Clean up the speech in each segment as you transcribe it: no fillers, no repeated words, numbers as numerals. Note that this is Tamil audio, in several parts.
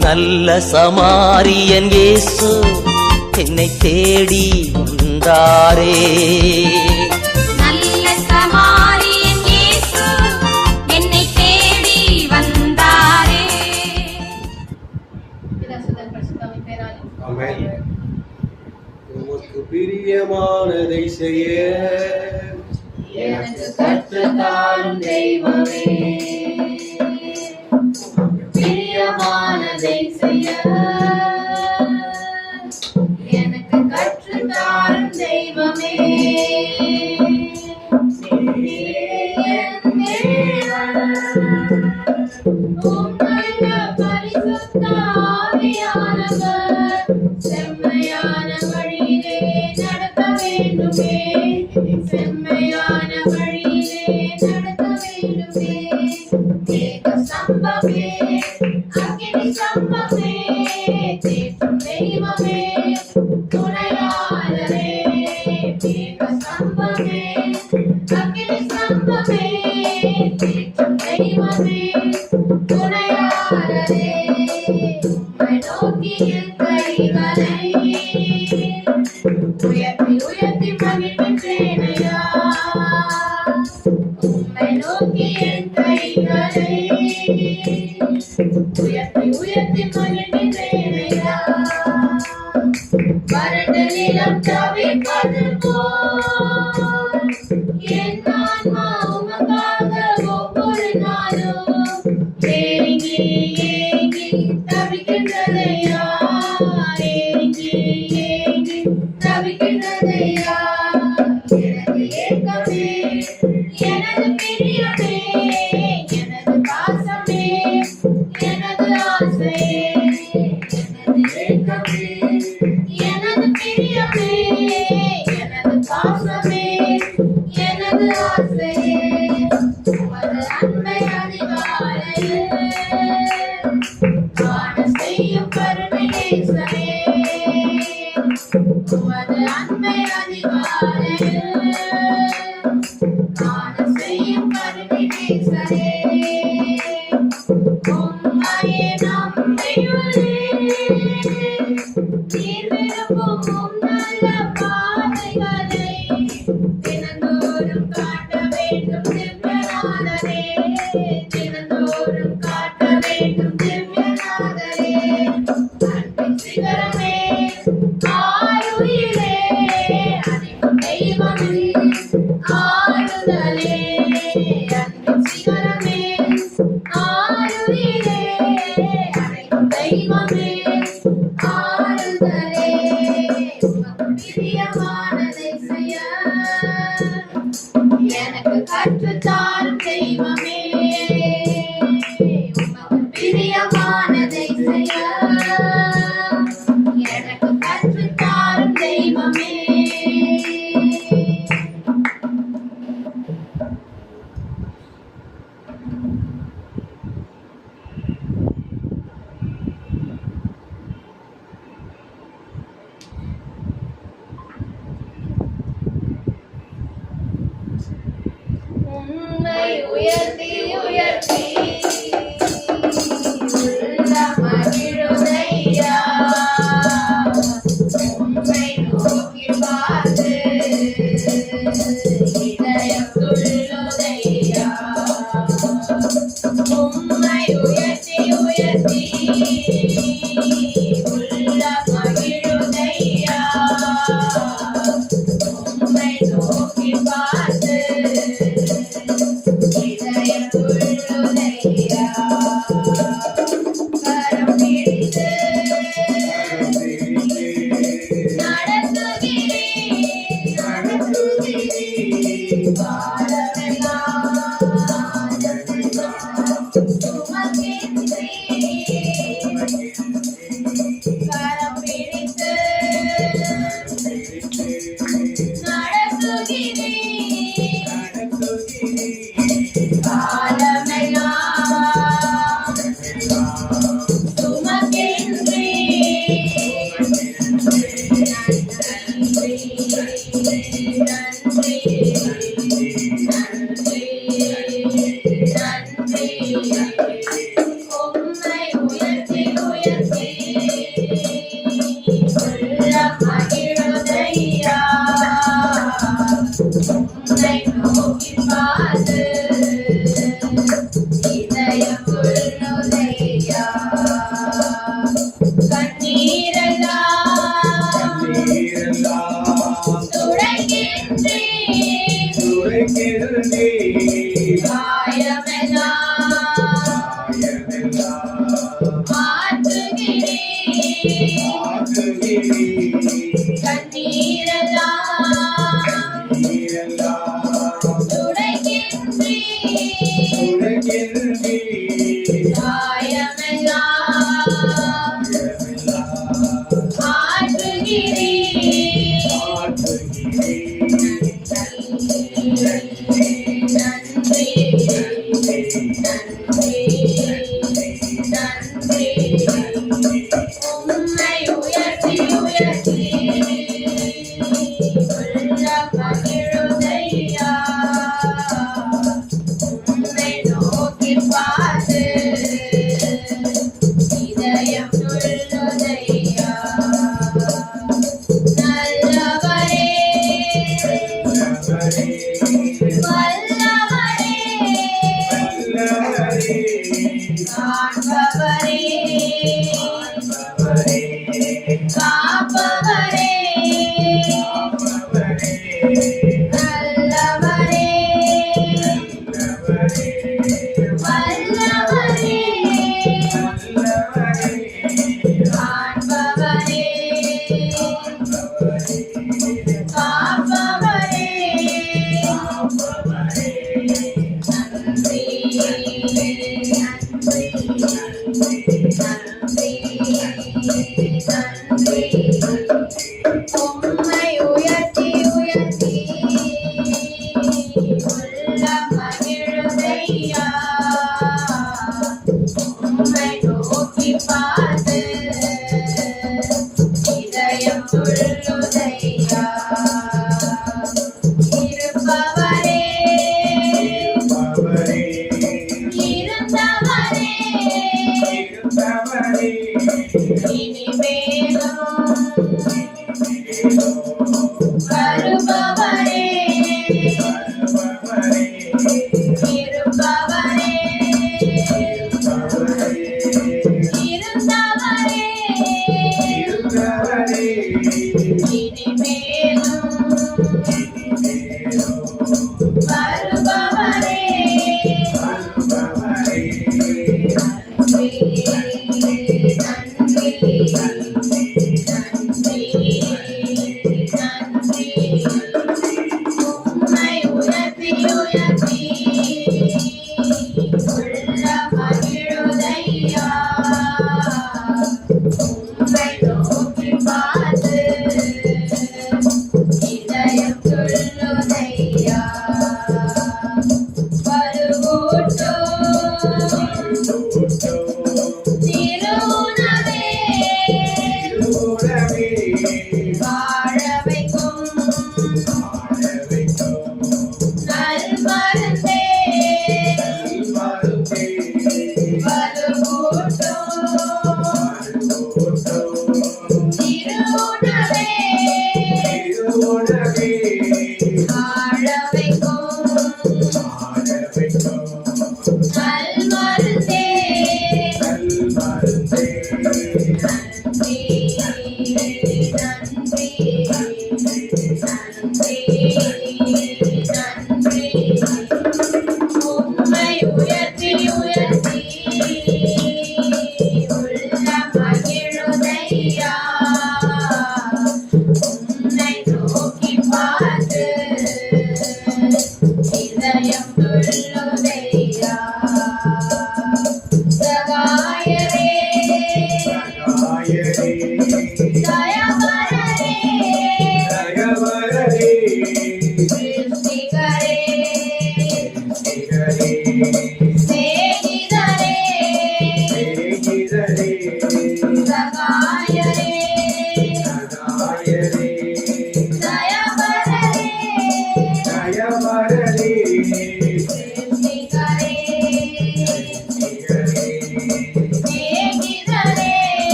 நல்ல சமாரியன் இயேசு என்னை தேடி வந்தாரே. நல்ல சமாரியன் இயேசு என்னை தேடி வந்தாரே. ஆமென். உமக்கு பிரியமானதை செய்ய எனக்கு கற்றுத்தாரும் தெய்வமே, பிரியமானதை செய்ய எனக்கு கற்றுத்தாரும் தெய்வமே. உம்முடைய பரிசுத்த ஆவியானவர் செம்மையான வழியிலே நடத்த வேண்டுமே, செம்மையான வழியிலே நடத்த வேண்டுமே. ஏக சம்பமே, அக்கினி சம்பமே, தேற்றும் தெய்வமே, துணையாளரே. ஏக சம்பமே, அக்கினி சம்பமே, தேற்றும் தெய்வமே, துணையாளரே. உம்மை நோக்கி என் கைகளை உயர்த்தி உயர்த்தி மகிழ்கின்றேனையா. உம்மை நோக்கி என் கைகளை உயர்த்தி உயர்த்தி மகிழ்கின்றேனையா. வறண்ட நிலம் தவிப்பது போல் என் ஆன்மா உமக்காக ஒவ்வொரு நாளும் ஏங்கி ஏங்கி தவிக்கின்றதையா, ஏங்கி ஏங்கி தவிக்கின்றதையா. எனது ஏக்கமே, எனது பிரியமே, எனது பாசமே, எனது ஆசையே, வருபவரே இருப்பவரே இருந்தவரே இனிமேலும் வருபவரே நன்றி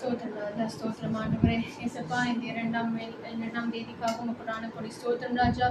ஸ்தோத்திரம் ராஜா, ஸ்தோத்திரம் ஆண்டவரே. ஏசப்பா, இந்த இரண்டாம் தேதிக்காக உமக்கு நான் கொடி ஸ்தோத்திரம் ராஜா,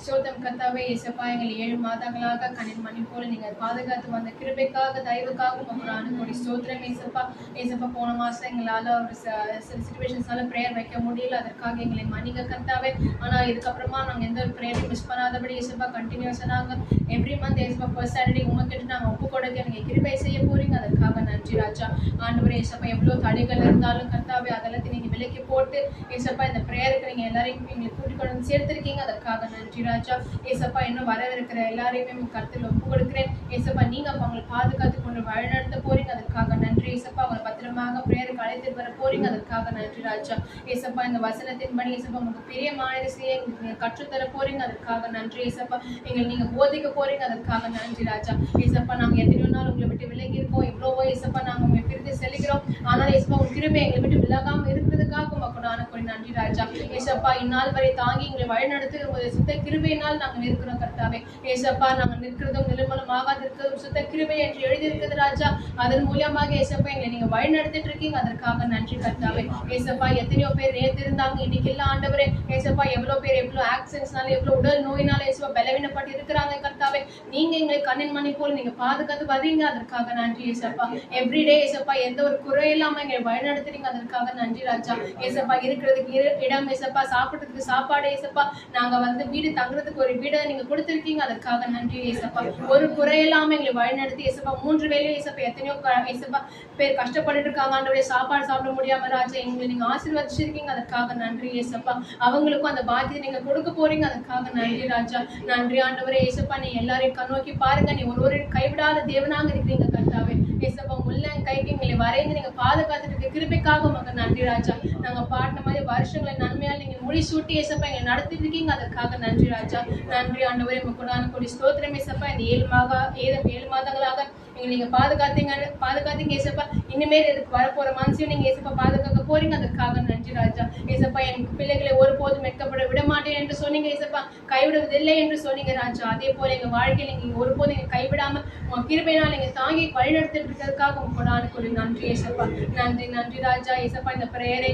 ஸ்தோத்திரம் கர்த்தாவே. ஏசப்பா, எங்களை 7 மாதங்களாக கண்ணின் மணி போல நீங்கள் பாதுகாத்து வந்த கிருபைக்காக தயவுக்காக உமக்கு நான் கொடி ஸ்தோத்திரம் ஏசப்பா. ஏசப்பா, போன மாதம் எங்களால் ஒரு சில சுச்சுவேஷன்ஸால ப்ரேயர் வைக்க முடியல, அதற்காக எங்களை மன்னிங்க கர்த்தாவே. ஆனால் இதுக்கப்புறமா நாங்கள் எந்த ஒரு ப்ரேயரையும் மிஸ் பண்ணாதபடி ஏசப்பா கண்டினியூஸாக நாங்கள் எவ்ரி மந்த் ஏசப்பா ஃபர்ஸ்ட் சாட்டர்டே உங்ககிட்ட நாங்கள் ஒப்பு கொடுக்க நீங்கள் கிருபை செய்ய போறீங்க, அதற்காக நன்றி ராஜா. ஆண்டவரே ஏசப்பா, எவ்வளோ தடைகள் இருந்தாலும் கர்த்தாவே அதெல்லாத்தையும் நீங்கள் விலக்கி போட்டு ஏசப்பா இந்த ப்ரேயருக்கு நீங்கள் எல்லாரையும் எங்களை கூட்டிக் கொண்டு வந்து சேர்த்திருக்கீங்க, அதற்காக நன்றி ராஜா. ஏசப்பா, இன்னும் வரவிருக்கிற எல்லாரையுமே உங்கள் கருத்தில் ஒப்பு கொடுக்குறேன் ஏசப்பா. நீங்கள் அப்போ அவங்களை பாதுகாத்து கொண்டு வழிநடத்த போறீங்க, அதற்காக நன்றி ஏசப்பா. அவங்களை பத்திரமாக ப்ரேயருக்கு அழைத்துட்டு வர போறீங்க, அதற்காக நன்றி ராஜா. ஏசப்பா, இந்த வசனத்தின்படி ஏசப்பா உங்களுக்கு பிரியமானது செய்ய நீங்கள் கற்றுத்தர போறீங்க, அதற்காக நன்றி ஏசப்பா. எங்களை நீங்கள் போதிக்க போறீங்க, அதற்காக நன்றி ராஜா. ஏசப்பா, நாங்கள் எத்தனையோ நாள் உங்களை விட்டு விலகி இருக்கோம், எவ்வளவோ ஏசப்பா நாங்கள் உங்களை பிரித்து செல்கிறோம், ஆனால் ஏசப்பா உங்க கிருபை எங்களை விட்டு விலகாமல் இருக்கிறதுக்காக உமக்கு நான் கொடி நன்றி ராஜா. ஏசப்பா, இந்நாள் வரை தாங்கி எங்களை வழிநடத்துகிற ஒரு சுத்த கிருபையினால் நாங்கள் நிற்கிறோம் கர்த்தாவே. ஏசப்பா, நாங்கள் நிற்கிறதும் நிர்மலமாக இருக்கிறதும் சுத்த கிருபை என்று எழுதியிருக்கிறது ராஜா. அதன் மூலியமாக ஏசப்பா எங்களை நீங்க வழிநடத்திட்டு இருக்கீங்க, அதற்காக நன்றி கர்த்தாவே. ஏசப்பா, எத்தனையோ பேர் நேற்று இருந்தாங்க, இன்னைக்கு இல்ல ஆண்டவரே. ஏசப்பா, எவ்வளவு பேர் எவ்வளவு ஆக்சிடென்ட்ஸ்னால எவ்வளவு உடல் நோயினால ஏசப்பா பலவீனப்பட்டு இருக்கிறாங்க கர்த்தாவே. நீங்க எங்களை கண்ணின் மணி போல நீங்க பாதுகாத்து வரீங்க, அதற்காக நன்றி ஏசப்பா. எவ்ரிடே ஏசப்பா எந்த ஒரு குறை இல்லாம எங்களை வழிநடத்துறீங்க, அதற்காக நன்றி ராஜா. ஏசப்பா, இருக்கிறதுக்கு இடம் ஏசப்பா, சாப்பிடுறதுக்கு சாப்பாடு ஏசப்பா, நாங்க வந்து வீடு தங்குறதுக்கு ஒரு வீடை நீங்க கொடுத்திருக்கீங்க, அதற்காக நன்றி ஏசப்பா. ஒரு குறை இல்லாம எங்களை வழிநடத்தி ஏசப்பா 3 வேளையும் ஏசப்பா எத்தனையோ ஏசப்பா பேர் கஷ்டப்பட்டு இருக்காங்க ஆண்டவரே, சாப்பாடு சாப்பிட முடியாம ராஜா, எங்களை நீங்க ஆசீர்வதிச்சிருக்கீங்க, அதற்காக நன்றி ஏசப்பா. அவங்களுக்கும் அந்த பாக்கியத்தை நீங்க கொடுக்க போறீங்க, அதற்காக நன்றி ராஜா. நன்றி ஆண்டவரே. ஏசப்பா, நீ எல்லாரையும் கண்ணோக்கி பாருங்க, நீ ஒரு கைவிடாத தேவனாக இருக்கிறீங்க கர்த்தாவே. ஏசப்பா, முள்ள கைக்கு எங்களை வரைந்து நீங்க பாதுகாத்துட்டு இருக்க கிருபைக்காக உமக்கு நன்றி ராஜா. நாங்க பாடின மாதிரி வருஷங்களை நன்மையால் நீங்க முடிசூட்டி ஏசப்பா எங்களை நடத்திட்டு இருக்கீங்க, அதற்காக நன்றி ராஜா. நன்றி ஆண்டவரே, உமக்கு நான் கொடி ஸ்தோத்திரம் ஏசப்பா. இந்த 7 மாதங்களாக எங்களை நீங்க பாதுகாத்தீங்க ஏசப்பா. இனிமேல் இதுக்கு வரப்போற மனசையும் நீங்க ஏசப்பா பாதுகாக்க போறீங்க, அதற்காக நன்றி ராஜா. ஏசப்பா, என் பிள்ளைகளை ஒருபோதும் வெட்கப்பட விட மாட்டேன் என்று சொன்னீங்க ஏசப்பா, கைவிடுவதில்லை என்று சொன்னீங்க ராஜா. அதே போல எங்க வாழ்க்கையில் நீங்க ஒருபோதும் எங்க கைவிடாம உங்க கிருபையினால் நீங்க தாங்கி வழிநடத்திட்டு இருக்கிறதுக்காக உங்க நான் கொடி நன்றி ஏசப்பா. நன்றி ராஜா. ஏசப்பா, இந்த பிரேயரை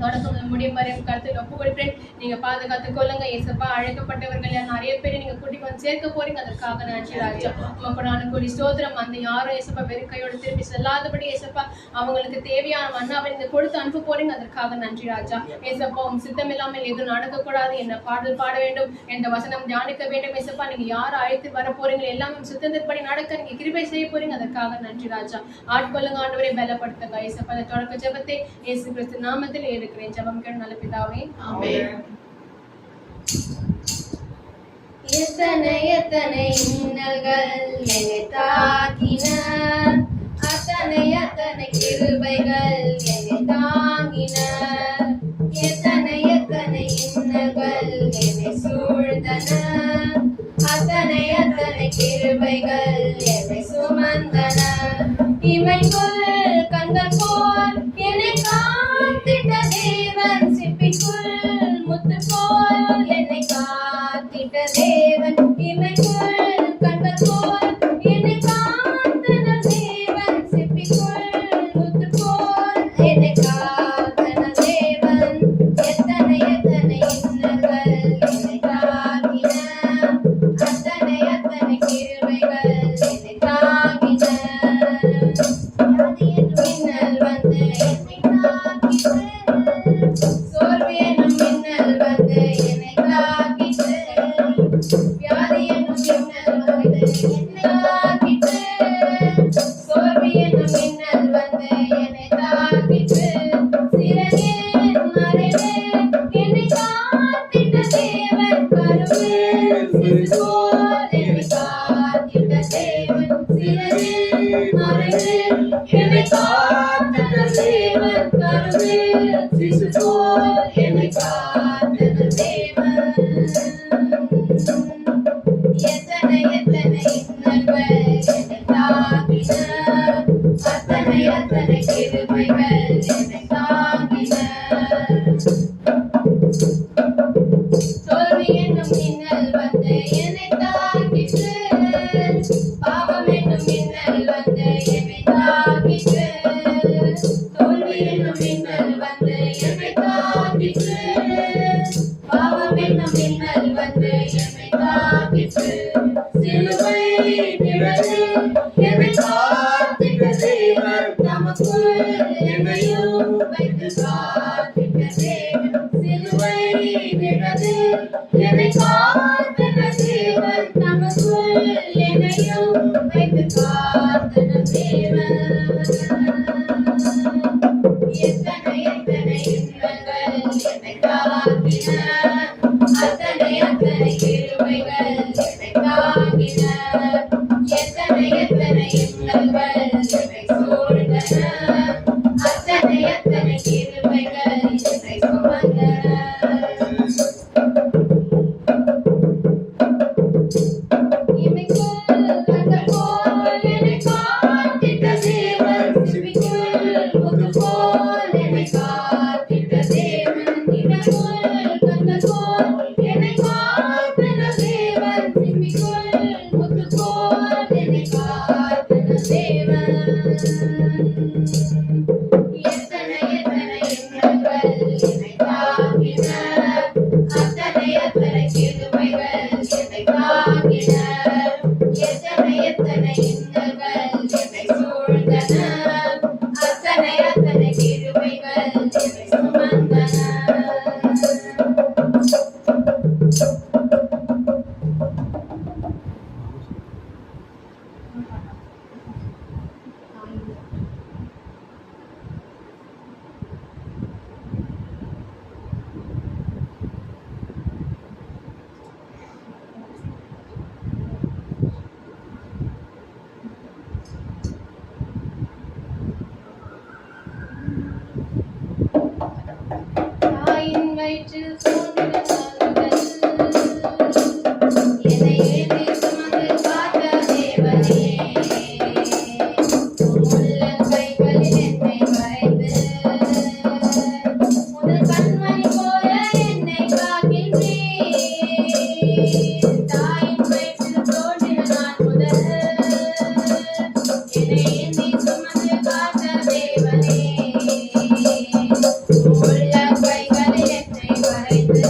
தொடக்கம் முடியும் வரை கருத்தில் ஒப்பு கொடுப்பேன், நீங்க பாதுகாத்து கொள்ளுங்க ஏசப்பா. அழைக்கப்பட்டவர்கள் நிறைய பேரை நீங்க கூட்டிட்டு வந்து சேர்க்க போறீங்க, அதற்காக நன்றி ராஜா. உமக்கு நான் கொடி ஸ்தோத்திரம். அந்த யாரும் ஏசப்பா வெறும் கையோடு திரும்பி செல்லாதபடி ஏசப்பா அவங்களுக்கு தேவையான மன்னாவை நீங்க கொடுத்து அனுப்ப போறீங்க, அதற்காக நன்றி ராஜா. ஏசப்பா, உங்க சித்தம் இல்லாமல் எதுவும் நடக்கக்கூடாது, என்ன பாடல் பாட வேண்டும், எந்த வசனம் தியானிக்க வேண்டும் ஏசப்பா. நீங்க யாரை அழைத்து வர போறீங்க எல்லாமே சித்தத்தின்படி நடக்க நீங்க கிருபை செய்ய போறீங்க, அதற்காக நன்றி ராஜா. ஆட்கொள்ளுங்க ஆண்டவரை, பலப்படுத்துங்க ஏசப்பா. அந்த தொடக்க ஜெபத்தை இயேசு கிறிஸ்து நாமத்தில் இருக்கிறேன், ஜெபம் கேட்டு நல்ல பிதாவே, ஆமென். எத்தனை எத்தனை இன்னல்கள் என்னை தாக்கின, அத்தனை கிருபைகள் என்னை தாங்கின. எத்தனை எத்தனை இன்னல்கள் என்னை சூழ்ந்தன, அத்தனை கிருபைகள் என்னை சுமந்தன. இமைக்குள் கண்கள் போல் என்னை காத்திட்ட தேவன், சிப்பிக்குள் முத்து போல் என்னை காத்திட்ட தேவன். இமைக்குள் கண்கள் போல் என்னை காத்திட்ட தேவன், சிப்பிக்குள் முத்து போல் என்னை காத்திட்ட தேவன். எத்தனை இன்னல்கள் என்னை தாக்கின, அத்தனை கிருபைகள் என்னை தாங்கின. மின்னல் வந்து என்னை தாக்கிட்டு, சோர்வு என்னும் மின்னல் வந்து என்னை தாக்கிட்டு, வியாதி என்னும் மின்னல் வந்து என்னை தாக்கிட்டு, சோர்வு என்னும் மின்னல் வந்து என்னை தாக்கிட்டு, சிறகின் மறைவே என்னை காத்திட்ட தேவன், கருவில் சிசு போல் என்னை காத்திட்ட தேவன், சிறகின் மறைவே என்னை காத்திட்ட தேவன், கருவில் சிசு போல் என்னை காத்திட்ட தேவன். எத்தனை இன்னல்கள் என்னை தாக்கின, அத்தனை கிருபைகள் என்னை தாங்கின. தோல்வி என்னும் மின்னல் வந்து என்னை தாக்கிட்டு, பாவம் என்னும் மின்னல் வந்து என்னை தாக்கிட்டு, தோல்வி என்னும் எத்தனை எத்தனை இன்னல்கள் என்னை தாக்கின, அத்தனை அத்தனை கிருபைகள் என்னை தாங்கின. எத்தனை எத்தனை இன்னல்கள் என்னை சூழ்ந்தன, அத்தனை அத்தனை கிருபைகள் என்னை சுமந்தன. தாயின் வயிற்றில் தோன்றின நாள் என்னை ஏந்தி சுமந்து காத்த தேவனே, உம் உள்ளங்கைகளில் என்னை வரைந்து, உன் கண்மணி போல என்னை காக்கின்றீர். தாயின் வயிற்றில் தோன்றின நாள் முதல் என்னை ஏந்தி சுமந்து காத்த தேவனே, உம் உள்ளங்கைகளில் என்னை வரைந்து,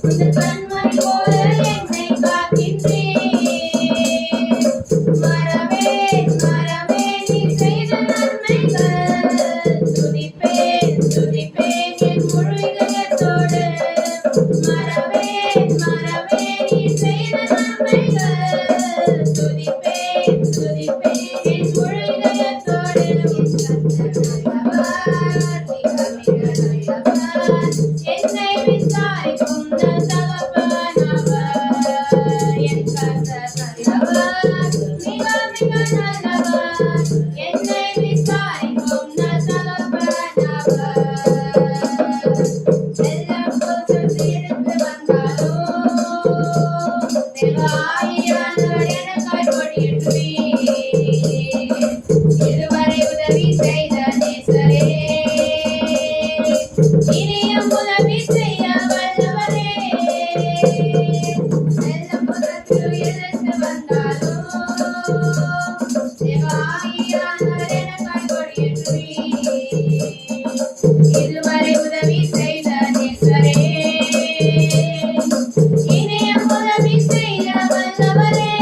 உன் கண்மணி போல என்னை காக்கின்றீர். மறவேன் மறவேன் நீ செய்த நன்மைகள், துதிப்பேன் துதிப்பேன் என் முழு இதயத்தோடு. மறவேன் மறவேன் நீ செய்த நன்மைகள், துதிப்பேன் துதிப்பேன் என் முழு இதயத்தோடு. என்னை விசாரிக்கும் தகப்பனவர், என் கர்த்தர் நல்லவர், மிக மிக நல்லவர். என்னை விசாரிக்கும் தகப்பனவர், எல்லாம் தீர்த்து வந்தாலும் தேவாயியானவர் எனக்காய் கொடியேற்றுவீர். இதுவரை உதவி செய்த நேசரே, இனியும் உதவி செய்ய வல்லவரே. செல்லும் புறத்தில் எதிர்த்து வந்தாலும் தேவாயியானவர் எனக்காய் கொடியேற்றுவீர். இதுவரை உதவி செய்த நேசரே, இனியும் உதவி செய்ய வல்லவரே.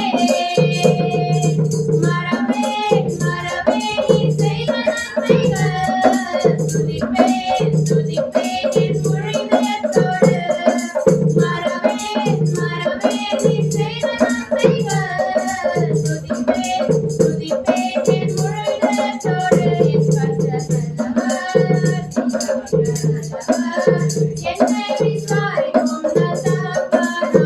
மறவேன் மறவேன் நீ செய்த நன்மைகள், துதிப்பேன் துதிப்பேன் என் முழு இதயத்தோடு. மறவேன் மறவேன் நீ செய்த நன்மைகள், துதிப்பேன் துதிப்பேன் என் முழு இதயத்தோடு. என் கர்த்தர் நல்லவர், நல்லவர். என்னை விசாரிக்கும் தகப்பனவர்,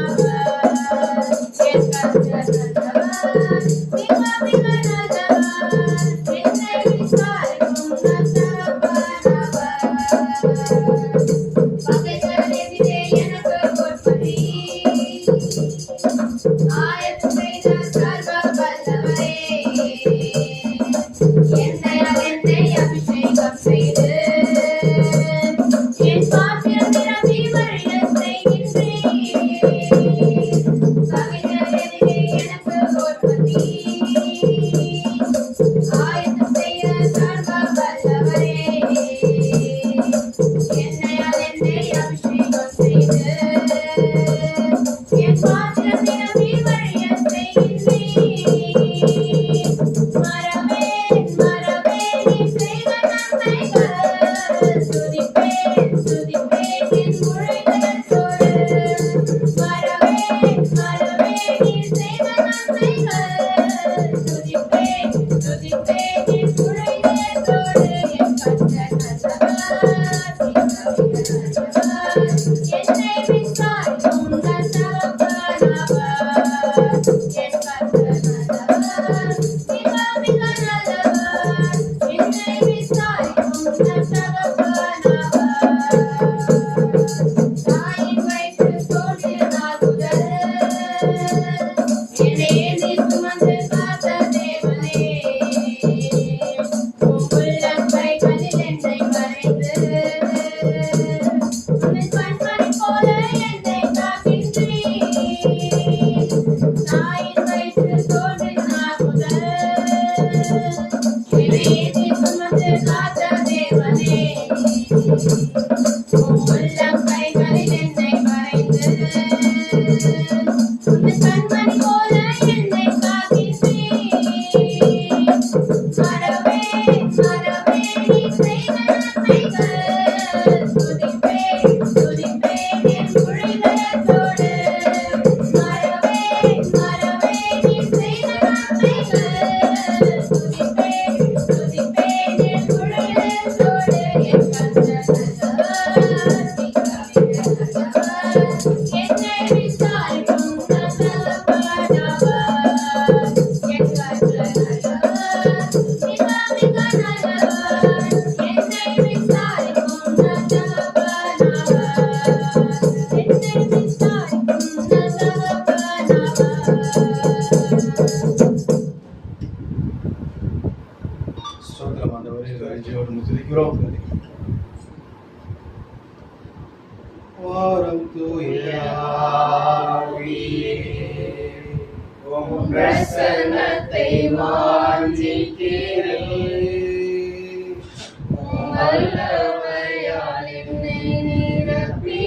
என் கர்த்தர் நல்லவர், மிக மிக நல்லவர். என்னை விசாரிக்கும் தகப்பனவர். பகைவர் எதிரே எனக்கு பொற்பதி, ஆயத்தம் செய்த சர்வ வல்லவரே. என்னை அபிஷேகம் செய்து, என் பாத்திரம் நிரம்பி வழிய செய்கின்றீர். பகைவர் எதிரே எனக்கு பொற்பதி, ஆயத்தம் செய்த சர்வ வல்லவரே. என்னை அபிஷேகம் செய்து, என் பாத்திரம் நிரம்பி வழிய செய்கின்றீர். மறவேன் மறவேன் நீ செய்த நன்மைகள், துதிப்பேன் துதிப்பேன் என் முழு இதயத்தோடு. மறவேன் மறவேன் நீ செய்த நன்மைகள், துதிப்பேன் துதிப்பேன் என் முழு இதயத்தோடு. என் கர்த்தர் நல்லவர், மிக மிக நல்லவர். என்னை விசாரிக்கும் தகப்பனவர், என் கர்த்தர் நல்லவர், மிக மிக நல்லவர். என்னை விசாரிக்கும் தகப்பனவர். தாயின் வயிற்றில் தோன்றிய நாள் முதல் என்னை ஏந்தி சுமந்து காத்த தேவனே, ஸ்தோத்திரம் ஆண்டவரே, வாஞ்சியோடு துதிக்கிறோம். வாரும் தூய ஆவியே, உம் பிரசன்னத்தை வாஞ்சிக்கிறேன். உம் வல்லமையால் என்னை நிரப்பி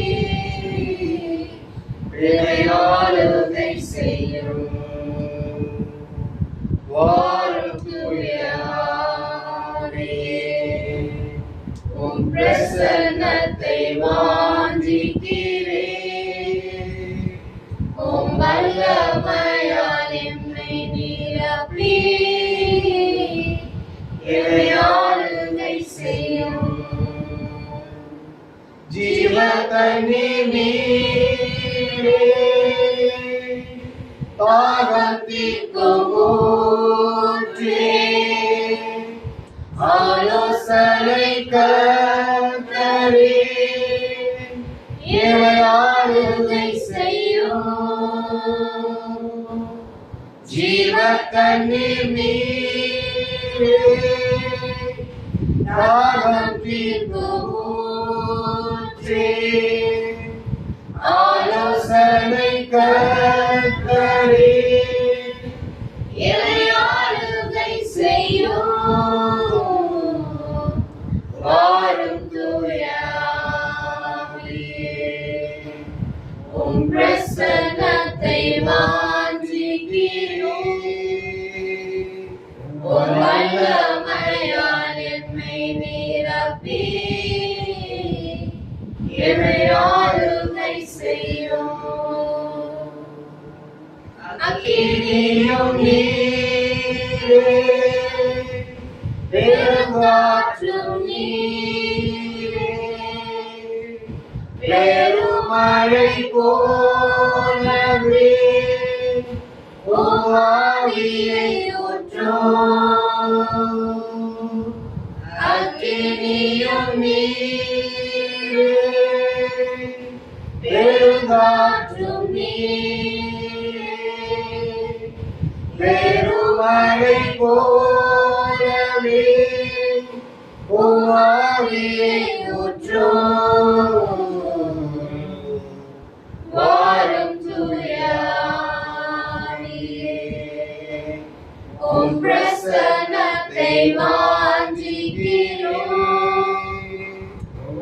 என்னை ஆளுகை செய்யும். வாரும் தூய ஆவியே, உம் பிரசன்னத்தை வாஞ்சிக்கிறேன். உம் வல்லமையால் என்னை நிரப்பி என்னை ஆளுகை செய்யும். ஜீவ தண்ணீர் நீரே, தாகம் தீர்க்கும் ஊற்றே, ஆலோசனை கர்த்தரே, என்னை ஆளுகை செய்யும். ஜீவ தண்ணீர் நீரே, தாகம் தீர்க்கும் ஊற்றே, ஆலோசனை கர்த்தரே, என்னை ஆளுகை செய்யும். வாரும் தூய ஆவியே, உம் பிரசன்னத்தை வாஞ்சிக்கிறேன். உம் வல்லமையால் என்னை நிரப்பி என்னை ஆளுகை செய்யும். அக்கினியும் நீரே, பெருங்காற்றும் நீரே, பெருமழை போலவே உம் ஆவியை ஊற்றும். அக்கினியும் நீரே, பெருங்காற்றும் நீரே, பெருமழை போலவே உம் ஆவியை ஊற்றும். வாரும் தூய ஆவியே, உம் பிரசன்னத்தை வாஞ்சிக்கிறேன்.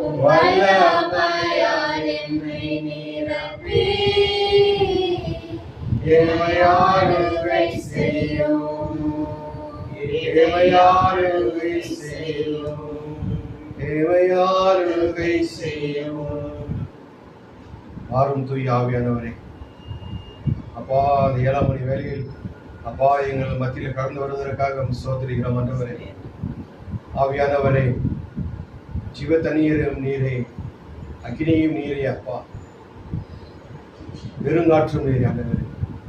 உம் வல்லமையால் என்னை நிரப்பி என்னை ஆளுகை செய்யும். என்னை ஆளுகை செய்யும். என்னை ஆளுகை செய்யும். வாரும் தூய ஆவியானவரே, அப்பா, அந்த 7ஆம் மணி வேளையில் அப்பா எங்கள் மத்தியில் கடந்து வருவதற்காக ஸ்தோத்திரிக்கிறோம் ஆண்டவரே. ஆவியானவரே, ஜீவ தண்ணீரும் நீரே, அக்கினியும் நீரே அப்பா, பெருங்காற்றும் நீரே ஆண்டவரே,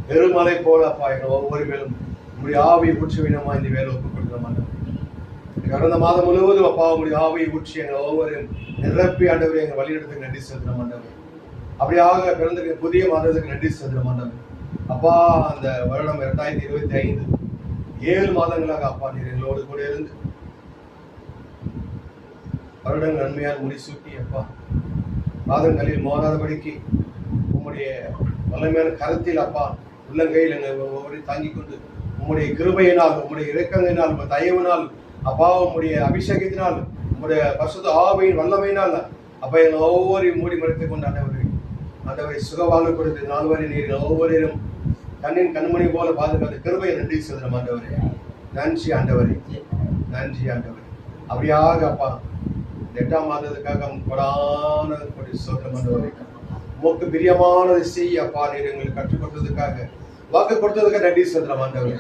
பெருமலை போல அப்பா எங்கள் ஒவ்வொரு வேலும் உங்களுடைய ஆவியை ஊற்றி வினமா இந்த வேலை ஒப்புக் கொடுக்கிறோம் ஆண்டவரே. கடந்த மாதம் முழுவதும் அப்பா உங்களுடைய ஆவியை ஊற்றி எங்கள் ஒவ்வொரு நிரப்பி ஆண்டவரே எங்கள் வழிநடத்துக்கு நன்றி செலுத்துகிறோம் ஆண்டவரே. அப்படியாக பிறந்த புதிய மாதத்துக்கு நன்றி செலுத்துகிறோம் ஆண்டவரே. அப்பா, அந்த வருடம் 2025 7 மாதங்களாக அப்பா நீர் எங்களோடு கூட இருந்து வருடங்கள் நன்மையால் முடிசூட்டி அப்பா பாதங்களில் மோதாதபடிக்கு உம்முடைய வல்லமையான கரத்தில் அப்பா உள்ளங்கையில் எங்கள் ஒவ்வொரு தாங்கிக் கொண்டு உம்முடைய கிருபையினால், உம்முடைய இரக்கங்களினால், உங்கள் தயவினால் அப்பா, உம்முடைய அபிஷேகத்தினால், உம்முடைய பரிசுத்த ஆவியின் வல்லமையினால் அப்பா எங்கள் ஒவ்வொரு மூடி மறைத்துக் கொண்டு ஆண்டவரை சுகவாழ்வு கொடுத்து நால்வரை நீர் ஒவ்வொருவரும் கண்ணின் கண்மணி போல பாதுகாத்து கிருபையை நன்றி செலுத்துகிறோம் ஆண்டவரே. நன்றி ஆண்டவரே, நன்றி ஆண்டவரே. அப்படியாக அப்பா 8ஆம் மாதத்துக்காக கொடான கொடி சோத்திரம் ஆண்டவரே. உமக்கு பிரியமானதை செய்ய அப்பா நீர் எங்களுக்கு கற்றுக் கொடுத்ததுக்காக, வாக்கு கொடுத்ததுக்காக நன்றி செலுத்துகிறோம் ஆண்டவரே.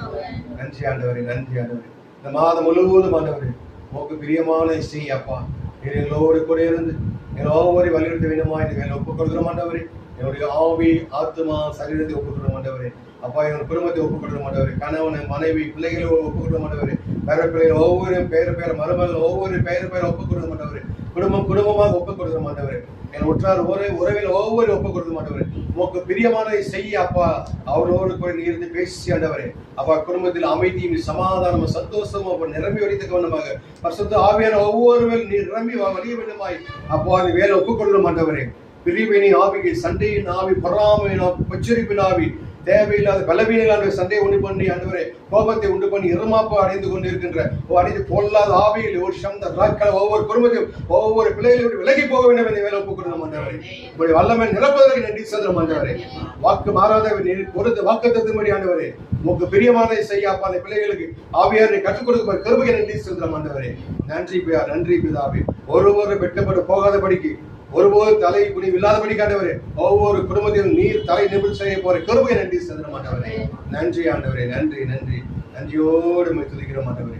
நன்றி ஆண்டவரே, நன்றி ஆண்டவரே. இந்த மாதம் முழுவதும் ஆண்டவரே உமக்கு பிரியமானதை செய்ய அப்பா நீர் எங்களோடு கூட இருந்து எங்கள் ஒவ்வொரு வலியுறுத்த வேண்டுமா இந்த வேலை ஒப்புக் கொடுக்கிறோம் ஆண்டவரே. என்னுடைய ஆவி, ஆத்மா, சரீரத்தை ஒப்புக் கொடுக்க மாட்டவரே. அப்பா, எங்கள் குடும்பத்தை ஒப்புக் கொடுக்க மாட்டவரே. கணவனை, மனைவி, பிள்ளைகளை ஒப்புக் கொடுக்க மாட்டவரே. பேர பிள்ளைகள் ஒவ்வொரு பேர மருமகள் ஒவ்வொரு பேரை ஒப்புக் கொடுக்க மாட்டவரே. குடும்பமாக ஒப்புக் கொடுக்க மாட்டவரே. என் உற்றார் உறவில் ஒவ்வொரு ஒப்புக் கொடுக்க மாட்டவரே. உமக்கு பிரியமானதை செய்ய அப்பா அவரோடு கூட நீ இருந்து பேசி ஆண்டவரே. அப்பா குடும்பத்தில் அமைதியும் சமாதானமும் சந்தோஷமும் அப்ப நிரம்பி வடித்த கவனமாக பரிசுத்த ஆவியான ஒவ்வொருவரும் நீ நிரம்பி வழிய வேண்டுமாய் அப்பா அது வேலை ஒப்புக்கொள்ளும் ஆண்டவரே. பிரிவினை ஆவிக்கு சண்டையின் ஆவி, பொறாமையின் ஆவி, பச்சரிப்பின் ஆவி, தேவையில்லாத பலவீனங்களான சண்டையை உண்டு பண்ணி ஆண்டவரே கோபத்தை உண்டு பண்ணி இருமாப்பா அடைந்து கொண்டிருக்கின்ற அடைந்து பொல்லாத ஆவியில் ஒரு சந்த ராக்களை ஒவ்வொரு குடும்பத்தையும் ஒவ்வொரு பிள்ளைகளோடு விலகி போக வேண்டும் என்ற வேலை ஒப்புக்கொள்ளும் ஆண்டவரே. இப்படி வல்லமை நிரப்புவதற்கு நன்றி செலுத்தும் ஆண்டவரே. வாக்கு மாறாத பொறுத்து வாக்குத்தத்தின்படி ஆண்டவரே உமக்கு பிரியமானதை செய்ய அப்பா அந்த பிள்ளைகளுக்கு ஆவியாரை கற்றுக் கொடுக்க கிருபைக்கு நன்றி செலுத்தும் ஆண்டவரே. நன்றி நன்றி பிதாவே. ஒருவரும் வெட்கப்பட்டு போகாதபடிக்கு ஒருபோது தலை குனிவு இல்லாதபடி காண்டவரே ஒவ்வொரு குடும்பத்திலும் நீர் தலை நிமிர்ந்து செய்ய போற கிருபையை நன்றி செலுத்த மாட்டவரே. நன்றி ஆண்டவரே. நன்றி நன்றி நன்றியோடு நம்ம துதிக்கிறோம் ஆண்டவரே.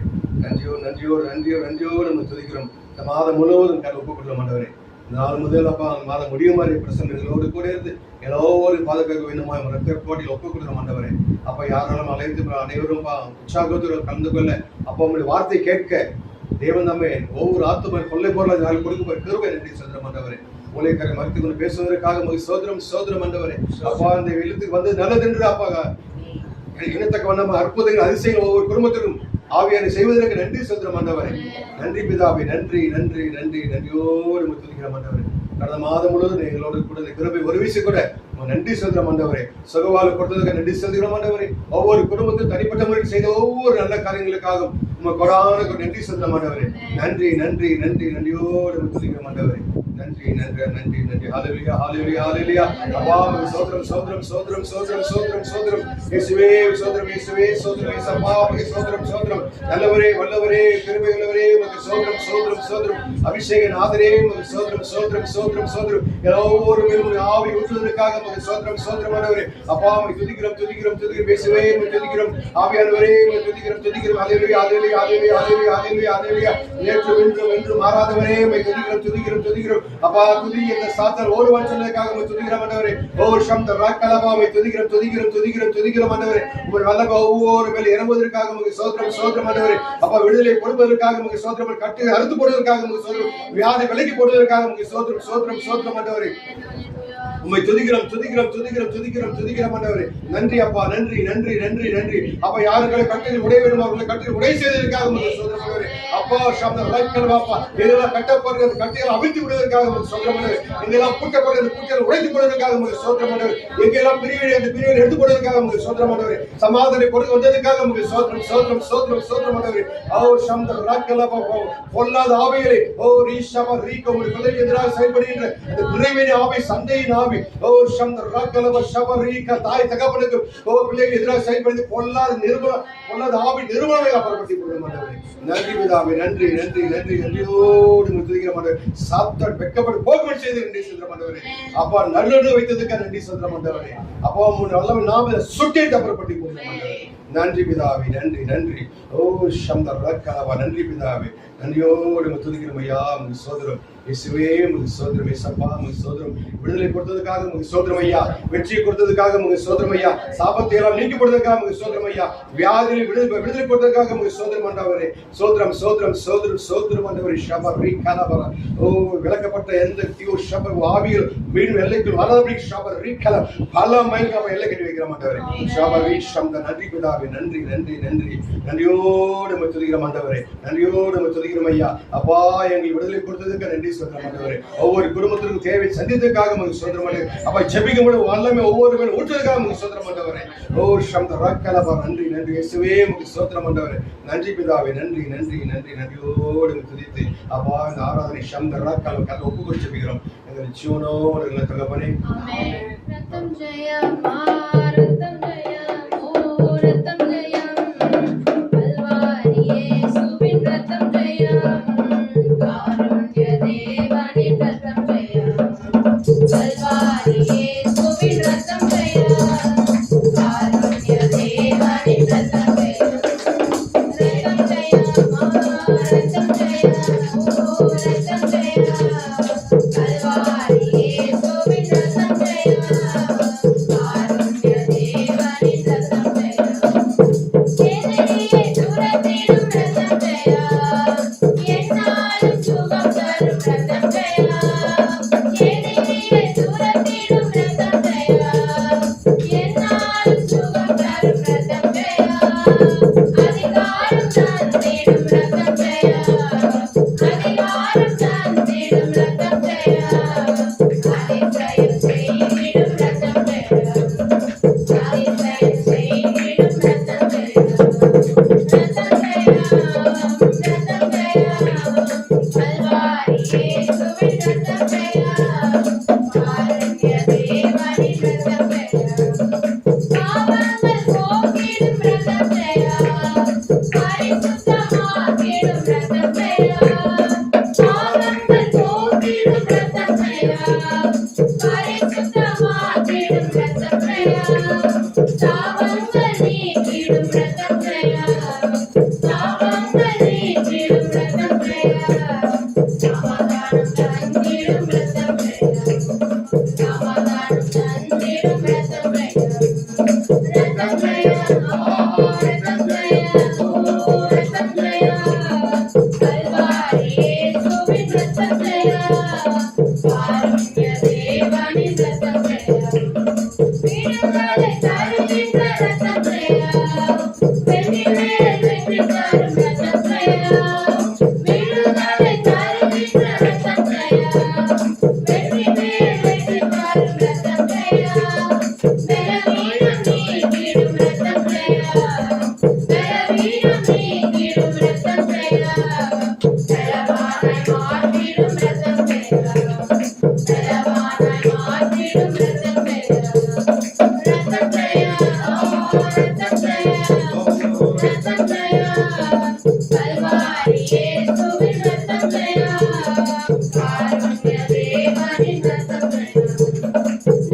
நன்றியோடு நம்ம துதிக்கிறோம். இந்த மாதம் முழுவதும் ஒப்புக்கொள்ள மாட்டவரே. நாலு முதல் அப்பா மாதம் முடியும் மாதிரி பிரசங்களோடு கூட இருந்து எல்லோரும் பாதுகாக்க வேண்டுமா ரத்த போட்டியில் ஒப்புக்கொள்ள மாட்டவரே. அப்ப யாராலும் அழைத்து அனைவரும் உற்சாகத்தோடு கலந்து கொள்ள அப்பா உங்களுடைய வார்த்தை கேட்க தேவன் நம்மை ஒவ்வொரு ஆத்துமை கொள்ளை பொருளாதார கொடுக்க கிருபை நன்றி செலுத்த மாட்டவரே. உலகரை மறுத்து கொண்டு பேசுவதற்காக சோதரம் ஆண்டவரே. அப்பா இந்த எழுத்துக்கு வந்து நல்லதென்று அப்பா இனத்தக்க வண்ணம் அற்புதங்கள் அதிசயங்கள் ஒவ்வொரு குடும்பத்திலும் ஆவியாரை செய்வதற்கு நன்றி செலுத்த ஆண்டவரே. நன்றி பிதாவே. நன்றி நன்றி நன்றி நன்றியோடு துதிக்கிற ஆண்டவரே. கடந்த மாதம் முழுவதும் எங்களோடு கூட கிருபை ஒரு விஷயம் கூட நன்றி செலுத்த ஆண்டவரே. சுகவாழ கொடுத்ததுக்கு நன்றி செலுத்துகிறோம் ஆண்டவரே. ஒவ்வொரு குடும்பத்தையும் தனிப்பட்ட முறையில் செய்த ஒவ்வொரு நல்ல காரியங்களுக்காகவும் கொடான நன்றி செலுத்த ஆண்டவரே. நன்றி நன்றி நன்றி நன்றியோடு துதிக்கிற ஆண்டவரே. நன்றி நன்றி நன்றி நன்றி. ஹல்லேலூயா ஹல்லேலூயா ஹல்லேலூயா. அப்பா சோதரம் சோதரம் சோதரம் சோதரம் சோதரம் சோதரம் இயேசுவே சோதரம் இயேசுவே சோதரம் இயேசப்பா சோதரம் சோதரம். நல்லவரே வல்லவரே கிருபை உள்ளவரே உமக்கு சோதரம் சோதரம் சோதரம். அபிஷேக நாதரே உமக்கு சோதரம் சோதரம் சோதரம் சோதரம். எல்லோரும் மேலும் ஆவி ஊற்றுவதற்காக உமக்கு சோதரம் சோதரம் ஆண்டவரே. அப்பா உம்மை துதிக்கிறோம் துதிக்கிறோம் துதிக்கிறோம் இயேசுவே உம்மை துதிக்கிறோம். ஆவியானவரே உம்மை துதிக்கிறோம் துதிக்கிறோம். ஹல்லேலூயா ஹல்லேலூயா ஹல்லேலூயா ஹல்லேலூயா ஹல்லேலூயா. நேற்று என்று மாறாதவரே உம்மை துதிக்கிறோம் துதிக்கிறோம் துதிக்கிறோம். அப்பா துதி இந்த சாத்தார் ஓடுவான் சொன்னதற்காக உம்மை துதிக்கிறோம் ஆண்டவரே. ஓ சம்த ராக்கலபா உம்மை துதிக்கிறோம் துதிக்கிறோம் துதிக்கிறோம் துதிக்கிறோம் ஆண்டவரே. உம்முடைய வல்லமை ஒவ்வொரு மேல் இறங்குவதற்காக உமக்கு சோதரம் சோதரம் ஆண்டவரே. அப்பா விடுதலை கொடுப்பதற்காக உமக்கு சோதரம், கட்டு அறுத்து போடுவதற்காக உமக்கு சோதரம், வியாதி விலக்கி போடுவதற்காக உமக்கு சோதரம் சோதரம் சோதரம் ஆண்டவரே. உம்மை துதிக்கிறோம் துதிக்கிறோம் துதிக்கிறோம் துதிக்கிறோம் துதிக்கிறோம் ஆண்டவரே. நன்றி அப்பா நன்றி நன்றி நன்றி நன்றி. அப்பா யாருக்களை கட்டில் உடைய வேண்டும் அவர்களை கட்டில் உடை செய்வதற்காக உமக்கு சோதரம் ஆண்டவரே. அப்பா சப்த ராக்கல் பாப்பா இதெல்லாம் கட்டப்படுறது கட்டிகள் அவிழ்த்து விடுவதற்காக உமக்கு சோதரம் ஆண்டவரே. இதெல்லாம் பூட்டப்படுறது பூட்டல் உடைத்து போடுவதற்காக உமக்கு சோதரம் ஆண்டவரே. எங்கெல்லாம் பிரிவினை அந்த பிரிவினை எடுத்து போடுவதற்காக உமக்கு சோதரம் ஆண்டவரே. சமாதானம் கொடுத்து வந்ததற்காக உமக்கு சோதரம் சோதரம் சோதரம் சோதரம் ஆண்டவரே. ஓ சப்த ராக்கல் பாப்பா பொல்லாத ஆவிகளே ஓ ரீஷமா ரீக உங்கள் பிள்ளைக்கு எதிராக செயல்படுகின்ற அந்த பிரிவினை ஆவி சண்டையின் ஆவி ஓ சப்த ராக்கலப ஷபரீக தாய் தகப்பனுக்கு ஓ பிள்ளைக்கு எதிராக செயல்படுத்தி பொல்லாத ஆவி நிறுவனங்களை அப்புறப்படுத்தி கொள்ள மாட்டவரே. நன்றி பிதாவே நன்றி நன்றி நன்றி நன்றியோடு துதிக்கிற மாட்டவரே. சாத்தான் வெட்கப்பட்டு போகமல் செய்து நன்றி செலுத்த மாட்டவரே. அப்பா நல்லது வைத்ததுக்காக நன்றி செலுத்த மாட்டவரே. அப்பா வல்லமை நாம சுட்டி அப்புறப்படுத்தி கொள்ள மாட்டவரே. நன்றி பிதாவே நன்றி நன்றி. ஓ சப்த ராக்கலப நன்றி பிதாவே நன்றியோடு துதிக்கிறோம் ஐயா. உங்க சோதரம் இயேசுவே உமக்கு சோதரம் இயேசப்பா உமக்கு சோதரம். விடுதலை கொடுத்ததுக்காக உமக்கு சோதரம் ஐயா. வெற்றியை கொடுத்ததுக்காக உமக்கு சோதரம் ஐயா. சாபத்தை எல்லாம் நீக்கி போடுவதற்காக உமக்கு சோதரம் ஐயா. வியாதியில் விடுதலை கொடுத்ததுக்காக உமக்கு சோதரம் ஆண்டவரே. சோதரம் சோதரம் சோதரம் சோதரம் ஆண்டவரே. ஷபரி கலபர ஓ விளக்கப்பட்ட எந்த தீவு ஷபர் ஆவியில் மீண்டும் எல்லைக்குள் வராதபடி ஷபரி கல பல மைக்காம எல்லை கட்டி வைக்கிற மாட்டவரே. ஷபரி சம்த நன்றி பிதாவே நன்றி நன்றி நன்றி நன்றியோடு நம்ம துதிக்கிற மாட்டவரே. நன்றியோடு நம்ம துதிக்கிறோம் ஐயா. அப்பா எங்களுக்கு விடுதலை கொடுத்ததுக்கு நன்றி ஒவ்வொரு குடும்பத்திற்கும் தேவை சந்தித்ததுக்காக உங்களுக்கு சோதரம் ஆண்டவரே. அப்ப ஜெபிக்கும் பொழுது வல்லமை ஒவ்வொரு மேல் ஊற்றுவதற்காக உங்களுக்கு சோதரம் ஆண்டவரே. ஓ சப்த ராக்கலபா நன்றி நன்றி இயேசுவே உங்களுக்கு சோதரம் ஆண்டவரே. நன்றி பிதாவே நன்றி நன்றி நன்றி நன்றியோடு துதித்து அப்பா இந்த ஆராதனை சப்த ராக்கலபா ஒப்பு கொடுத்து ஜெபிக்கிறோம் எங்கள் ஜீவனோடு எங்களை தகப்பனே. ஆமென். ரத்தம் ஜெயம் ரத்தம் ஜெயம் ஓ ரத்தம் ஜெயம் கல்வாரி இயேசுவின் ரத்தம் ஜெயம் காருண்ய தேவனின் ரத்தம் ஜெயம் கல்வாரி இயேசுவின் ரத்தம் ஜெயம் காருண்ய தேவனின் ரத்தம் ஜெயம் ரத்தம் ஜெயம் ரத்தம் ஜெயம் ஓ ரத்தம் ஜெயம் கல்வாரி இயேசுவின் ரத்தம் ஜெயம் காருண்ய ரத்தம் ஜெயா கல்வாரி இயேசுவின் ரத்தம் ஜெயா காருண்ய தேவனின் ரத்தம் ஜெயா விடுதலை தருகின்ற ரத்தம் ஜெயா வெற்றி மேல் வெற்றி தரும் ரத்தம் ஜெயா விடுதலை தருகின்ற ரத்தம் ஜெயா வெற்றி மேல் வெற்றி தரும் ரத்தம் ஜெயா பலவீனம் நீக்கிடும் ரத்தம் ஜெயா பலவீனம் நீக்கிடும் ரத்தம் ஜெயா பலவானாய் மாற்றிடும் ரத்தம் ஜெயா பலவானாய் மாற்றிடும் ரத்தம் ஜெயா ரத்தம் ஜெயா ரத்தம் ஜெயா ரத்தம் ஜெயா கல்வாரி இயேசுவின் ரத்தம் ஜெயா காருண்ய தேவனின் ரத்தம் ஜெயா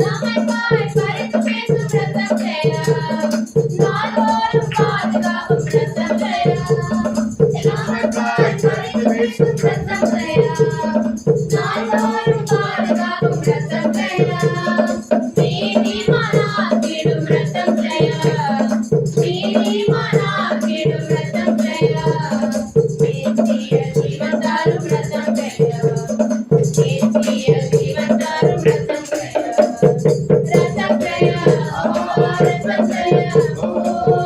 நமக்காய் பரிந்து பேசும் ரத்தம் ஜெயா நாள்தோறும் பாதுகாக்கும் ரத்தம் ஜெயா நமக்காய் பரிந்து பேசும் ரத்தம் ஜெயா நாள்தோறும் பாதுகாக்கும் ரத்தம் ஜெயா நீதிமானாக்கிடும் ரத்தம் ஜெயா நீதிமானாக்கிடும் ரத்தம் ஜெயா நித்திய ஜீவன் தரும் ரத்தம் ஜெயா நித்திய ஜீவன் தரும் ரத்தம் ஜெயா ரத்தம் ஜெயா ரத்தம் ஜெயா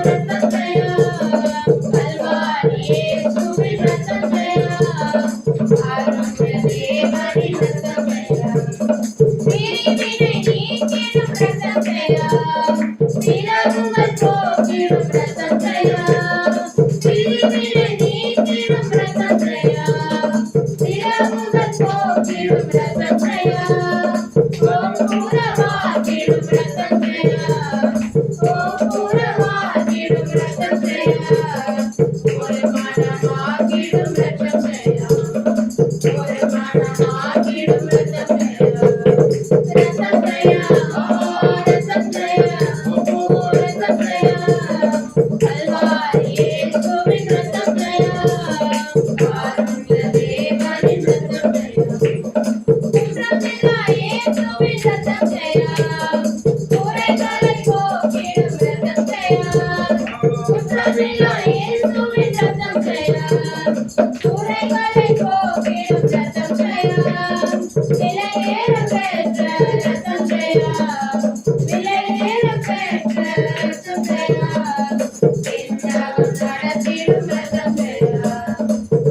ரத்தம் ஜெயா கல்வாரி இயேசுவின் ரத்தம் ஜெயா காருண்ய தேவனின் ரத்தம் ஜெயா பிரிவினை நீக்கிடும் ரத்தம் ஜெயா பிளவுகள் போக்கிடும் ரத்தம் ஜெயா பிரிவினை நீக்கிடும் ரத்தம் ஜெயா பிளவுகள் போக்கிடும் ரத்தம் ஜெயா கோபுரமாக்கிடும் ரத்தம் ஜெயா கோபுரமாக்கிடும் ரத்தம் ஜெயா ஒரு மனமாக்கிடும் ரத்தம் ஜெயா ஒரு மனமாக்கிடும் ரத்தம் ஜெயா ரத்தம் ஜெயா ரத்தம் ஜெயா ரத்தம் ஜெயா கல்வாரி இயேசுவின் ரத்தம் ஜெயா காருண்ய தேவனின் ரத்தம் ஜெயா குற்றமில்லா இயேசுவின் ரத்தம் ஜெயா குறைகளை போக்கிடும் ரத்தம் ஜெயா குற்றமில்லா இயேசுவின் ரத்தம் ஜெயா குறைகளை போக்கிடும் ரத்தம் ஜெயா விலையேற பெற்ற ரத்தம் ஜெயா விலையேற பெற்ற ரத்தம் ஜெயா விண்ணகம் நடத்திடும் ரத்தம் ஜெயா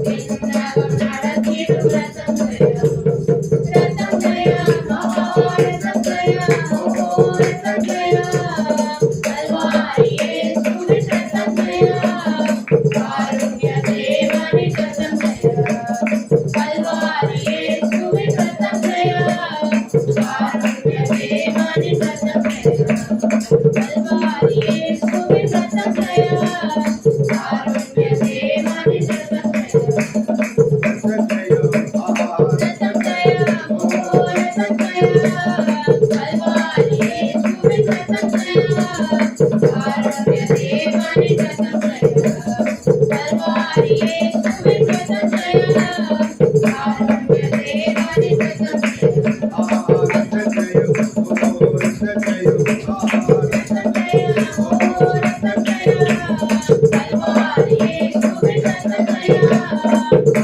விண்ணகம் நடத்திடும் ரத்தம் ஜெயா ரத்தம் ஜெயா ரத்தம் ஜெயா ரத்தம் ஜெயா கல்வாரி இயேசுவின் ரத்தம் ஜெயா காருண்ய தேவனின் ரத்தம் ஜெயா கல்வாரி இயேசுவின் ரத்தம் ஜெயா காருண்ய தேவனின் ரத்தம் ஜெயா கல்வாரி இயேசுவின் ரத்தம் ஜெயா காருண்ய தேவனின் ரத்தம் ஜெயா ரத்தம் ஜெயா ரத்தம் ஜெயா கல்வாரி இயேசுவின் ரத்தம் ஜெயா காருண்ய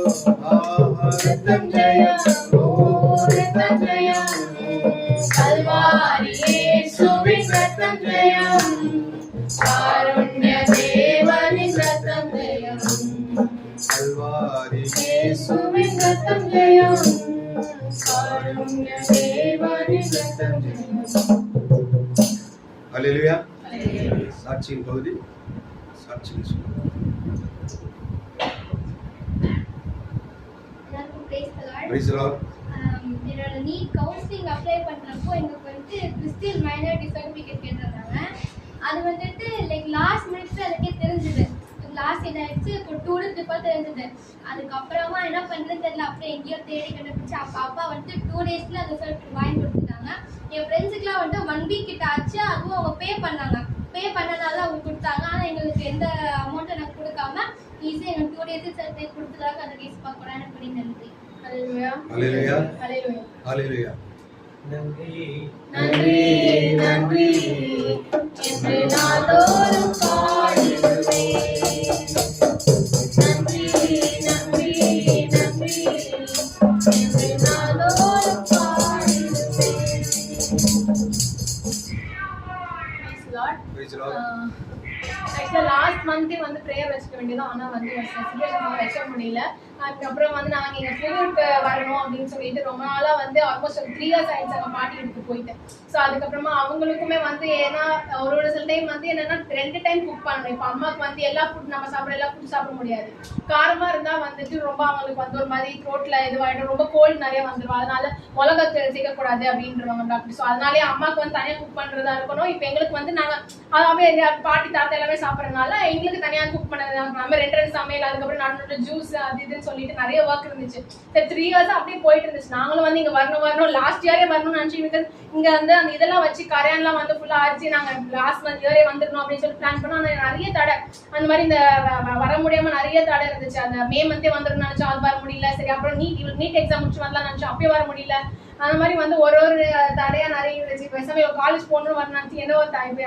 தேவனின் ரத்தம் ஜெயா கல்வாரி இயேசுவின் ரத்தம் ஜெயா காருண்ய தேவனின் ரத்தம் காருண்ய தேவனின் ரத்தம் ஜெயம் கல்வாரி இயேசுவின் ரத்தம் ஜெயம் காருண்ய தேவனின் ரத்தம் ஜெயம் அல்லேலூயா. சாட்சியின் பகுதி சாட்சியின் சொல்லுங்க. Praise the Lord. என்னோட நீட் கவுன்சிலிங் அப்ளை பண்றப்போ எனக்கு வந்து கிறிஸ்டியன் மைனாரிட்டி சர்டிஃபிகேட் கேட்டிருந்தாங்க. அது வந்துட்டு லைக் லாஸ்ட் மினிட்ல அதுக்கே தெரிஞ்சுது. கிளாஸ் இதாயிடுச்சு. இப்போ 2 days before தெரிஞ்சது. அதுக்கப்புறமா என்ன பண்ணுறது தெரியல, அப்படியே எங்கேயோ தேடி கண்டுபிடிச்சு அப்பா வந்துட்டு 2 daysல அந்த ரிசல்ட் வாங்கி கொடுத்துட்டாங்க. என் ஃப்ரெண்ட்ஸுக்குலாம் வந்துட்டு 1 week கிட்ட ஆச்சு. அதுவும் அவங்க பே பண்ணனால அவங்க கொடுத்தாங்க. ஆனால் எங்களுக்கு எந்த அமௌண்ட்டும் எனக்கு கொடுக்காம ஈஸியாக எங்களுக்கு 2 days சர்டிஃபிகேட் கொடுத்ததாக அந்த கேஸ் பார்க்குறேன். எனக்கு நன்றி. ஹல்லேலூயா ஹல்லேலூயா ஹல்லேலூயா ஹல்லேலூயா. நன்றி நன்றி நன்றி என்று நாளோறும் பாடிடுவேன். நன்றி நன்றி நன்றி என்று நாளோறும் பாடிடுவேன். Praise the Lord. Praise the Lord. ஆக்சுவலாக லாஸ்ட் மந்த்தே வந்து ப்ரேயர் வச்சுக்க வேண்டியதும், ஆனால் வந்து ஒரு சுச்சுவேஷன் வைக்க முடியல. அதுக்கப்புறம் வந்து நாங்கள் எங்கள் ஃப்ளூருக்கு வரணும் அப்படின்னு சொல்லிட்டு ரொம்ப நாளாக வந்து ஆல்மோஸ்ட் ஒரு 3 years ஆயிடுச்சு அங்கே பாட்டி எடுத்து போயிட்டு. ஸோ அதுக்கப்புறமா அவங்களுக்குமே வந்து ஏன்னா ஒரு சில டைம் வந்து என்னென்னா 2 time குக் பண்ணணும். இப்போ அம்மாவுக்கு வந்து எல்லா ஃபுட் நம்ம சாப்பிட்ற எல்லா ஃபுட் சாப்பிட முடியாது. காரமாக இருந்தால் வந்துட்டு ரொம்ப அவங்களுக்கு வந்து ஒரு மாதிரி த்ரோட்டில் இதுவாகிடும், ரொம்ப கோல்டு நிறைய வந்துடும். அதனால மிளகா சேர்க்கக்கூடாது அப்படின்றவங்க டாக்டர். ஸோ அதனாலே அம்மாவுக்கு வந்து தனியாக குக் பண்ணுறதா இருக்கணும். இப்போ எங்களுக்கு வந்து நாங்கள் அதாவே பாட்டி தாத்தா எல்லாமே சாப்பிட்றதுனால எங்களுக்கு தனியாக குக் பண்ணது நம்ம 2 சமையல், அதுக்கப்புறம் நடுவில் ஜூஸ் அது இதுன்னு சொல்லிட்டு நிறைய ஒர்க் இருந்துச்சு. சரி 3 years அப்படியே போயிட்டு இருந்துச்சு. நாங்களும் வந்து இங்கே வரணும் லாஸ்ட் இயரே வரணும்னு நினச்சி, பிகாஸ் இங்கே வந்து அந்த இதெல்லாம் வச்சு கரையான்லாம் வந்து ஃபுல்லாக அடிச்சு நாங்கள் லாஸ்ட் இயரே வந்துடணும் அப்படின்னு சொல்லி பிளான் பண்ணோம். அந்த நிறைய தடை அந்த மாதிரி இந்த வர முடியாமல் நிறைய தடை இருந்துச்சு. அந்த மே மந்தே வந்துடணும்னு நினச்சோம், அது வர முடியல. சரி அப்புறம் நீட் எக்ஸாம் முடிச்சு வரலாம் நினச்சோம், அப்பயே வர முடியல. அந்த மாதிரி வந்து ஒரு தடையா நிறைய இருந்துச்சு. பேசாம காலேஜ் போகணும்னு வர நினச்சி என்ன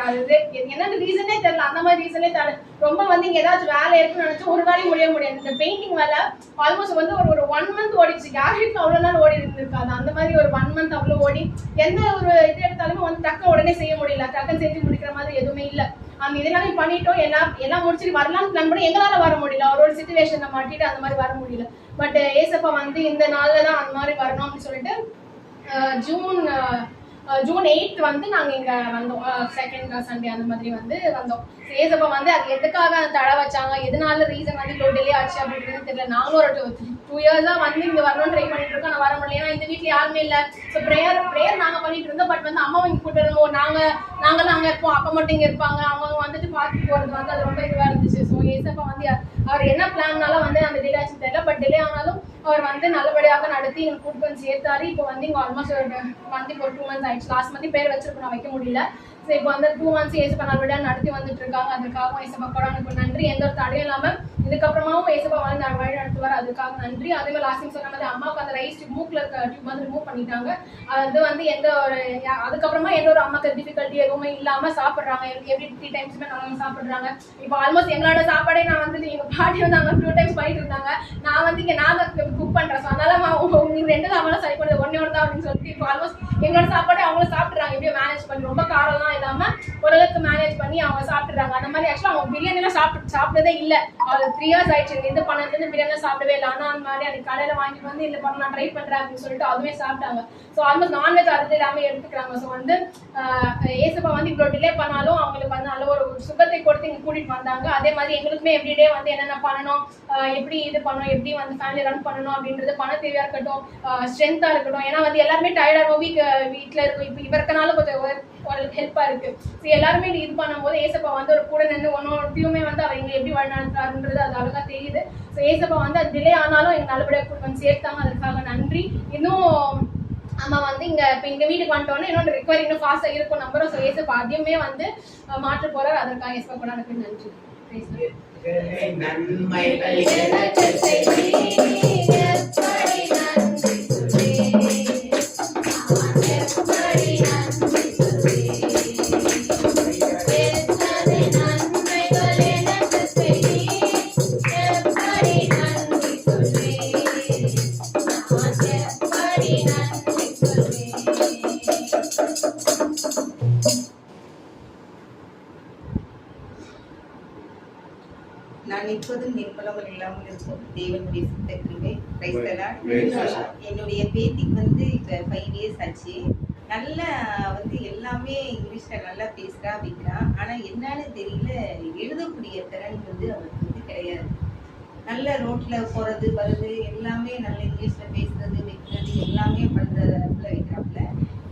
அது என்னென்ன ரீசனே தெரியல. அந்த மாதிரி ரீசனே தடை ரொம்ப வந்து இங்கே ஏதாச்சும் வேலை இருக்குன்னு நினச்சி ஒரு வேலையும் முடியாது. இந்த பெயிண்டிங் வேலை ஆல்மோஸ்ட் வந்து ஒரு 1 month ஓடிச்சு. யார் வீட்டில் அவ்வளோ நாள் ஓடி இருந்திருக்காது. அந்த மாதிரி ஒரு 1 month அவ்வளோ ஓடி எந்த ஒரு இது எடுத்தாலுமே வந்து டக்கு உடனே செய்ய முடியல. டக்குன்னு செஞ்சு முடிக்கிற மாதிரி எதுவுமே இல்லை. அந்த இதெல்லாமே பண்ணிட்டோம், எல்லாம் முடிச்சுட்டு வரலாம்னு பிளான் பண்ணி எங்களால வர முடியல. ஒரு சிச்சுவேஷனை மாட்டிட்டு அந்த மாதிரி வர முடியல. பட் ஏசப்பா வந்து இந்த நாளில் தான் அந்த மாதிரி வரணும் அப்படின்னு சொல்லிட்டு ஜூன் 8 வந்து நாங்கள் இங்கே வந்தோம். செகண்ட் சண்டே அந்த மாதிரி வந்து வந்தோம். ஏசப்பா வந்து அது எதுக்காக அந்த தடை வச்சாங்க, எதனால ரீசன் வந்து இவ்வளோ டிலே ஆச்சு அப்படின்றது தெரியல. நாங்களும் ஒரு 2 years வந்து இங்கே வரணும்னு ட்ரை பண்ணிட்டு இருக்கோம். நான் வர முடியல, ஏன்னா இந்த வீட்டில் யாருமே இல்லை. ஸோ ப்ரேயர் நாங்கள் பண்ணிட்டு இருந்தோம். பட் வந்து அம்மாவை இங்கே கூட்டு வருவோம். நாங்களாம் அங்கே இருப்போம், அப்பா மட்டும் இங்கே இருப்பாங்க. அவங்க வந்துட்டு பார்த்து போகிறது வந்து அது ரொம்ப இதுவாக இருந்துச்சு. ஸோ ஏசப்பா வந்து அவர் என்ன பிளான்னாலும் வந்து அந்த டிலே ஆச்சு தெரியல. பட் டிலே ஆனாலும் அவர் வந்து நல்லபடியாக நடத்தி எங்களுக்கு கூட்டு வந்து சேர்த்தாரு. இப்போ வந்து இங்கே ஆல்மோஸ்ட் வந்து இப்போ 2 months ஆயிடுச்சு. லாஸ்ட் மந்த் பேர் வச்சிருக்கோம், நான் வைக்க முடியல. ஸோ இப்போ வந்து 2 months ஏசப்பா நல்லபடியாக நடத்தி வந்துட்டு இருக்காங்க. அதுக்காகவும் ஏசப்பா கூட எனக்கு நன்றி. எந்த ஒரு தடையும் இல்லாமல் இதுக்கப்புறமாவும் ஏசப்பா வந்து வழி நடத்துவார். அதுக்காக நன்றி. அதே மாதிரி லாஸ்ட் டைம் சொன்ன மாதிரி அம்மாவுக்கு அந்த ரைஸ் மூக்கில் இருக்க டியூப் வந்து ரிமூவ் பண்ணிட்டாங்க. அது வந்து எந்த ஒரு அதுக்கப்புறமா எந்த ஒரு அம்மாவுக்கு டிஃபிகல்ட்டி எதுவுமே இல்லாமல் சாப்பிட்றாங்க. எவ்ரி 3 times நல்லா சாப்பிட்றாங்க. இப்போ ஆல்மோஸ்ட் எங்களோட சாப்பாடே நான் வந்து எங்கள் பாட்டி வந்து அங்கே 2 times பண்ணிட்டு இருந்தாங்க. நான் வந்து இங்கே நான் குக் பண்ணுறேன். ஸோ அதனால உங்களுக்கு 2 அவங்களும் சரி பண்ணுறது 1 தான் அப்படின்னு சொல்லிட்டு இப்போ ஆல்மோஸ்ட் எங்களோட சாப்பாடே அவங்களும் சாப்பிட்றாங்க. எப்படியோ மேனேஜ் பண்ணி ரொம்ப காரம்லாம் இல்லாமல் ஓரளவுக்கு மேனேஜ் பண்ணி அவங்க சாப்பிட்றாங்க. அந்த மாதிரி ஆக்சுவலாக அவங்க பிரியாணிலாம் சாப்பிட்டதே இல்லை. அது 3 years ஆயிடுச்சு. இது பண்ணதுலேருந்து பிரியாணிலாம் சாப்பிடவே இல்லை. ஆனால் அந்த மாதிரி அன்றைக்கி கடையில் வாங்கிட்டு வந்து இல்லை பண்ண நான் ட்ரை பண்ணுறேன் அப்படின்னு சொல்லிட்டு அதுவே சாப்பிட்டாங்க. ஸோ ஆல்மோஸ்ட் நான்வெஜ் அது எல்லாமே எடுத்துக்கிறாங்க. ஸோ வந்து ஏசப்பா வந்து இவ்வளோ டிலே பண்ணாலும் அவங்களுக்கு வந்து நல்ல ஒரு சுகத்தை கொடுத்து இங்கே கூட்டிகிட்டு வந்தாங்க. அதே மாதிரி எங்களுக்குமே எவ்ரிடே வந்து என்னென்ன பண்ணணும், எப்படி இது பண்ணணும், எப்படி வந்து ஃபேமிலி ரன் பண்ணணும் அப்படின்றது பண தேவையாக இருக்கட்டும், ஸ்ட்ரென்த்தாக இருக்கட்டும். ஏன்னா வந்து எல்லாருமே டயர்டாக வீட்டில் இருக்கும். இப்போ இவருக்கனால கொஞ்சம் ஒரு ஹெல்ப்பாக இருக்குது. ஸோ எல்லாருமே இது பண்ணும்போது ஏசப்பா வந்து ஒரு கூட நின்று ஒன்றுமே வந்து அவர் எங்களை எப்படி வழிநடத்துறாருன்றது அது அழகாக தெரியுது. ஸோ ஏசப்பா வந்து அது டிலே ஆனாலும் எங்களுக்கு நல்லபடியாக கூட்டு வந்து சேர்த்தாங்க. அதுக்காக நன்றி. இன்னும் அம்மா வந்து இங்கே இப்போ எங்கள் வீட்டுக்கு வந்துட்டோன்னே இன்னொன்று ரிக்வயர் இன்னும் ஃபாஸ்ட்டாக இருக்கும் நம்பரும். ஸோ ஏசப்பா அதையுமே வந்து மாற்ற போகிறார். அதற்காக ஏசப்பா கூட எனக்கு நன்றி. நான் இப்போதும் நிர்மலங்கள் இல்லாமல் இருக்கும் தேவனுடைய சுத்த கிருபை. என்னுடைய பேத்திக்கு வந்து இப்போ 5 years ஆச்சு. நல்லா வந்து எல்லாமே இங்கிலீஷில் நல்லா பேசுகிறா வைக்கிறா. ஆனால் என்னன்னு தெரியல, எழுதக்கூடிய திறன் வந்து அவருக்கு வந்து கிடையாது. நல்ல ரோட்டில் போகிறது வருது எல்லாமே நல்ல இங்கிலீஷில் பேசுறது வைக்கிறது எல்லாமே பண்ணுறதுல வைக்கிறாப்புல.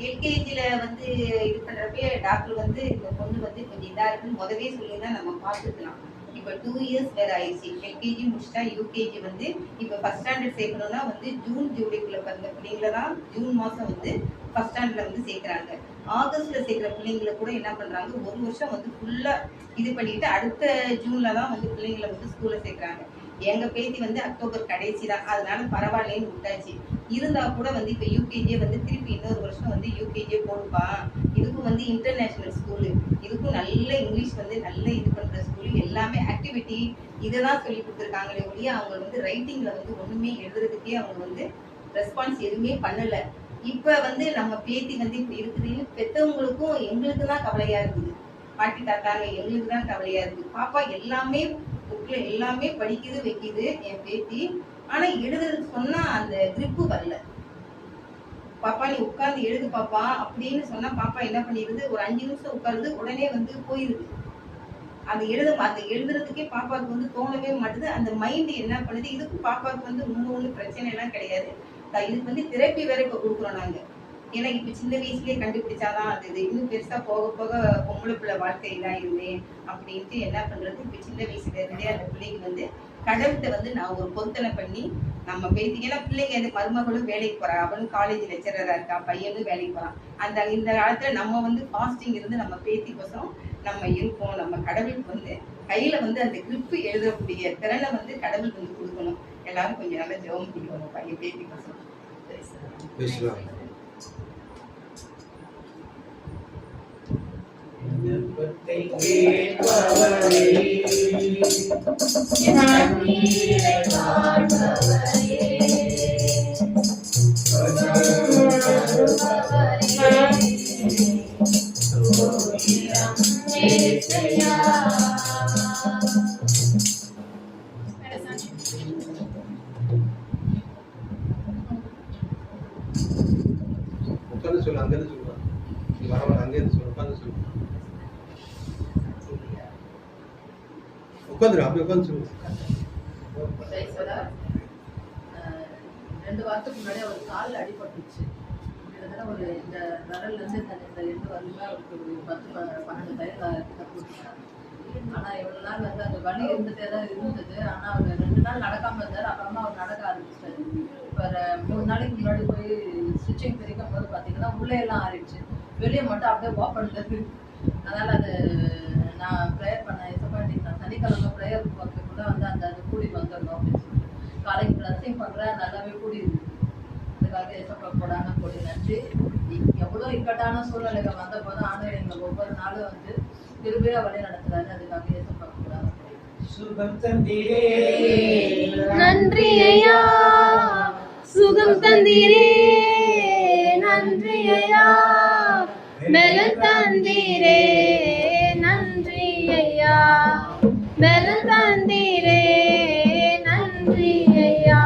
எல்கேஜியில் வந்து இது பண்ணுறப்பே டாக்டர் வந்து இந்த பொண்ணு வந்து கொஞ்சம் இதாக இருக்குன்னு முதவே சொல்லி தான் நம்ம பார்த்துக்கலாம். இப்போ 2 இயர்ஸ் வேற ஆயிடுச்சு. எல்கேஜி முடிச்சிட்டா யூகேஜி வந்து இப்போ ஃபர்ஸ்ட் ஸ்டாண்டர்ட் சேர்க்கணும்னா வந்து ஜூன் ஜூலைக்குள்ள பிறந்த பிள்ளைங்கள தான் ஜூன் மாதம் வந்து ஃபர்ஸ்ட் ஸ்டாண்டர்ட்ல வந்து சேர்க்குறாங்க. ஆகஸ்ட்ல சேர்க்குற பிள்ளைங்களை கூட என்ன பண்றாங்க, ஒரு வருஷம் வந்து ஃபுல்லா இது பண்ணிட்டு அடுத்த ஜூன்ல தான் வந்து பிள்ளைங்களை வந்து ஸ்கூல்ல சேர்க்குறாங்க. எங்க பேத்தி வந்து அக்டோபர் கடைசி தான், அதனால பரவாயில்லைன்னு விட்டாச்சு. இருந்தா கூட வந்து இப்போ யூகேஜியே வந்து திருப்பி இன்னொரு வருஷம் வந்து யூகேஜியே போடுப்பா, இதுக்கும் வந்து இன்டர்நேஷனல் ஸ்கூலு, இதுக்கும் நல்ல இங்கிலீஷ் வந்து நல்ல இது பண்ற ஸ்கூலு, எல்லாமே ஆக்டிவிட்டி இதை தான் சொல்லி கொடுத்துருக்காங்களே ஒழிய அவங்க வந்து ரைட்டிங்ல வந்து ஒண்ணுமே எழுதுறதுக்கே அவங்க வந்து ரெஸ்பான்ஸ் எதுவுமே பண்ணல. இப்ப வந்து நம்ம பேத்தி வந்து இப்ப இருக்குதுன்னு பெற்றவங்களுக்கும் எங்களுக்கு தான் கவலையா இருக்குது. பாட்டி தாத்தாங்க எங்களுக்கு தான் கவலையா இருக்கு. பாப்பா எல்லாமே புக்ல எல்லாமே படிக்குது வைக்குது என் பேத்தி, ஆனா எழுதுறது சொன்னா அந்த கிரிப்பு வரல. பாப்பா நீ உட்கார்ந்து எழுது பாப்பா அப்படின்னு சொன்னா பாப்பா என்ன பண்ணிடுது, ஒரு 5 நிமிஷம் உட்காருது, உடனே வந்து போயிருது. அந்த எழுதுறதுக்கே பாப்பாவுக்கு வந்து தோணவே மாட்டுது. அந்த மைண்ட் என்ன பண்ணுது, இதுக்கு பாப்பாவுக்கு வந்து ஒண்ணு பிரச்சனை எல்லாம் கிடையாது. இதுக்கு வந்து தெரப்பி வேற இப்ப கொடுக்குறோம் நாங்க. ஏன்னா இப்ப சின்ன வயசுலயே கண்டுபிடிச்சாதான் அது இது இன்னும் பெருசா போக போக பொம்பளை பிள்ளை வாழ்க்கையெல்லாம் இருந்தேன் அப்படின்ட்டு என்ன பண்றது, இப்ப சின்ன வயசுல இருந்தே அந்த பிள்ளைக்கு வந்து கடவுள்கிட்ட வந்து நான் ஒரு பொருத்தனை பண்ணி நம்ம பேத்தி, ஏன்னா பிள்ளைங்க அந்த மருமகளும் வேலைக்கு போறா, அவனும் காலேஜ் லெக்சரரா இருக்கா, பையனும் வேலைக்கு போறான். இந்த காலத்துல நம்ம வந்து ஃபாஸ்டிங் இருந்து நம்ம பேத்திக்கோசம் நம்ம இருப்போம். நம்ம கடவுளுக்கு வந்து கையில வந்து அந்த கிரிப்பு எழுதக்கூடிய திறனை வந்து கடவுள் வந்து கொடுக்கணும். எல்லாரும் கொஞ்சம் நல்லா ஜெபம் பண்ணிக்கணும் பையன் பேத்திக்கோசம். உட்காந்து சொல்லு, அங்கேருந்து சொல்லுவா, நீ வர அங்கேருந்து சொல்லு, உட்காந்து சொல்லு, உட்காந்துரு, அப்படி உட்காந்து சொல்லு. 2 வாரத்துக்கு முன்னாடி ஒரு காலில் அடிபட்டுச்சு. கிட்டத்தட்ட ஒரு இந்த விரல்லேருந்து இந்த 2 வரலுமே அவருக்கு ஒரு 10-12 தையல் போட்டுருக்காங்க. ஆனால் எவ்வளோ நாள் வந்து அந்த வலி இருந்துகிட்டே தான் இருந்தது. ஆனால் அவர் 2 நாள் நடக்காமல் இருந்தார். அப்புறமா அவர் நடக்க ஆரம்பிச்சிட்டாரு. இப்போ 3 நாளைக்கு முன்னாடி போய் ஸ்டிச்சிங் பிரிக்கும் போது பார்த்தீங்கன்னா உள்ளே எல்லாம் ஆறிடுச்சு, வெளியே மட்டும் அப்படியே ஓப்பன் இருக்கு. அதனால் அது நான் ப்ரேயர் பண்ணேன், எசப்பாண்டிக்கு நான் சனிக்கிழமை ப்ரேயர் போகிறதுக்குள்ளே வந்து அந்த அது கூடி வந்துடணும் அப்படின்னு சொல்லிட்டு காலைக்கு ப்ளஸிங் பண்ணுறேன், நல்லாவே கூடி இருக்குது. அதுக்காக எசப்பா போடாமல் கூடி நன்றி. எவ்வளோ இக்கட்டான சூழ்நிலைகள் வந்த போதும் ஆண்டு எங்கள் ஒவ்வொரு நாளும் வந்து திரும்பியாக வழி நடத்துறாரு. அதுக்காக எசப்பா போடாமல் நன்றி ஐயா, சுகம் தந்தீரே நன்றி ஐயா, பலன் தந்தீரே நன்றி ஐயா, பலன் தந்தீரே நன்றி ஐயா.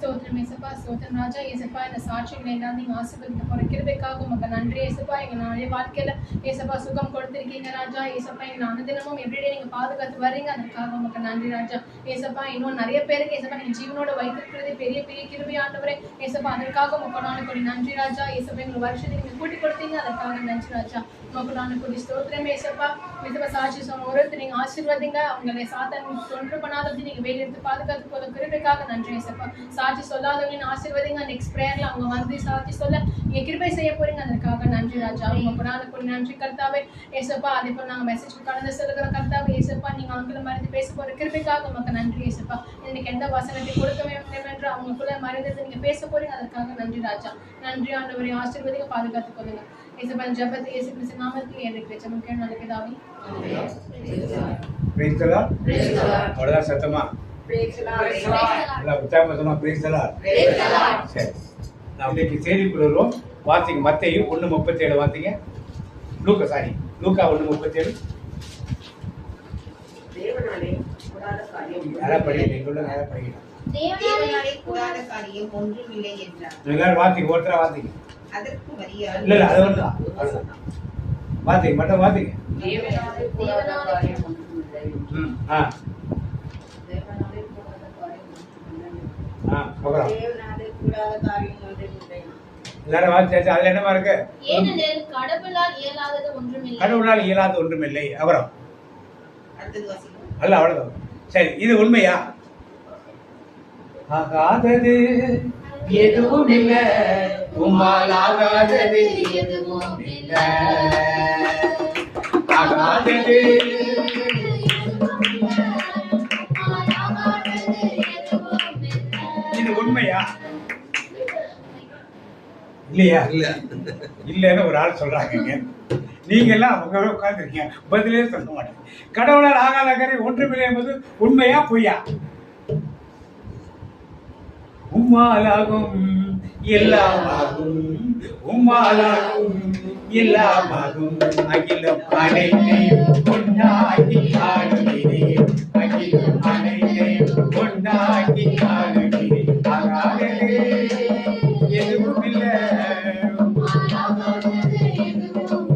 ஸ்தோத்திரம் ஏசப்பா, ஸ்தோத்திரம் ராஜா. ஏசப்பா இந்த சாட்சிகளை எல்லாம் நீங்க ஆசீர்வதிக்க போற கிருபைக்காக உமக்கு நன்றி ஏசப்பா. எங்க நாளைய வாழ்க்கையில ஏசப்பா சுகம் கொடுத்திருக்கீங்க ராஜா. ஏசப்பா எங்க அனுதினமும் எவ்ரிடே நீங்க பாதுகாத்து வர்றீங்க, அதற்காக உமக்கு நன்றி ராஜா. ஏசப்பா இன்னும் நிறைய பேருக்கு ஏசப்பா நீங்க ஜீவனோட வைத்திருக்கிறது பெரிய பெரிய கிருபை ஆண்டவரே. ஏசப்பா அதற்காக உமக்கு நானுக்கு நன்றி ராஜா. ஏசப்பா எங்களுக்கு வருஷத்தை நீங்க கூட்டி கொடுத்தீங்க, அதற்காக நன்றி ராஜா. உமக்கு நானுக்கு ஸ்தோத்திரம் ஏசப்பா. ஏசப்பா சாட்சி சொன்ன ஒருத்தர் நீங்க ஆசீர்வதிங்க, அவங்களை சாத்தான் தொன்று பண்ணாதபடி நீங்க வேலை எடுத்து பாதுகாத்து போல கிருபைக்காக நன்றி ஏசப்பா. சாட்சி சொல்லாதவங்க ஆசீர்வதிங்க, நெக்ஸ்ட் பிரேயர்ல அவங்க வந்து சாட்சி சொல்ல நீங்க கிருபை செய்ய போறீங்க, அதற்காக நன்றி ராஜா. உங்க நாளுக்கு நன்றி கர்த்தாவே ஏசப்பா. அதே போல நாங்க மெசேஜ் கடந்து செல்கிற கர்த்தாவே ஏசப்பா, நீங்க அவங்களை மறைந்து பேச போற கிருபைக்காக உமக்கு நன்றி ஏசப்பா. இன்னைக்கு எந்த வசனத்தை கொடுக்க வேண்டும் என்று அவங்களுக்குள்ள மறைந்தது நீங்க பேச போறீங்க, அதற்காக நன்றி ராஜா. நன்றி ஆண்டவரை ஆசீர்வதிங்க, பாதுகாத்துக் கொள்ளுங்க ஏசப்பா. ஜெபத்தை இயேசு கிறிஸ்து நாமத்தில் ஏறி ஜெபம் கேளு நல்ல பிதாவே. Price the Lord. அவ்வளவுதான் சத்தமா உற்சாகமா பிரைஸ் தி லார்ட். சரி, நான் அப்படியே செய்திக்குள்ள வருவோம். வாசிங்க மத்தேயு 1:37 வாசிங்க. லூக்கா 1:37. யாரா படிக்கிறீங்க? சொல்லுங்க, யாரா படிக்கிறீங்க? தேவனாலே கூடாத காரியம் ஒன்றும் இல்லை என்றார். எல்லாரும் வாசிங்க, ஒருத்தரா வாசிங்க. அதற்கு மரியாதை இல்ல அது ஒண்ணுதான். வாசிங்க மட்டும் வாசிங்க. தேவனாலே கூடாத காரியம் ஒன்றும் இல்லை. ஆ தேவனாலே கூடாத காரியம் ஒன்றும் அப்புறம் தேவனாலே கூடாத காரியம் ஒன்றும் இல்லை. எல்லாரும் வாசிச்சாச்சு. அதுல என்னமா இருக்கு? ஏனெனில் கடவுளால் இயலாதது ஒன்றுமில்லை. கடவுளால் இயலாத ஒன்றுமில்லை. அப்புறம் அடுத்தது வாசிக்கணும். அல்ல, அவ்வளவுதான். சரி, இது உண்மையா? ஆகாதது எதுவும் இல்ல, உம்மால் ஆகாதது எதுவும் இல்ல. ஆகாதது இது உண்மையா? இல்லையா? இல்லன்னு ஒரு ஆள் சொல்றாங்க. நீங்க எல்லாம் அவங்க உட்கார்ந்துருக்கீங்க, பதிலே சொல்ல மாட்டேங்க. கடவுளால் ஆகாத காரியம் ஒன்றுமில்லை என்பது உண்மையா பொய்யா? உம்மாலாகும் எல்லாமாகும், உம்மாலாகும் எல்லாமாகும். அகிலம் அனைத்தையும் ஒன்றாக்கி ஆளுகிறேன், அகிலம் அனைத்தையும் ஒன்றாக்கி ஆளுகிறேன். ஆகாதது எதுவும் இல்லை.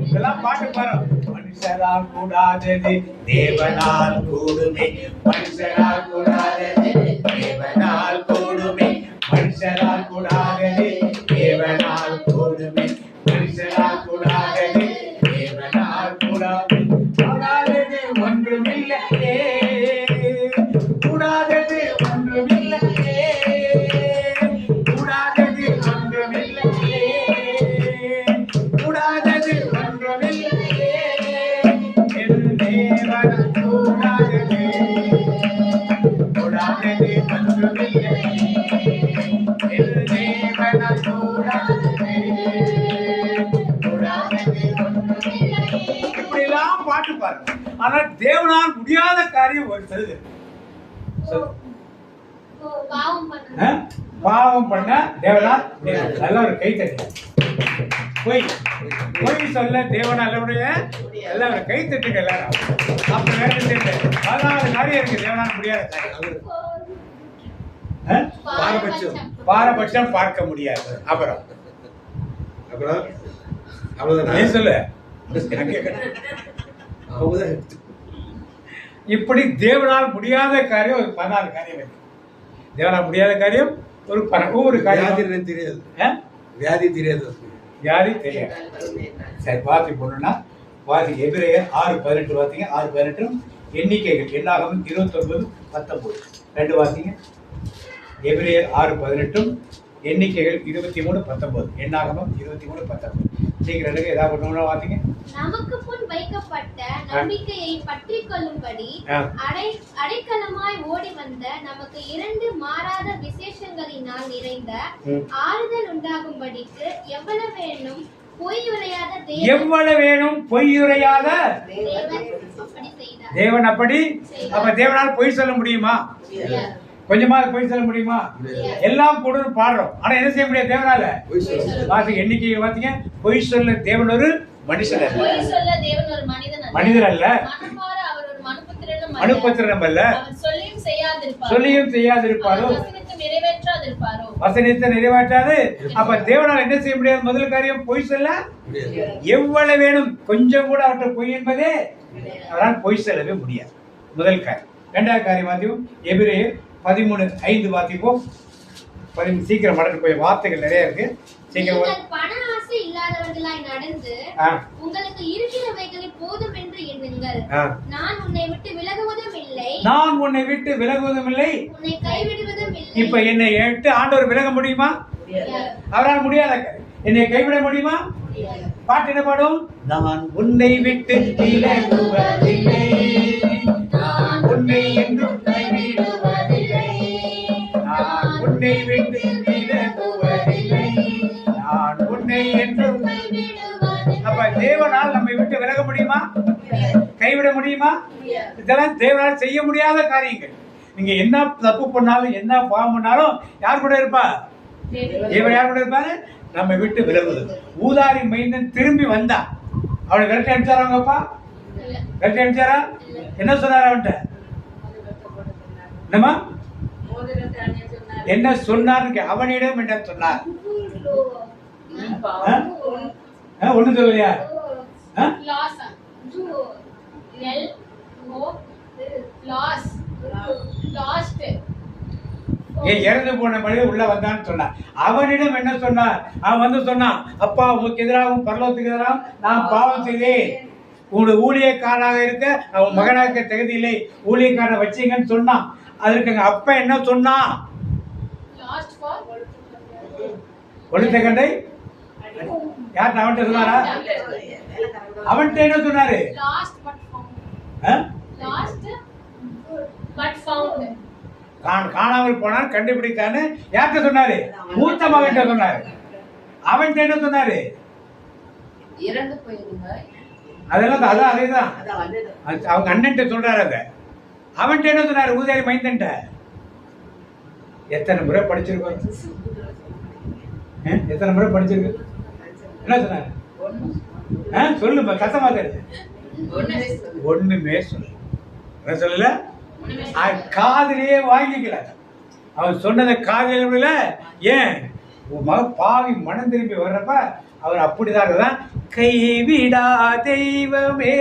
இதெல்லாம் பாட்டு பாரு. மனுஷரால் கூடாதது தேவனால் கூடுமே, மனுஷரால் கூடாதது தேவனால் கூடுமே, மனுஷரால் கூடாதது தேவனால் கூடுமே, மனுஷரால் கூடாதது தேவனால் கூடாது. கூடாதது ஒன்றுமில்லையே, கூடாதது ஒன்றுமில்லையே, கூடாதது ஒன்றுமில்லையே, கூடாதது ஒன்றுமில்லையே. என் தேவன் கூடாதது, கூடாதது ஒன்றுமில்லையே, என் தேவன் கூடாதது, கூடாதது ஒன்றுமில்லையே. இப்படிலாம் பாட்டு பாருங்க. ஆனா தேவனால் முடியாத காரியம் ஒரு சொல்லுது. பாவம் பண்ண தேவனால் நல்ல ஒரு கை தட்டு. பொய் சொல்ல தேவனால் எல்லாம் ஒரு கை தட்டுங்க எல்லாரும். அப்ப வேற 14 காரியம் இருக்கு தேவனால் முடியாத காரியம். பாரபட்சம் பார்க்க முடியாது. அப்புறம் அவ்வளவுதான் சொல்லு. இப்படி தேவனால் முடியாத காரியம் ஒரு 14 காரியம் இருக்கு. தேவனால் முடியாத காரியம் ஒரு காரியம் தெரியாது. வியாதி தெரியாது. வியாதி தெரியாது. சரி, வாசி போடணும்னா வாசி. எபிரேயர் 6:18 வாசிங்க. 6:18 எண்ணிக்கைகள் என்னாகும் 29:19 ரெண்டு வாசிங்க. எபிரேயர் 6:18 எண்ணிக்கைகள் 23:19 என்னாகமம் 23:19. சீக்கிரம் ஏதாவது பண்ணணும்னா வாசிங்க. நமக்கு முன் வைக்கப்பட்ட நம்பிக்கையை பற்றிக் கொள்ளும்படி அடைக்கலமாய் ஓடி வந்த நமக்கு 2 மாறாத விசேஷங்களினால் நிறைந்த ஆறுதல் உண்டாகும்படிக்கு எவ்வளவேனும் பொய்யுரையாத தேவன் அப்படி. அப்ப தேவனால் பொய் சொல்ல முடியுமா? கொஞ்சமா பொய் சொல்ல முடியுமா? எல்லாம் கூட பாடுறோம், ஆனா என்ன செய்ய முடியாது தேவனால. வாசிங்க எண்ணிக்கையை வாசிங்க. பொய் சொல்ல தேவன் ஒரு மனுஷன் அல்ல, மனிதர் அல்ல, மனுபுத்திரனும் அல்ல, சொல்லியும் செய்யாதிருப்பாரோ, வசனத்தை நிறைவேற்றாது. அப்ப தேவனால் என்ன செய்ய முடியாது? முதல் காரியம் பொய் சொல்ல எவ்வளவு வேணும், கொஞ்சம் கூட அவற்றை பொய் என்பதே அவரால் பொய் சொல்லவே முடியாது. முதல் காரியம். இரண்டாவது காரியம் வாசிப்போம். எபிரேயர் 13:5 வாசிப்போம். சீக்கிரம் மடக்கு போய் வார்த்தைகள் நிறைய இருக்கு. சீக்கிரம். பண ஆசை இல்லாதவர்களாய் நடந்து உங்களுக்கு இருக்கிறவைகளை போதும் என்று எண்ணுங்கள். நான் உன்னை விட்டு விலகுவதும் இல்லை, உன்னை கைவிடுவதும் இல்லை. இப்ப என்னை விட்டு ஆண்டவர் விலக முடியுமா? அவரால் முடியாத. என்னை கைவிட முடியுமா? பாட்டு என்ன பாடும்? நான் உன்னை விட்டு விலகுவதில்லை, நான் உன்னை என்றும் கைவிடுவதில்லை, நான் உன்னை விட்டு விலகுவதில்லை, நான் உன்னை என்றும் கைவிடுவதில்லை. அப்ப தேவனால் நம்மை விட்டு விலக முடியுமா? கைவிட முடியுமா? இதெல்லாம் தேவனால் செய்ய முடியாத காரியங்கள். நீங்க என்ன தப்பு பண்ணாலும் என்ன பாவம் பண்ணாலும் யார் கூட இருப்பா? தேவன் யார் கூட இருப்பாரு? நம்ம விட்டு விலகுது. ஊதாரி மைந்தன் திரும்பி வந்தா அவனை விரட்டி அனுப்பிச்சாராங்கப்பா? விரட்டி அனுப்பிச்சாரா? என்ன சொன்னார் அவன்கிட்ட? என்னமா என்ன சொன்னார்? அவனிடம் என்ன சொன்னார்? ஒண்ணு சொல்லலையா? இறந்து போன மனிதன் உள்ள வந்தான்னு சொன்னான். அவனிடம் என்ன சொன்னார்? அவன் வந்து சொன்னான், அப்பா உனக்கு எதிராகவும் பரலோகத்துக்கு எதிராகவும் நான் பாவம் செய்தேன், உங்களுடைய ஊழியக்காரனாக இருக்க அவன் மகனாக இருக்க தகுதியில்லை, ஊழியக்காரனை வச்சீங்கன்னு சொன்னான். அதற்கு எங்க அப்பா என்ன சொன்னான்? ஒழுத்த கண்டை யார் அவன்கிட்ட சொன்னாரா? அவன்கிட்ட என்ன சொன்னாரு? காணாமல் போனான் கண்டுபிடித்தான்னு யார்கிட்ட சொன்னாரு? மூத்த மகன்கிட்ட சொன்னாரு. அவன்கிட்ட என்ன சொன்னாரு? இறந்து போயிருங்க. அதெல்லாம் அதேதான் அவங்க அண்ணன்ட்ட சொல்றாரு. அத அவன்கிட்ட என்ன சொன்னாரு? ஊதாரி மைந்தன்ட்ட. எத்தனை முறை படிச்சிருக்கோம்? எத்தனை முறை படிச்சிருக்கு? என்ன சொன்னாரு? சொல்லுமா, சத்தமா தெரியுது. ஒண்ணுமே சொல்லு. என்ன சொல்லல? காதலியே வாங்கிக்கல. அவன் சொன்னதை காதல. ஏன்? பாவி மனம் திரும்பி வர்றப்ப அவர் அப்படிதான் கைவிடா தெய்வமே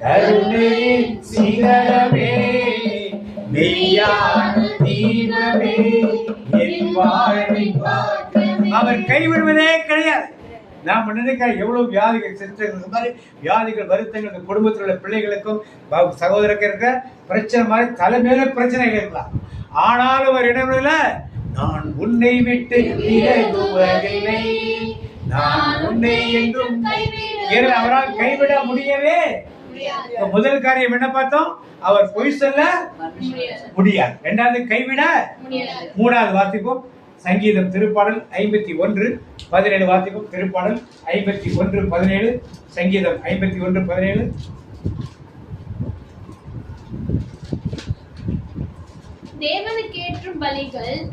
கருணையின் சிகரமே மெய்யான தீபமே என் வாழ்வின் பாக்கியமே. அவர் கைவிடுவதே கிடையாது. நாம் நினைக்கிற எவ்வளவு வியாதிகள் சிஸ்டர்கள் மாதிரி வியாதிகள் வருத்தங்கள் குடும்பத்தில் உள்ள பிள்ளைகளுக்கும் சகோதரருக்கு இருக்க பிரச்சனை மாதிரி தலைமையில பிரச்சனைகள் இருக்கலாம். ஆனாலும் ஒரு இடமில்ல, நான் உன்னை விட்டு விலகுவதில்லை, நான் உன்னை என்றும் அவரால் கைவிட முடியவே. முதல் காரியம் என்ன பார்த்தோம்? அவர் பொய் சொல்ல முடியாது. இரண்டாவது கைவிட. மூணாவது வாசிப்போம் சங்கீதம் திருப்பாடல் 51:17 வாசிப்போம். திருப்பாடல் 51:17 சங்கீதம் 51:17.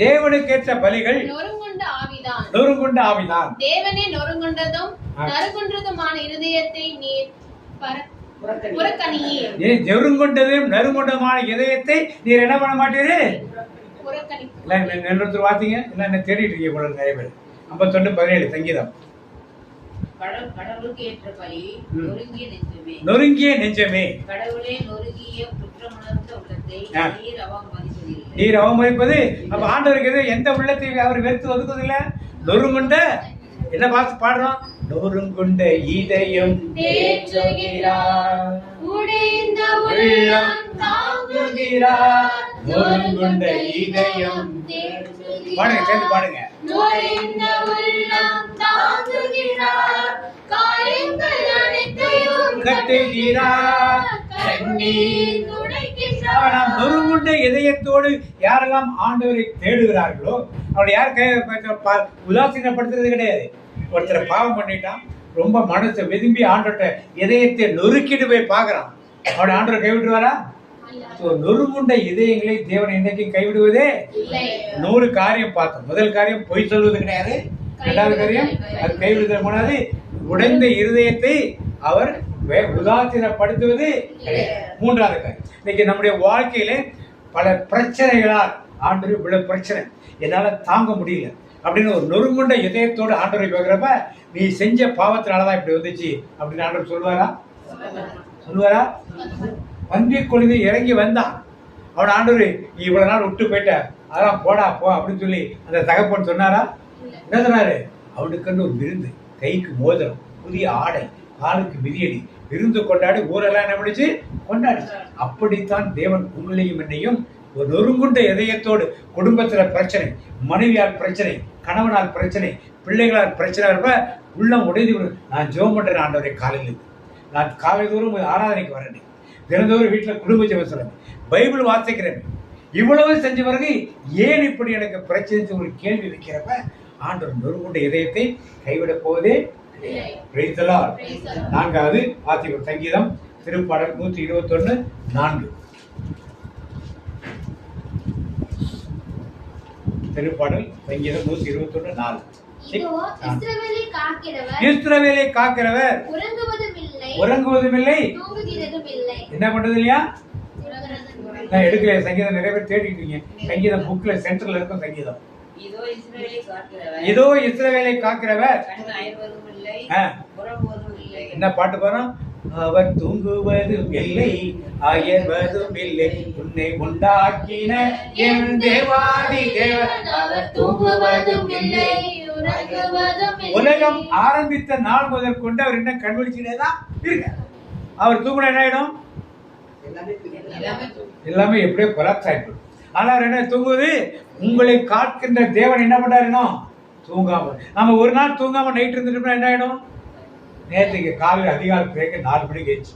தேவனுக்கேற்ற பலிகள் நொறுங்குண்ட ஆவிதான். தேவனே நொறுங்குண்டதும் நறுங்குன்றதுமான இருதயத்தை நீர் புறக்கணியே. நெருங்குண்டதும் நறுங்குண்டமான இதயத்தை நீர் என்ன பண்ண மாட்டீரு? வாத்தீங்க என்ன தேடிட்டு இருக்கீங்க போல நிறைய பேர். 51:17 சங்கீதம். கடவுளுக்கு ஏற்ற பலி நொறுங்கிய நெஞ்சமே கடவுளே நொறுங்கிய குற்றமுணர்ந்த உள்ளத்தை நீர் அவமதிப்பது. அப்ப ஆண்டவருக்கு எந்த உள்ளத்தை அவர் வெறுத்து ஒதுக்குதில்ல? நொறுங்குண்ட என்ன பார்த்து பாடுறோம்? நொறுங்குண்ட இதயம் நொறுங்குண்ட இதயம் பாடுங்க, சேர்ந்து பாடுங்க. நொறுங்குண்ட இதயத்தோடு யாரெல்லாம் ஆண்டவரை தேடுகிறார்களோ அவரை யார் உதாசீனப்படுத்துறது கிடையாது. ஒருத்தர் பாவம் பண்ணிட்டான், ரொம்ப மனசை விரும்பி ஆண்டோட்ட இதயத்தை நொறுக்கிட்டு போய் பார்க்கறான், அவனை ஆண்டவர் கைவிட்டுவாரா? நொறுங்குண்ட இதயங்களை தேவன் இன்னைக்கு கைவிடுவதே. 100 காரியம் பார்த்தோம். முதல் காரியம் பொய் சொல்வது கிடையாது. இரண்டாவது காரியம் அது கைவிடுதல். மூணாவது உடைந்த இருதயத்தை அவர் உதாசீனப்படுத்துவது கிடையாது. மூன்றாவது காரியம், இன்னைக்கு நம்முடைய வாழ்க்கையில பல பிரச்சனைகளால் ஆண்டவர் இவ்வளவு பிரச்சனை என்னால தாங்க முடியல அப்படின்னு ஒரு நொறுங்குண்ட இதயத்தோடு ஆண்டவரை பார்க்கிறப்ப நீ செஞ்ச பாவத்தினாலதான் இப்படி வந்துச்சு அப்படின்னு ஆண்டவர் சொல்லுவாரா? வந்திய கொழுந்து இறங்கி வந்தான். அவன் ஆண்டவர் இவ்வளவு நாள் விட்டு போயிட்ட, அதெல்லாம் போடா போ அப்படின்னு சொல்லி அந்த தகப்பன் சொன்னாரா? என்ன சொன்னாரு? அவனுக்கு ஒரு விருந்து, கைக்கு மோதிரம், புதிய ஆடை, காலுக்கு மிதியடி, விருந்து கொண்டாடி ஊரெல்லாம் என்ன பண்ணிச்சு? கொண்டாடி. அப்படித்தான் தேவன் உங்களையும் என்னையும் ஒரு நொறுங்குண்ட இதயத்தோடு குடும்பத்துல பிரச்சனை, மனைவியால் பிரச்சனை, கணவனால் பிரச்சனை, பிள்ளைகளால் பிரச்சனை இருப்ப உள்ளம் உடைந்து நான் ஜெபம் பண்றேன் ஆண்டவரை. காலையில் நான் காலை தோறும் ஆராதனைக்கு வரேன், தினந்தோறும் வீட்டில் குடும்ப ஜெபம் சொல்றேன், பைபிள் வாசிக்கிறேன், இவ்வளவு செஞ்ச பிறகு ஏன் இப்படி எனக்கு பிரச்சனை ஒரு கேள்வி வைக்கிறப்ப ஆண்டவர் நொறுங்குண்ட இதயத்தை கைவிட போவதே. நான்காவது வாசிப்போம் சங்கீதம் திருப்பாடல் 121:4. திருப்பாடல் சங்கீதம் 121:4. இஸ்ரவேலை காக்கிறவர் உறங்குவதும் இல்லை, என்ன பண்றது இல்லையா? நான் எடுக்கல. சங்கீதம் நிறைய பேர் தேடிட்டீங்க. சங்கீதம் புக்ல சென்டர்ல இருக்கும் சங்கீதம். இதோ இஸ்ரவேலை காக்கிறவர். என்ன பாட்டு பாரு? அவர் தூங்குவதும் இல்லை அயர்வதும் இல்லை உன்னை உண்டாக்கின என் தேவாதி தேவன் அவர் தூங்குவதும் இல்லை உறங்குவதும் இல்லை. உலகம் ஆரம்பித்த நாள் முதல் கொண்டு அவர் என்ன கண்விழிச்சுட்டே தான் இருக்கார். அவர் தூங்குன என்ன ஆயிடும்? எல்லாமே எப்படியோ கொலாப்ஸ் ஆயிடும். ஆனா அவர் என்ன தூங்குவது? உங்களை காக்கின்ற தேவன் என்ன பண்றாருனோ தூங்காம. நம்ம ஒரு நாள் தூங்காம நைட் இருந்துட்டோம்னா என்ன ஆயிடும்? நேற்றுக்கு காலையில் அதிகாலை பிரேக்க 4 மணிக்கு ஆயிடுச்சு.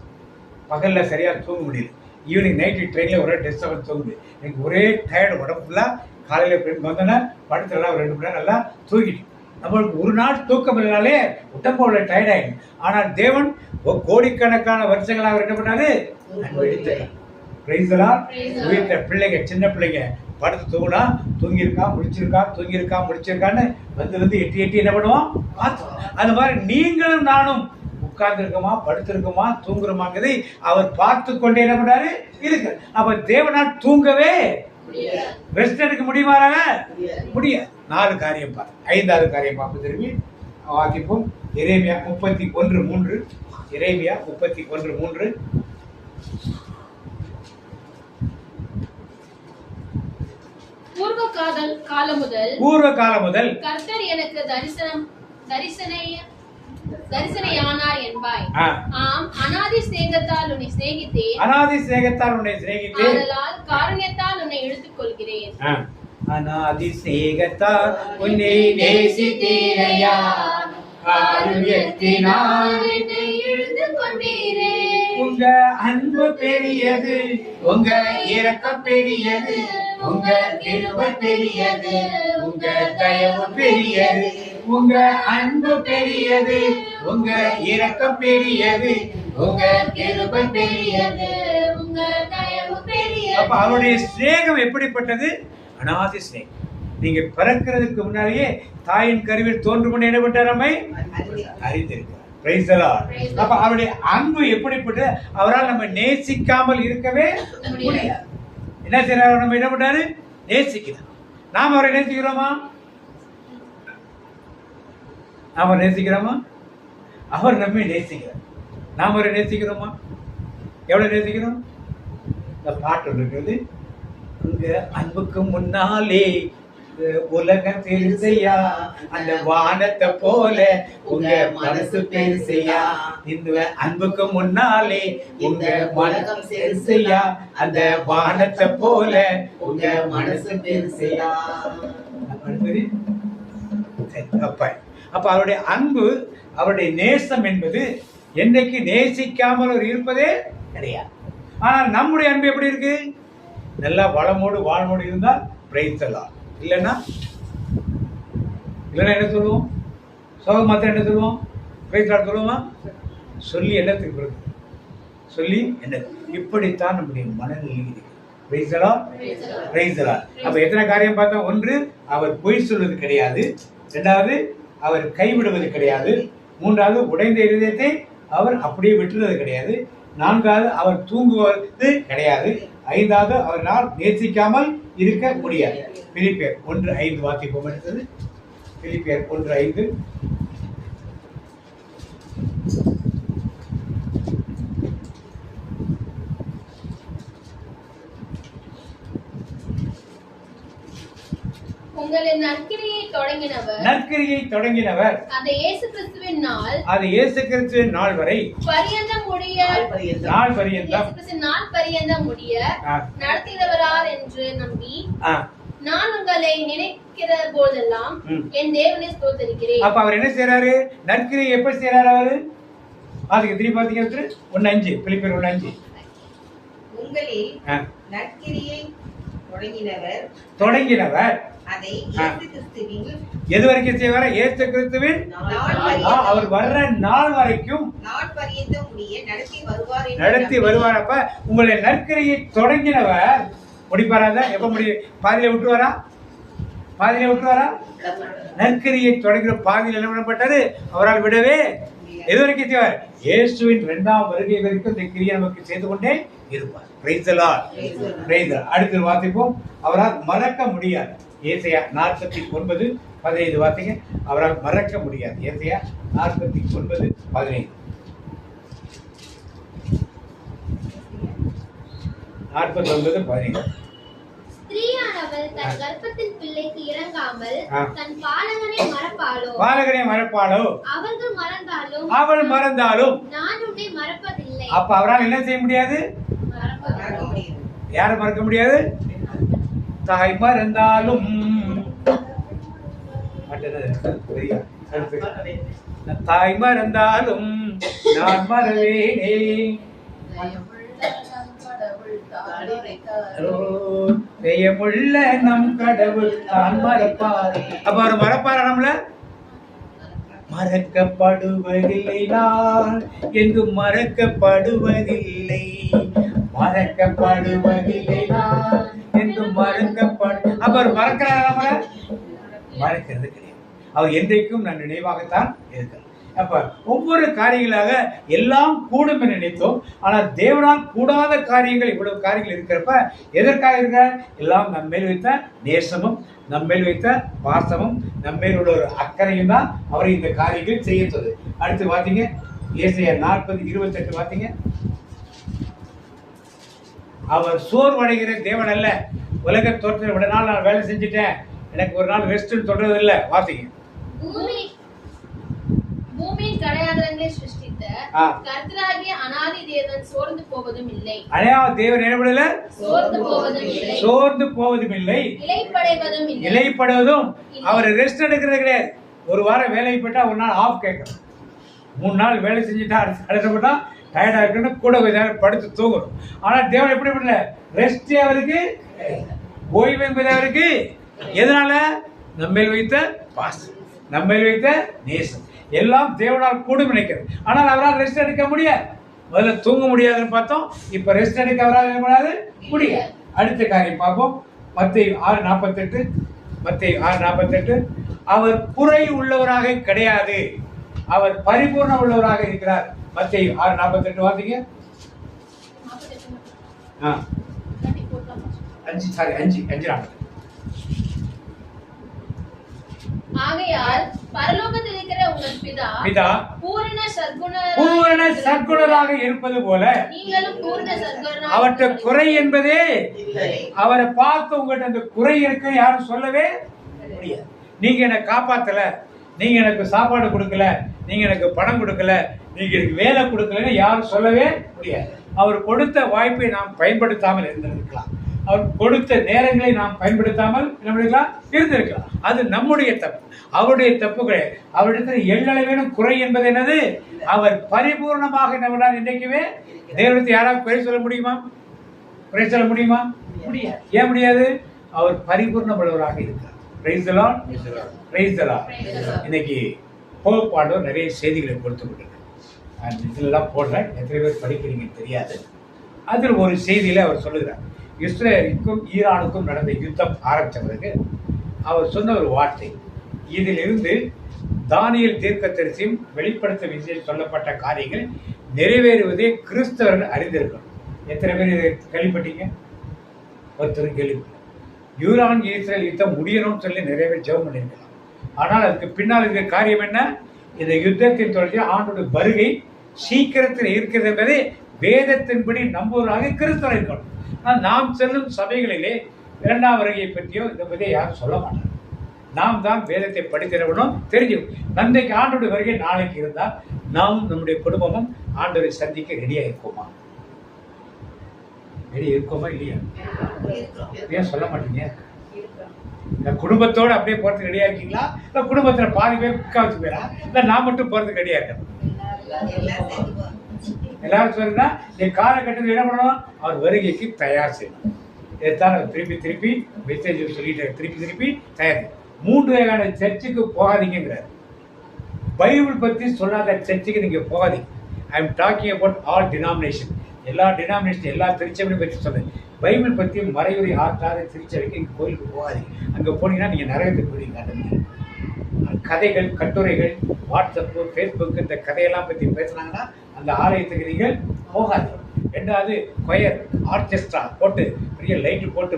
பகல்ல சரியா தூங்க முடியல. ஈவினிங் நைட்டு ட்ரெயினில் ஒரே டிஸ்டர்பன்ஸ் தூங்குது. எனக்கு ஒரே டயர்டு உடம்பு ஃபுல்லாக. காலையில் வந்தோன்னா படுத்துலாம் ஒரு 2 மணி நேரம் நல்லா தூங்கிட்டு. நம்மளுக்கு ஒரு நாள் தூக்கம் இல்லைனாலே உடம்போட டயர்ட் ஆகிடும். ஆனால் தேவன் கோடிக்கணக்கான வருஷங்களாக அவர் என்ன பண்ணாரு? வீட்டில் பிள்ளைங்க சின்ன பிள்ளைங்க படுத்து தூங்கினா தூங்கியிருக்கா முடிச்சிருக்கான்னு வந்து எட்டி என்ன பண்ணுவோம் பார்த்தோம். அது மாதிரி நீங்களும் நானும் உட்கார்ந்து இருக்கோமா படுத்திருக்கோமா தூங்குறோமாங்கிறதை அவர் பார்த்து கொண்டே என்ன பண்ணாரு இருக்கு. அப்ப தேவனால் தூங்கவே ரெஸ்ட் எடுக்க முடியுமாறாங்க? முடியாது. 4 காரியம் பார்த்து 5வது காரியம் பார்ப்போம். திரும்பி வாசிப்போம். எரேமியா 31:3. எரேமியா 31:3. பூர்வ காலம் முதல் கர்த்தர் எனக்கு தரிசனையானார் என்பாய். ஆம், அநாதி சிநேகத்தால் உன்னை சிநேகித்தேன். ஆதலால் காருண்யத்தால் உன்னை இழுத்துக் கொள்கிறேன். அநாதி சிநேகத்தால் உன்னை நேசித்தேனையா, காருண்யத்தினால் என்னை இழுத்துக் கொண்டீரே. உங்க அன்பு பெரியது, உங்க இரக்கம் பெரியது, உங்க கிருபை பெரியது, உங்க தயவு பெரியது. உங்க அன்பு பெரியது, உங்க இரக்கம் பெரியது, உங்க கிருபை பெரியது, உங்க தயவு பெரியது. அப்ப அவருடைய சிநேகம் எப்படிப்பட்டது? அநாதி சிநேகம். நீங்க பிறக்கிறதுக்கு முன்னாலேயே தாயின் கருவில் தோன்றும் முன்னே என்ன பண்றார்? நம்மை அறிந்திருக்கிறார். Price the Lord. அப்ப அவருடைய அன்பு எப்படிப்பட்டது? அவரால் நம்ம நேசிக்காமல் இருக்கவே முடியாது. என்ன செய்யறாரு? நம்ம என்ன பண்றாரு? நேசிக்கிறார். நாம் அவரை நேசிக்கிறோமா? அவர் நம்மை நேசிக்கிறார். நாம் அவரை நேசிக்கிறோமா? எவ்வளவு நேசிக்கிறோம்? இந்த பாட்டு இருக்கிறது. உங்க அன்புக்கு முன்னாலே உலகம் பெருசையா, அந்த வானத்தை போல உங்க மனசு பெருசையா. இந்த அன்புக்கு முன்னாலே உங்க மனசு பெருசையா, அந்த வானத்தை போல உங்க மனசு பெருசையா. அப்ப அவருடைய அன்பு, அவருடைய நேசம் என்பது என்னைக்கு நேசிக்காமல் அவர் இருப்பதே கிடையாது. ஆனால் நம்முடைய அன்பு எப்படி இருக்கு? நல்லா வளமோடு வாழ்மோடு இருந்தால் பிரைஸ் தி லார்ட். இல்லைன்னா என்ன சொல்லுவோம்? சோகம் மாத்திரம் என்ன சொல்லுவோம்? பிரைஸ் தி லார்ட் சொல்லுவோமா? சொல்லி என்னத்துக்கு பிறகு சொல்லி என்ன? இப்படித்தான் நம்முடைய மனநிலை இருக்கு. Price the Lord, price the Lord. அப்ப எத்தனை காரியம் பார்த்தோம்? 1, அவர் பொய் சொல்வது கிடையாது. 2வது, அவர் கைவிடுவது கிடையாது. 3வது, உடைந்த இதயத்தை அவர் அப்படியே விட்டுறது கிடையாது. 4வது, அவர் தூங்குவது கிடையாது. 5வது, அவரால் நேசிக்காமல் இருக்க முடியாது. பிலிப்பியர் 1:5 வாசிப்போம். எடுத்தது பிலிப்பியர் 1:5. உங்களின் நற்கிரியை தொடங்கினவர் அது இயேசு கிறிஸ்துவின் நாள் வரை நாள் பரியந்தம் முடிய நடத்துகிறவரார் என்று நம்பி நான் உங்களை நினைக்கிற போதெல்லாம் என் தேவனை ஸ்தோத்திரிக்கிறேன். அப்ப அவர் என்ன செய்யறாரு? நற்கிரியை எப்ப செய்யறாரு? அவரு அதுக்கு திரும்பி பாத்தீங்க 1:5. பிலிப்பியர் 1:5. உங்களில் நற்கிரியை தொடங்கினவர் அதை இயேசு கிறிஸ்துவின் எது வரைக்கும் செய்வாரா? இயேசு கிறிஸ்துவின் அவர் வர்ற நாள் வரைக்கும் நடத்தி வருவார். அப்ப உங்களுடைய நற்கிரியை தொடங்கினவர் முடிப்பாராத? எப்ப முடியும்? பாதியில விட்டுவாரா? நற்கிரியை தொடங்கிற பாதியில் என்ன பண்ணப்பட்டாரு? அவரால் விடவே எது வரைக்கும் செய்வார்? இயேசுவின் 2ஆம் வருகை வரைக்கும் இந்த கிரியை நமக்கு செய்து கொண்டே இருப்பார். Price the Lord, price the Lord. அடுத்து வாசிப்போம். அவரால் மறக்க முடியாது. ஏசாயா 49:15 வாசிங்க. அவரால் மறக்க முடியாது. ஏசாயா 49:15. 49:15. ஸ்திரீயானவள் தன் கர்ப்பத்தின் பிள்ளைக்கு இறங்காமல் தன் பாலகனை மறப்பாளோ அவள் மறந்தாலும் நான் உன்னை மறப்பதில்லை. அப்ப அவரால் என்ன செய்ய முடியாது? யாரை மறக்க முடியாது? தாய் மறந்தாலும் தாய் மறந்தாலும் நான் மறவேனே. தெய்யமுள்ள நம் கடவுள் தான் மறப்பார். அப்ப அவர் மறப்பாரா? நம்மள மறக்கப்படுவதில்லை, நான் என்றும் மறக்கப்படுவதில்லை, மறக்கப்படுவதில்லை, நான் என்றும் அப்ப அவர் மறக்கிறார்? நம்மள மறக்கிறது கிடையாது. அவர் என்றைக்கும் நான் நினைவாகத்தான் இருக்கிறார். அப்ப ஒவ்வொரு காரியங்களாக எல்லாம் கூடும் என்று நினைத்தோம். ஆனால் தேவனால் கூடாத காரியங்கள், இவ்வளவு காரியங்கள் இருக்கிறப்ப எதற்காக இருக்க? எல்லாம் நம்மேல் வைத்த நேசமும், நம்மேல் வைத்த பாசமும், நம்மேல் உள்ள ஒரு அக்கறையும் தான் அவரை இந்த காரியங்கள் செய்ய சொல்லுது. அடுத்து பாத்தீங்க ஏசாயா 40:28 பாத்தீங்க. அவர் சோர்வடைகிற தேவன் அல்ல. உலக தோற்றத்தை விட நாள் நான் வேலை செஞ்சுட்டேன், எனக்கு ஒரு நாள் ரெஸ்ட் சொல்றது இல்லை. வாசிங்க. பூமியின் கடையாதரங்களை சிருஷ்டித்த கர்த்தராகிய அநாதி தேவன் சோர்ந்து போவதும் இல்லை. அனாதி தேவன் என்ன பண்ணல? சோர்ந்து போவதும் இல்லை, இளைப்படைவதும். அவர் ரெஸ்ட் எடுக்கிறது கிடையாது. ஒரு வாரம் வேலை போட்டா ஒரு நாள் ஆஃப் கேட்கணும். 3 நாள் வேலை செஞ்சுட்டா அடுத்த போட்டா டயர்டா இருக்குன்னு கூட படுத்து தூங்கணும். ஆனா தேவன் எப்படி பண்ணல? ரெஸ்ட் அவருக்கு, ஓய்வு என்பது அவருக்கு. எதனால? நம்மேல் வைத்த பாசம், நம்மேல் வைத்த நேசம், எல்லாம் தேவனால் கூடும் நினைக்கிறது. ஆனால் அவரால் ரெஸ்ட் எடுக்க முடியாது. முதல்ல தூங்க முடியாதுன்னு பார்த்தோம். இப்ப ரெஸ்ட் எடுக்க அவரால் முடியாது. அடுத்த காரியம் பார்ப்போம். மத்தேயு 6:48. அவர் குறை உள்ளவராக கிடையாது, அவர் பரிபூர்ணம் உள்ளவராக இருக்கிறார். மத்தேயு 6:48 வாசிங்க. 5:4. ஆகையால் பரலோகத்தில் இருக்கிற உங்கள் பிதா பூரண சற்குணராக இருப்பது போல நீங்களும் பூரண சற்குணராக. அவற்றை குறை என்பதே அவரை பார்த்து உங்கள்கிட்ட அந்த குறை இருக்கு யாரும் சொல்லவே முடியாது. நீங்க எனக்கு காப்பாத்தல, நீங்க எனக்கு சாப்பாடு கொடுக்கல, நீங்க எனக்கு பணம் கொடுக்கல, நீங்க எனக்கு வேலை கொடுக்கலன்னு யாரும் சொல்லவே முடியாது. அவர் கொடுத்த வாய்ப்பை நாம் பயன்படுத்தாமல் இருந்திருக்கலாம், அவர் கொடுத்த நேரங்களை நாம் பயன்படுத்தாமல் இருந்திருக்கலாம். அது நம்முடைய தப்பு, அவருடைய தப்பு கிடையாது. அவரிடத்தில் எள்ளளவேனும் குறை என்பது என்னது? அவர் பரிபூர்ணமாக நம்மளால் இன்றைக்குமே தேவனத்தை யாராவது குறை சொல்ல முடியுமா? குறை சொல்ல முடியுமா? முடியாது. ஏன் முடியாது? அவர் பரிபூர்ணம் உள்ளவராக இருக்கிறார். Price the Lord, price the Lord. இன்னைக்கு போப் ஆண்டவர் நிறைய செய்திகளை கொடுத்து கொண்டிருக்கார். இதெல்லாம் போடுறேன், எத்தனை பேர் படிக்கிறீங்கன்னு தெரியாது. அதில் ஒரு செய்தியில அவர் சொல்லுகிறார், இஸ்ரேலுக்கும் ஈரானுக்கும் நடந்த யுத்தம் ஆரம்பித்த பிறகு அவர் சொன்ன ஒரு வார்த்தை, இதிலிருந்து தானியேல் தீர்க்கதரிசியும் வெளிப்படுத்த விஷயம் சொல்லப்பட்ட காரியங்கள் நிறைவேறுவதே கிறிஸ்தவர்கள் அறிந்திருக்கணும். எத்தனை பேர் இதை கேள்விப்பட்டீங்க? ஒருத்தரும் கேள்விப்பட்ட. ஈரான் இஸ்ரேல் யுத்தம் முடியணும்னு சொல்லி நிறைய பேர் ஜெபம் பண்ணியிருக்கலாம். ஆனால் அதுக்கு பின்னால் இருக்கிற காரியம் என்ன? இந்த யுத்தத்தின் தொடர்ச்சி ஆண்டோட வருகை சீக்கிரத்தில் இருக்கிறது என்பதை வேதத்தின்படி நம்புவதாக கிறிஸ்தவர்கள் இருக்கணும். நாம் செல்லும் சபைகளிலே 2ஆம் வருகையை பற்றியோ இதை பற்றி யாரும் சொல்ல மாட்டாங்க. நாம் தான் வேதத்தை படித்திடணும், தெரிஞ்சுக்கணும். நன்றைக்கு ஆண்டோட வருகை நாளைக்கு இருந்தால் நாம் நம்முடைய குடும்பமும் ஆண்டோரை சந்திக்க ரெடியா இருக்கோமா? ரெடி இருக்கோமா இல்லையா? ஏன் சொல்ல மாட்டீங்க? இந்த குடும்பத்தோடு அப்படியே போறதுக்கு ரெடியா இருக்கீங்களா? இல்லை குடும்பத்தில் பாதி பேர் குக்கா வச்சு போயிடா, இல்லை நான் மட்டும் போறதுக்கு ரெடியா இருக்கேன்? எல்லாரும் சொல்லுங்க, இந்த காலகட்டத்தில் என்ன பண்ணணும்? அவர் வருகைக்கு தயார் செய்யணும். இதைத்தான் திருப்பி மெசேஜ் சொல்லிட்டு திருப்பி தயார். 3 வகையான சர்ச்சுக்கு போகாதீங்கிறார். பைபிள் பற்றி சொல்லாத சர்ச்சுக்கு நீங்க போகாதீங்க. I am talking about all denomination. எல்லா டினாமினேஷன், எல்லா திருச்சபையும் பற்றி சொல்றேன். பைபிள் பற்றி மறைவுரை ஆற்றாத திருச்சபைக்கு இங்கே கோயிலுக்கு போகாதீங்க. அங்கே போனீங்கன்னா நீங்கள் நரகத்துக்கு போயிடுவீங்க. கதைகள், கட்டுரைகள், வாட்ஸ்அப்பு, ஃபேஸ்புக் இந்த கதையெல்லாம் பற்றி பேசுனாங்கன்னா அந்த ஆலயத்துக்கு நீங்கள் போகாது. 2வது கொயர் ஆர்கெஸ்ட்ரா போட்டு பெரிய லைட்டு போட்டு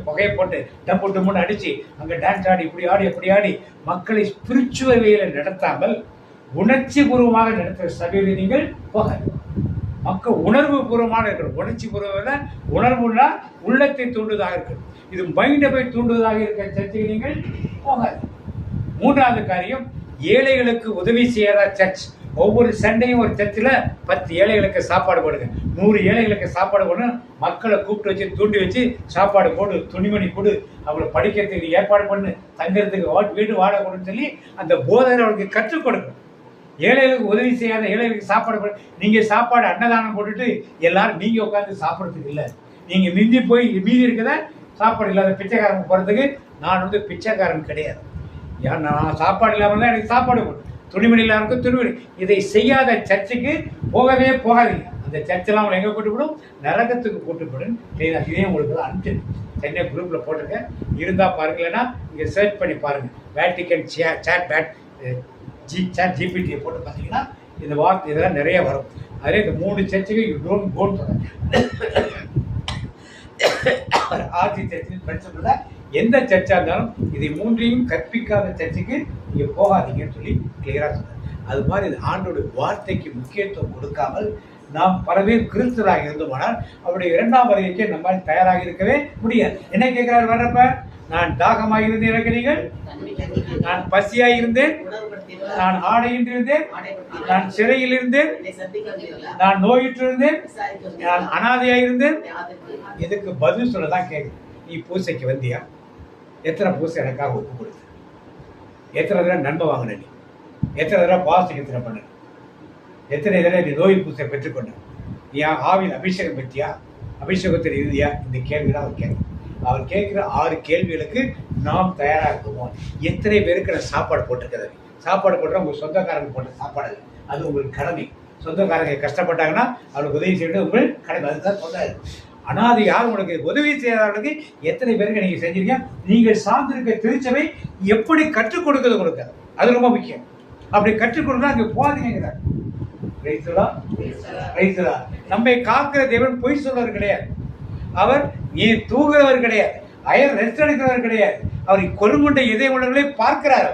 புகையை போட்டு டம்முன்னு அடித்து அங்கே டான்ஸ் ஆடி இப்படி ஆடி அப்படி ஆடி மக்களை ஸ்பிரிச்சுவல் வேலை நடத்தாமல் உணர்ச்சி பூர்வமாக நடத்துகிற சபையில் நீங்கள் போகாது. மக்கள் உணர்வு பூர்வமான இருக்கணும். உணர்ச்சி பூர்வமான உணர்வுள்ள உள்ளத்தை தூண்டுவதாக இருக்கணும். இது மைண்டை போய் தூண்டுவதாக இருக்கிற சர்ச்சைக்கு நீங்கள் போகாது. மூன்றாவது காரியம், ஏழைகளுக்கு உதவி செய்யாத சர்ச். ஒவ்வொரு சண்டையும் ஒரு சர்ச்சில் 10 ஏழைகளுக்கு சாப்பாடு போடுங்க, 100 ஏழைகளுக்கு சாப்பாடு போடு, மக்களை கூப்பிட்டு வச்சு தூண்டி வச்சு சாப்பாடு போடு, துணிமணி கொடு, அவங்களை படிக்கிறதுக்கு ஏற்பாடு பண்ணு, தங்கிறதுக்கு வீடு வாடகை கொடுன்னு சொல்லி அந்த போதகர் அவளுக்கு கற்றுக் கொடுக்கணும். ஏழைகளுக்கு உதவி செய்யாத ஏழைகளுக்கு சாப்பாடு போடு. நீங்கள் சாப்பாடு அன்னதானம் போட்டுட்டு எல்லாரும் நீங்கள் உட்காந்து சாப்பிட்றதுக்கு இல்லை. நீங்கள் மிந்தி போய் மீதி இருக்கிறத சாப்பாடு இல்லாத பிச்சைக்காரங்க போகிறதுக்கு நான் பிச்சைக்காரன் கிடையாது. நான் சாப்பாடு இல்லாமல் தான் எனக்கு சாப்பாடு போடு, துணிமணி இல்லாமல் துணிமணி. இதை செய்யாத சர்ச்சுக்கு போகவே போகாதீங்க. அந்த சர்ச்செல்லாம் உங்களை எங்கே கூட்டுப்படும்? நரகத்துக்கு கூட்டுப்படும். இதே உங்களுக்கு அனுப்பிச்சு சென்னை குரூப்பில் போட்டிருக்கேன். இருந்தால் பாருங்களேன்னா இங்கே சர்ச் பண்ணி பாருங்கள். வேட்டிக்கன் சாட் ஜிபிடியை போட்டு பார்த்தீங்கன்னா இந்த வார்த்தை இதெல்லாம் நிறைய வரும். அதே இந்த 3 சர்ச்சுக்கு you don't go to RC சர்ச்சுன்னு படிச்சதுல எந்த சர்ச்சாக இருந்தாலும் இதை 3ஐயும் கற்பிக்காத சர்ச்சுக்கு நீங்கள் போகாதீங்கன்னு சொல்லி கிளியராக சொன்னார். அது மாதிரி இந்த ஆண்டோட வார்த்தைக்கு முக்கியத்துவம் கொடுக்காமல் நாம் பல பேர் கிறிஸ்தவராக இருந்தோமானால் அவருடைய 2ஆம் வருகைக்கு நம்மால் தயாராக இருக்கவே முடியாது. என்ன கேட்கிறார் வர்றப்ப? நான் தாகமாக இருந்தேன் எனக்கு நீங்கள், நான் பசியாக இருந்தேன், நான் ஆடையின்றி இருந்தேன், நான் சிறையில் இருந்தேன், நான் நோயிற்று இருந்தேன், நான் அனாதையாக இருந்தேன். இதுக்கு பதில் சொல்ல தான் கேட்குறேன். நீ பூசைக்கு வந்தியா? எத்தனை பூசை எனக்காக ஒப்பு கொடுத்து? எத்தனை தடவை நன்மை வாங்கின? நீ எத்தனை தடவை பாசிக்கத்திர பண்ண? எத்தனை தடவை நீ நோய் பூசை பெற்றுக்கொண்ட? நீ ஆவியில் அபிஷேகம் பெற்றியா? அபிஷேகத்தில் இருந்தியா? இந்த கேள்வி தான் அவர் கேட்குறேன். அவர் கேட்குற 6 கேள்விகளுக்கு நாம் தயாராக இருக்குவோம். எத்தனை பேருக்கு நான் சாப்பாடு போட்டிருக்கிறது? சாப்பாடு போட்டால் உங்கள் சொந்தக்காரங்க போட்ட சாப்பாடு அது உங்களுக்கு கடமை. சொந்தக்காரங்க கஷ்டப்பட்டாங்கன்னா அவருக்கு உதவி செய்வது உங்கள் கடமை. அதுதான் சொன்னார். அனாதை யார் உங்களுக்கு உதவி செய்யாதவர்களுக்கு எத்தனை பேருக்கு நீங்கள் செஞ்சீங்க? நீங்கள் சார்ந்திருக்க திருச்சபை எப்படி கற்றுக் கொடுக்குறது உங்களுக்கு, அது ரொம்ப முக்கியம். அப்படி கற்றுக் கொடுத்தா அங்கே போகாதீங்கிறார். நம்மை காக்கிற தேவன் பொய் சொல்றவர் கிடையாது. அவர் நீ தூங்குறவர் கிடையாது. அயர் ரெஸ்ட் எடுக்கிறவர் கிடையாது. அவர் கொள்ளுங்கொண்ட இதய உணர்வுகளை பார்க்கிறார்.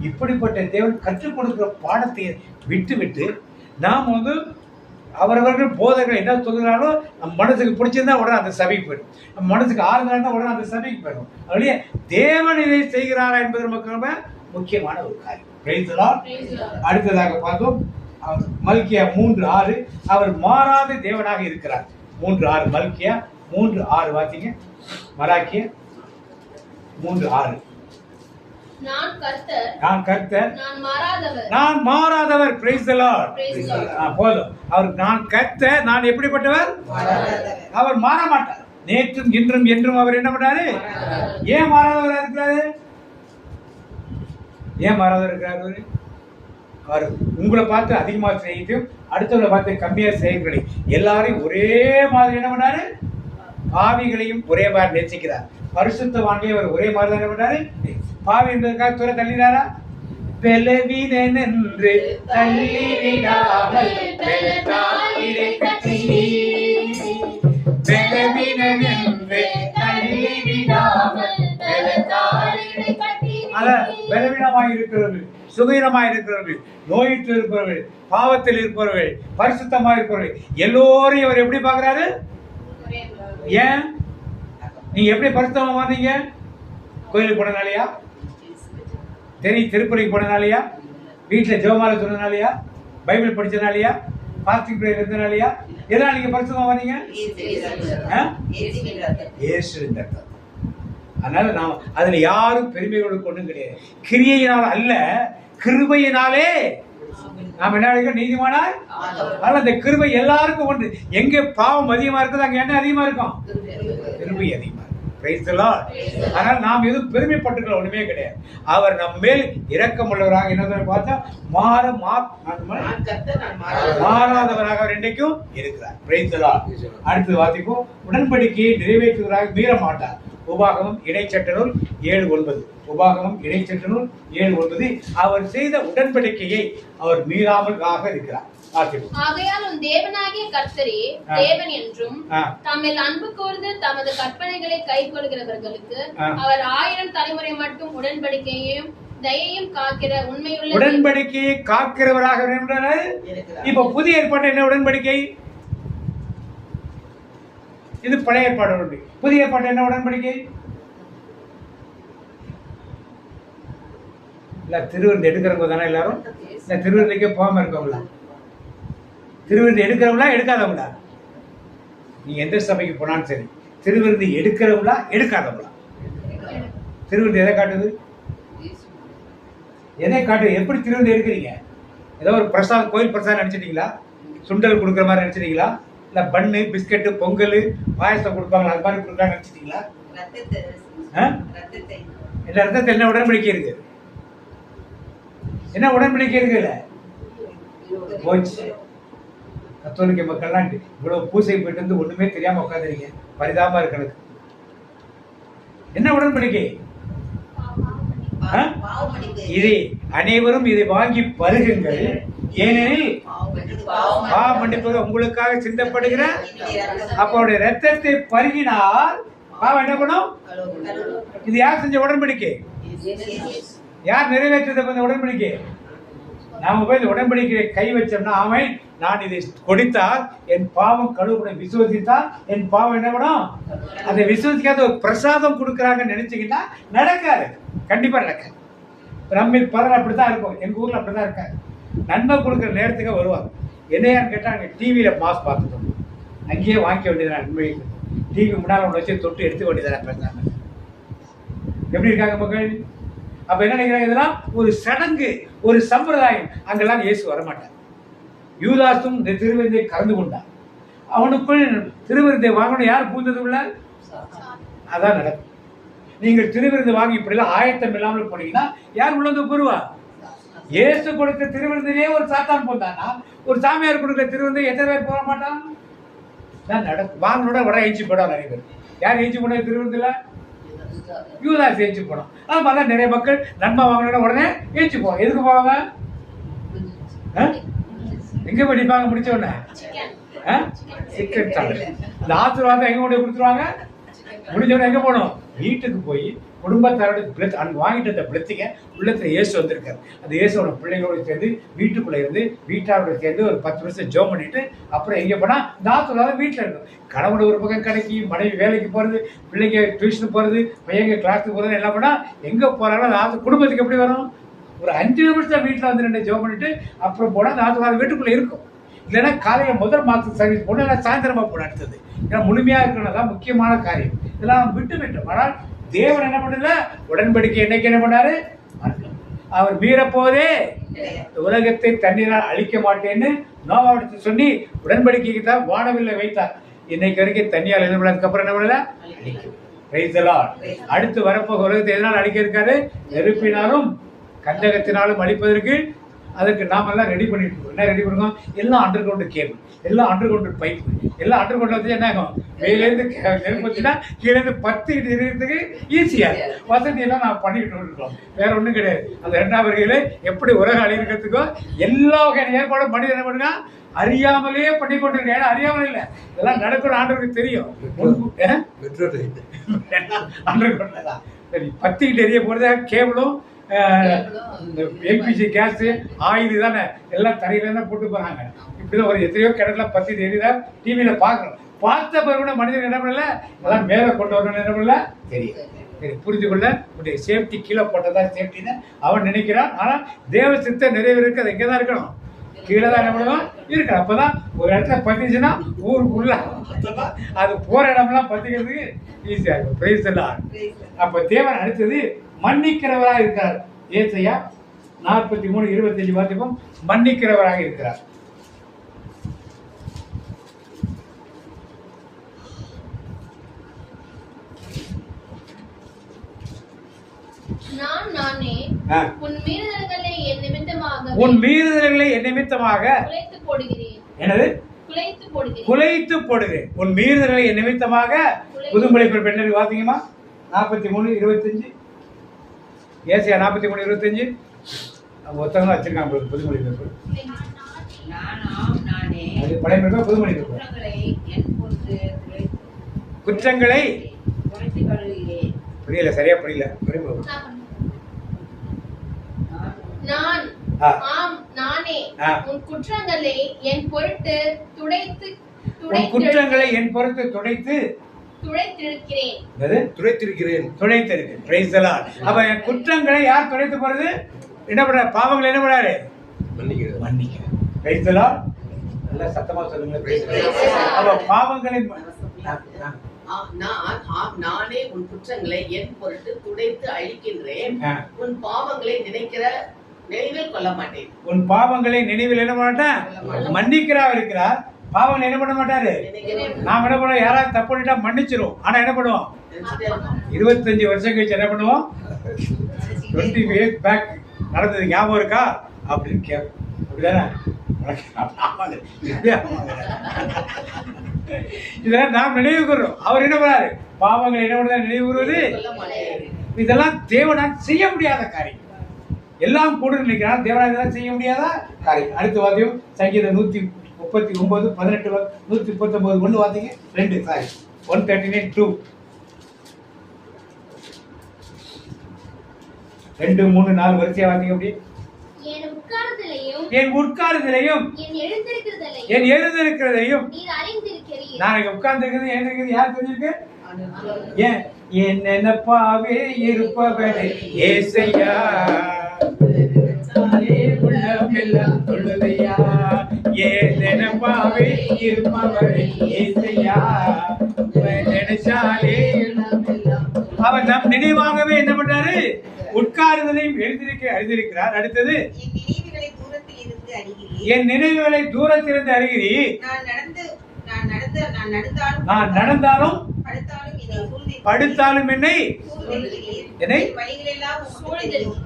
இப்படிப்பட்ட தேவன் கற்றுக் கொடுக்கிற பாடத்தை விட்டு நாம் அவரவர்கள் போதகர்கள் என்ன சொல்கிறாரோ நம்ம மனசுக்கு பிடிச்சிருந்தா உடனே அந்த சபைக்கு போயிடும். நம்ம மனசுக்கு ஆறுதலாக இருந்தால் உடனே அந்த சபைக்கு போயிடும். அதுலேயே தேவன் இதை செய்கிறாரா என்பது நமக்கு ரொம்ப முக்கியமான ஒரு காரியம். அடுத்ததாக பார்த்தோம் மல்கியா 3:6. அவர் மாறாத தேவனாக இருக்கிறார். 3:6 மல்கியா 3:6 வாசிங்க. மலாக்கியா 3:6. நான் கர்த்தர், நான் மாறாதவர். Price the Lord. போதும். அவர் நான் கர்த்தர், நான் எப்படிப்பட்டவர்? அவர் மாற மாட்டார். நேற்றும் இன்றும் என்றும் அவர் என்ன பண்றாரு? ஏன் மாறாதவர் இருக்கிறாரு? ஏன் மாறாதவர் இருக்கிறாரு? அவர் உங்களை பார்த்து அதிகமாக செய்யும், அடுத்தவங்களை பார்த்து கம்மியாக செய்யக்கூடிய எல்லாரையும் ஒரே மாதிரி என்ன பண்ணாரு? பாவிகளையும் ஒரே மாதிரி நேசிக்கிறார். பரிசுத்தவான்களையும் அவர் ஒரே மாதிரி தான் என்ன பண்ணாரு? பாவி என்பதற்காக துறை தள்ளினாரா? பலவீனன் என்று தள்ளிவிடாமல் பலத்தாயிரை கட்டி, பலவீனன் என்று தள்ளிவிடாமல் பலத்தாயிரை கட்டி. பலவீனமாக இருக்கிறவர்கள், சுகீனமாக இருக்கிறவர்கள், நோயிற்று இருப்பவர்கள், பாவத்தில் இருப்பவர்கள், பரிசுத்தமாக இருப்பவர்கள் எல்லோரையும் அவர் எப்படி பார்க்கிறாரு? ஏன் நீங்க எப்படி பரிசுத்தமா வந்தீங்க? கோயிலுக்கு போனனாலயா? திருப்பதிக்கு போனனாலயா? வீட்டில் ஜெபமாலை சொன்னனாலயா? பைபிள் படிச்சனாலயா? ஃபாஸ்டிங் பிரேயர் இருந்தனாலயா? எதனால நீங்க பரிசுத்தமா வந்தீங்க? இயேசுவின் ரத்தம். அதனால நாம் அதுல யாரும் பெருமைகளுக்கு ஒன்றும் கிடையாது. கிரியையினால் அல்ல, கிருபையினாலே நாம் என்ன நீதிமானாய். அதனால அந்த கிருபை எல்லாருக்கும் ஒன்று. எங்க பாவம் அதிகமா இருக்குது அங்க என்ன அதிகமா இருக்கும்? கிருபை அதிகமா. அதனால நாம் எதுவும் பெருமைப்பட்டுக்கிற ஒண்ணுமே கிடையாது. அவர் நம்ம மேல் இரக்கம் உள்ளவராக என்ன பார்த்தா மாறாதவராக அவர் இன்றைக்கும் இருக்கிறார். அடுத்து வாசிப்போம். உடன்படிக்கையை நிறைவேற்றுவதாக மீற மாட்டார். உபாகமம் இடைச்சட்ட நூல் 7:9. உபாகமம் இடைச்சட்ட நூல் 7:9. அவர் செய்த உடன்படிக்கையை அவர் மீறாமல் இருக்கிறார். ஆகையால் உன் தேவனாகிய கர்த்தரே தேவன் என்றும் தம்மில் அன்பு கூர்ந்து தமது கற்பனைகளை கைக்கொள்கிறவர்களுக்கு அவர் 1000 தலைமுறை மட்டும் உடன்படிக்கையையும் தயையும் காக்கிற உண்மையுள்ள உடன்படிக்கையை காக்கிறவராக. இப்ப புதிய ஏற்பாடு என்ன உடன்படிக்கை? இது பழைய ஏற்பாடு உடன்படிக்கை. புதிய ஏற்பாடு என்ன உடன்படிக்கை? இல்ல திருவிருந்து எடுக்கிறவங்க தானே எல்லாரும்? இல்ல திருவிருந்துக்கே போகாம இருக்கவங்களா? திருவிருந்து எடுக்கிறவங்களா எடுக்காதவங்களா? நீ எந்த சபைக்கு போனாலும் சரி, திருவிருந்து எடுக்கிறவங்களா எடுக்காதவங்களா? திருவிருந்து எதை காட்டுது? எதை காட்டுது? எப்படி திருவிருந்து எடுக்கிறீங்க? ஏதோ ஒரு பிரசாதம், கோயில் பிரசாதம் நினைச்சிட்டீங்களா? சுண்டல் கொடுக்குற மாதிரி நினைச்சிட்டீங்களா? இல்ல பண்ணு, பிஸ்கட்டு, பொங்கல், பாயசம் கொடுப்பாங்களா, அது மாதிரி கொடுக்குறாங்க நினைச்சிட்டீங்களா? இந்த ரத்தத்தை என்ன உடன்படிக்கை இருக்கு? என்ன உடன்படிக்கை இருக்குல்ல? போச்சு. கத்தோலிக்க மக்கள்லாம் இவ்வளவு பூசை போயிட்டு வந்து ஒண்ணுமே தெரியாம உட்காந்துருங்க, பரிதாபமா இருக்கிறது. என்ன உடன்படிக்கை? இது அனைவரும் இதை வாங்கி பருகுங்கள், ஏனெனில் பாவ மன்னிப்பு உங்களுக்காக சிந்தப்படுகிற அப்போடைய ரத்தத்தை பருகினால் பாவம் என்ன பண்ணும்? இது யார் செஞ்ச உடன்படிக்கை? யார் நிறைவேற்றது உடன்படிக்கை? நாம போய் இந்த உடன்படிக்கையை கை வச்சோம்னா, அவன் நான் இதை கொடுத்தால் என் பாவம் கழுவுப்படும், விசுவசித்தால் என் பாவம் என்ன பண்ணும்? அதை விசுவசிக்காத ஒரு பிரசாதம் கொடுக்குறாங்கன்னு நினைச்சீங்கன்னா நடக்காது, கண்டிப்பா நடக்காது. நம்ம பலர் அப்படித்தான் இருக்கும், எங்க ஊர்ல அப்படிதான் இருக்காங்க. நன்மை கொடுக்குற நேரத்துக்கு வருவாங்க. என்னையான்னு கேட்டா அங்கே டிவியில மாஸ் பார்த்துட்டோம், அங்கேயே வாங்கிக்க வேண்டியது. நன்மை டிவி முன்னால் ஒன்று வச்சு தொட்டு எடுத்துக்க வேண்டியதான் பேசுறாங்க. எப்படி இருக்காங்க மக்கள்? அப்ப என்ன நினைக்கிறாங்க? இதெல்லாம் ஒரு சடங்கு, ஒரு சம்பிரதாயம். அங்கெல்லாம் இயேசு வரமாட்டார். யூதாசும் இந்த திருவிருந்தை கலந்து கொண்டார். அவனுக்குள் திருவிருந்தை வாங்கணும். யார் பூந்தது உள்ள? அதான் நடக்கும். நீங்கள் திருவிருந்து வாங்கி இப்படிலாம் ஆயத்தம் இல்லாமல் போனீங்கன்னா யார் உள்ளது பெறுவா? இயேசு கொடுத்த திருவிருந்திலே ஒரு சாத்தான் போந்தானா, ஒரு சாமியார் கொடுக்கிற திருவிருந்தை எத்தனை பேர் போக மாட்டான்? தான் நடக்கும். வாங்கனோட வட ஏஞ்சி போடும் நிறைய பேர். யார் ஏஞ்சி போன திருவிருந்துல? யூதாஸ் ஏஞ்சி போனோம். அது மாதிரி நிறைய மக்கள் நன்மை வாங்கினோட உடனே ஏஞ்சி போவாங்க. எதுக்கு போவாங்க? எங்க படிப்பாங்க முடிச்ச உடனே? சிக்கன் சாப்பிடு. இந்த ஆசீர்வாதம் எங்க கொண்டு கொடுத்துருவாங்க? முடிஞ்ச உடனே எங்க போகணும்? வீட்டுக்கு போய் குடும்பத்தாரோட பிளஸ் அங்கே வாங்கிட்டு அந்த பிளத்திங்க உள்ளத்துல இயேசு வந்திருக்காரு. அந்த இயேசுவோட பிள்ளைகளோடு சேர்ந்து வீட்டுக்குள்ள இருந்து வீட்டாரோட சேர்ந்து ஒரு 10 வருஷம் ஜோம் பண்ணிட்டு அப்புறம் எங்கே போனா இந்த ஆசீர்வாதம் வீட்டில் இருக்கும். கணவன் ஒரு பக்கம் கடைக்கு, மனைவி வேலைக்கு போறது, பிள்ளைங்க டியூஷன் போறது, பையங்க கிளாஸுக்கு போறது, எல்லாம் பண்ணா எங்க போறாலும் அந்த குடும்பத்துக்கு எப்படி வரும்? ஒரு 5 நிமிஷம் வீட்டில் வந்து 2 ஜோம் பண்ணிட்டு அப்புறம் போனால் அந்த ஆசீர்வாதம் வீட்டுக்குள்ள இருக்கும். இல்லைன்னா காலையில் முதல் மாதம் சர்வீஸ் போன, இல்லை சாயந்தரமா போன அடுத்தது. ஏன்னா முழுமையா இருக்கணும், தான் முக்கியமான காரியம். இதெல்லாம் விட்டு விட்டோம். ஆனால் தேவன் என்ன பண்ணல? உடன்படிக்கை என்னைக்கு என்ன பண்ணாரு? அவர் மீறப்போதே உலகத்தை தண்ணீரால் அழிக்க மாட்டேன்னு நோவாவிடத்தை சொல்லி உடன்படிக்கைக்கு தான் வானவில்லை வைத்தார். இன்னைக்கு வரைக்கும் தண்ணியால் என்ன பண்ணதுக்கு அப்புறம் என்ன பண்ணல? அடுத்து வரப்போக உலகத்தை எதனால் அழிக்க இருக்காரு? நெருப்பினாலும் கந்தகத்தினாலும் அழிப்பதற்கு அதுக்கு நாமெல்லாம் ரெடி பண்ணிட்டு இருக்கோம். என்ன ரெடி பண்ணுவோம்? எல்லாம் அண்டர் கிரவுண்டு கேபிள், எல்லாம் அண்டர் கிரவுண்டு பைப், எல்லாம் அண்டர் கிரவுண்ட் வச்சு என்ன ஆகும்? மேலேருந்து நெருப்பு வச்சுன்னா கீழேருந்து 10 இருக்கிறதுக்கு ஈஸியா வசதி எல்லாம் நான் பண்ணிக்கிட்டு இருக்கோம். வேற ஒன்றும் கிடையாது. அந்த 2ஆம் வருகையில எப்படி உலகம் அழிக்கிறதுக்கோ எல்லா வகையான ஏற்பாடும் பண்ணி என்ன பண்ணுங்க? அறியாமலேயே பண்ணி கொண்டிருக்கேன். ஏன்னா அறியாமல் இல்லை, இதெல்லாம் நடக்கணும் ஆண்டவருக்கு தெரியும். அண்டர் கிரவுண்ட்ல தான் சரி 10 எரிய போறதா கேபிளும் எல்பிஜி கேஸ் ஆயில் தானே எல்லாம் தரையில தான் போட்டு போறாங்க. இப்படிதான் ஒரு எத்தனையோ கிணறுல 10 எரியுதா டிவியில பாக்குறோம். பார்த்த பிறகு கூட மனிதன் என்ன பண்ணல? எல்லாம் மேல கொண்டு வரணும் என்ன பண்ணல? தெரியும். சரி, புரிஞ்சு கொள்ள உடைய சேஃப்டி கீழே போட்டதா சேஃப்டின்னு அவன் நினைக்கிறான். ஆனா தேவ சித்த நிறைவேறக்கு அது எங்கதான் இருக்கணும்? கீழே தான் என்ன பண்ணுவோம் இருக்கு. அப்பதான் ஒரு இடத்துல பத்திச்சுன்னா ஊருக்குள்ள அது போற இடம்லாம் பத்திக்கிறதுக்கு ஈஸியா இருக்கும். பிரைஸ் எல்லாம். அப்ப தேவன் அடுத்தது மன்னிக்கிறவராக இருக்கிறார். ஏசாயா 43:25 வாசிப்போம். மன்னிக்கிறவராக இருக்கிறார். நானே உன் மீறுதல்களை என் நிமித்தமாக குலைத்து போடுகிறேன். என்னது? குலைத்து போடுகிறேன். உன் மீறுதல்களை என் நிமித்தமாக. புதுமொழிபெயர்ப்பு என்ன வாசிங்கம்மா? 43:25. ஏசாயா 43:25 ஒருத்தவங்க வச்சிருக்காங்க புதுமொழிபெயர்ப்பு. பழைய புதுமொழிபெயர்ப்பு. குற்றங்களை புரியல, சரியா புரியல. நானே உன் குற்றங்களை என் பொருட்டு உன் குற்றங்களை என் பொறுத்து துடைத்து துடைத்திருக்கிறேன். துடைத்திருக்கிறேன். துடைத்திருக்கு. Price the Lord. அப்ப என் குற்றங்களை யார் துடைத்து போறது? என்ன பண்ற? பாவங்களை என்ன பண்ணாரு? மன்னிக்கிறார். Praise the Lord. நல்ல சத்தமா சொல்லுங்க. Praise the Lord. அப்ப பாவங்களை நானே உன் குற்றங்களை என் பொருட்டு துடைத்து அழிக்கின்றேன். உன் பாவங்களை நினைவில் கொள்ள மாட்டேன். உன் பாவங்களை நினைவில் என்ன மாட்டேன்? மன்னிக்கிறா இருக்கிறார். பாவங்களை என்ன பண்ண மாட்டாரு? நாம என்ன பண்ணுவோம்? யாராவது தப்பு பண்ணிட்டா மன்னிச்சிரும். ஆனா என்ன பண்ணுவோம்? 25 வருஷம் கழிச்சு என்ன பண்ணுவோம்? 20 years பேக் நடந்தது ஞாபகம் இருக்கா அப்படின்னு கேட்போம். அப்படிதானே? இதெல்லாம் நாம் நினைவு கூறுறோம். அவர் என்ன பண்ணாரு? பாவங்களை என்ன பண்ண நினைவு கூறுவது? இதெல்லாம் தேவனால் செய்ய முடியாத காரியம். எல்லாம் கூட நினைக்கிறான். தேவனால் இதெல்லாம் செய்ய முடியாத காரியம். அடுத்த வாத்தியம் சங்கீதம் 139 18 139 ஒன்று வாத்திங்க 2 சாரி 139 2 2 3 4 வரிசையா வாத்திங்க. அப்படி என் உட்கார்தலையும் என் எழுந்திருக்கிறதையும் நான் உட்கார்ந்து இருக்கிறது எழுந்திருக்கிறது யார் தெரிஞ்சிருக்கு? ஏன் என் நினைப்பாவே இருப்பவரே ஏசையா உள்ளமெல்லாம் தொழுதையா ஏன் நினைப்பாவே இருப்பவரே ஏசையா நினைச்சாலே அவர் நம் நினைவாகவே என்ன பண்றாரு? உட்காருதலையும் எழுதியிருக்கிறார். அடுத்தது என் நினைவுகளை தூரத்திலிருந்து அறிகிறீர். நான் நடந்தாலும் படுத்தாலும் என்னை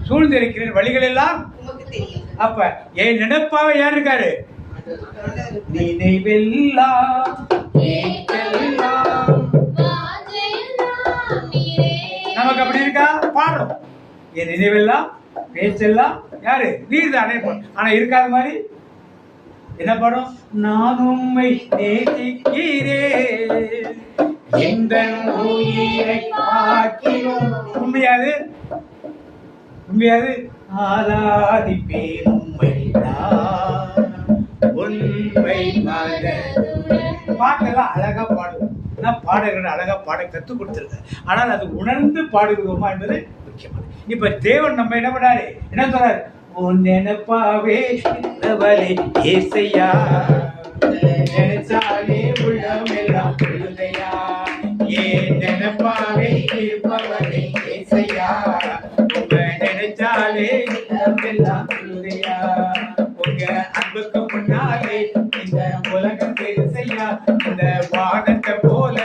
சூழ்ந்திருக்கிறேன் வழிகள் எல்லாம். அப்ப என் நினைப்பாக யார் இருக்காரு? நினைவெல்லாம் நமக்கு அப்படி இருக்கா? பாடுறோம். என் நினைவெல்லாம் பேச்செல்லாம் யாரு? நீர் தானே. ஆனா இருக்காத மாதிரி என்ன பாடும்? நான் உம்மை நேசிக்கிறேன் இந்த உயிரை பார்க்கிறோம். உண்மையாது ஆராதிப்பேன் உம்மை உண்மை பாட்டெல்லாம் அழகா பாடுவோம். நான் பாடகர்கள் அழகா பாட கற்றுக் கொடுத்துருக்கேன். ஆனால் அது உணர்ந்து பாடுகிறோமா என்பது முக்கியமான. இப்ப தேவன் நம்ம என்ன பண்ணாரு? என்ன சொல்றாரு? உன் நினைப்பாவே ஏசையா நினைச்சாலே உள்ளமெல்லாம் தொழுதையா ஏன் நினைப்பாவே இருப்பவரே ஏசையா உங்க நினைச்சாலே உள்ளமெல்லாம் தொழுதையா உங்க அன்புக்கு முன்னாலே இந்த உலகம் பெருசையா இந்த வானத்தை போல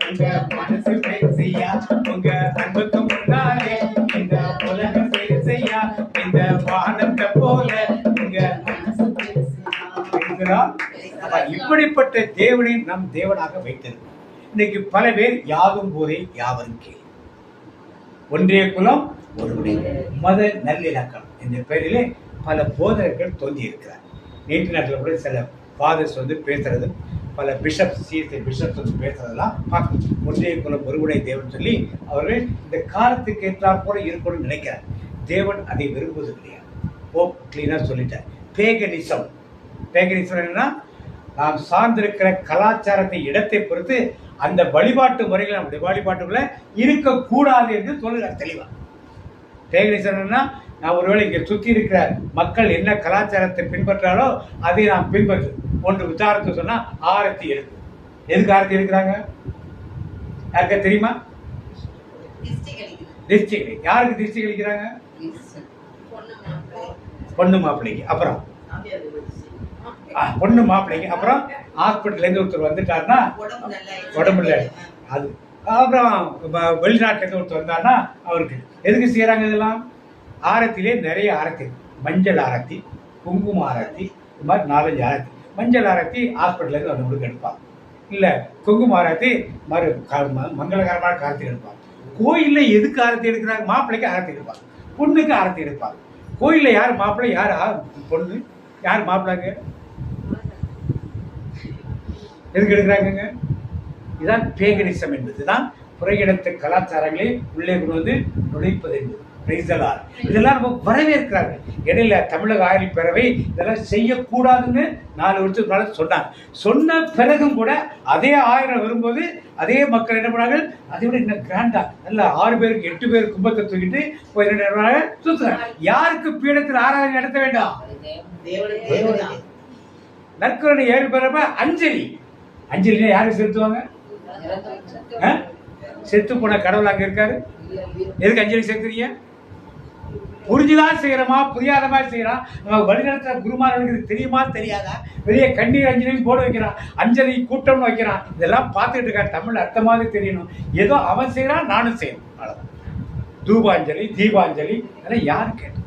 உங்க மனசு பெருசையா உங்க அன்புக்கு முன்னாலே இந்த உலகம் பெருசையா இந்த வானத்தை போல உங்க மனசு பெருசையா. இப்படிப்பட்ட தேவனை நம் தேவனாக வைத்திருக்கோம். இன்னைக்கு பல பேர் யாதும் ஊரே யாவரும் கேள் ஒன்றிய குலம் ஒருவரே மத நல்லிணக்கம் என்ற பெயரிலே பல போதகர்கள் தோன்றி இருக்கிறார். நேற்று நாட்டில் கூட சில ஃபாதர்ஸ் வந்து பேசுறது, பல பிஷப்ஸ் பிஷப்ஸ் வந்து பேசுறதெல்லாம் பார்க்கணும். ஒன்றிய குலம் ஒருவனை தேவன் சொல்லி அவர்கள் இந்த காலத்துக்கு ஏற்றாற் போல இருக்கணும்னு நினைக்கிறார். தேவன் அதை விரும்புவது கிடையாது. போப் கிளீனாக சொல்லிட்டார். பேகனிசம் என்னன்னா நாம் சார்ந்திருக்கிற கலாச்சாரத்தை இடத்தை பொறுத்து அந்த வழிபாட்டு முறைகள் நம்முடைய வழிபாட்டுக்குள்ள இருக்கக்கூடாது என்று சொல்லுகிறார் தெளிவா. பேகனிசம் என்னன்னா நான் ஒருவேளை இங்கே சுற்றி இருக்கிற மக்கள் என்ன கலாச்சாரத்தை பின்பற்றாலோ அதை நாம் பின்பற்று. ஒன்று உதாரணத்தை சொன்னா ஆரத்தி எடுக்கும். எதுக்கு ஆரத்தி எடுக்கிறாங்க யாருக்கா தெரியுமா? திருஷ்டி. யாருக்கு திருஷ்டி கழிக்கிறாங்க? பொண்ணு மாப்பிள்ளைக்கு. அப்புறம் பொண்ணு மாப்பிள்ளைக்கு. அப்புறம் ஹாஸ்பிட்டல்ல இருந்து ஒருத்தர் வந்துட்டாருன்னா உடம்புல அது. அப்புறம் வெளிநாட்டுல இருந்து ஒருத்தர் வந்தாருன்னா அவருக்கு எதுக்கு செய்யறாங்க இதெல்லாம்? ஆரத்திலே நிறைய ஆரத்தி, மஞ்சள் ஆரத்தி, குங்கும ஆரத்தி, இது மாதிரி 4-5 ஆரத்தி. மஞ்சள் ஆரத்தி ஹாஸ்பிட்டலேருந்து வந்தவங்களுக்கு எடுப்பாங்க. இல்லை குங்கும ஆரத்தி மாதிரி மங்களகரமான ஆரத்தி எடுப்பாங்க. கோயிலில் எதுக்கு ஆரத்தி எடுக்கிறாங்க? மாப்பிள்ளைக்கு ஆரத்தி எடுப்பாங்க, பொண்ணுக்கு ஆரத்தி எடுப்பாங்க. கோயிலில் யார் மாப்பிள்ளை, யார் பொண்ணு, யார் மாப்பிள்ளைங்க? எதுக்கு எடுக்கிறாங்க? இதுதான் பேகனிசம் என்பது. தான் புறையிடத்து கலாச்சாரங்களை உள்ளே கொண்டு வந்து நுழைப்பது என்பது. Praise the Lord. இதெல்லாம் நம்ம வரவேற்கிறாங்க. இடையில தமிழக ஆய்வு பேரவை இதெல்லாம் செய்யக்கூடாதுன்னு 4 வருஷத்துக்கு முன்னாடி சொன்னாங்க. சொன்ன பிறகும் கூட அதே 1000 வரும்போது அதே மக்கள் என்ன பண்ணாங்க, அதை விட இன்னும் கிராண்டா நல்லா 6 பேருக்கு 8 பேர் கும்பத்தை தூக்கிட்டு போய் சுத்துறாங்க. யாருக்கு பீடத்தில் ஆராதனை நடத்த வேண்டாம்? நற்கருணை 7 பேரப்ப அஞ்சலி. அஞ்சலினா யாருக்கு செலுத்துவாங்க? செத்து போன கடவுள் அங்க இருக்காரு. எதுக்கு அஞ்சலி செலுத்துறீங்க? புரிஞ்சுதான் செய்யறோமா, புரியாத மாதிரி செய்யறான். நம்ம வழிநடத்துற குருமார்களுக்கு தெரியுமா தெரியாதா? வெளியே கண்ணீர் அஞ்சலி போட வைக்கிறான், அஞ்சலி கூட்டம்னு வைக்கிறான். இதெல்லாம் பார்த்துட்டு இருக்கான். தமிழ் அர்த்தமாவது தெரியணும். ஏதோ அவன் செய்யறான், நானும் செய்யணும். அவ்வளவுதான். தூபாஞ்சலி, தீபாஞ்சலி அதெல்லாம் யாரு கேட்டு?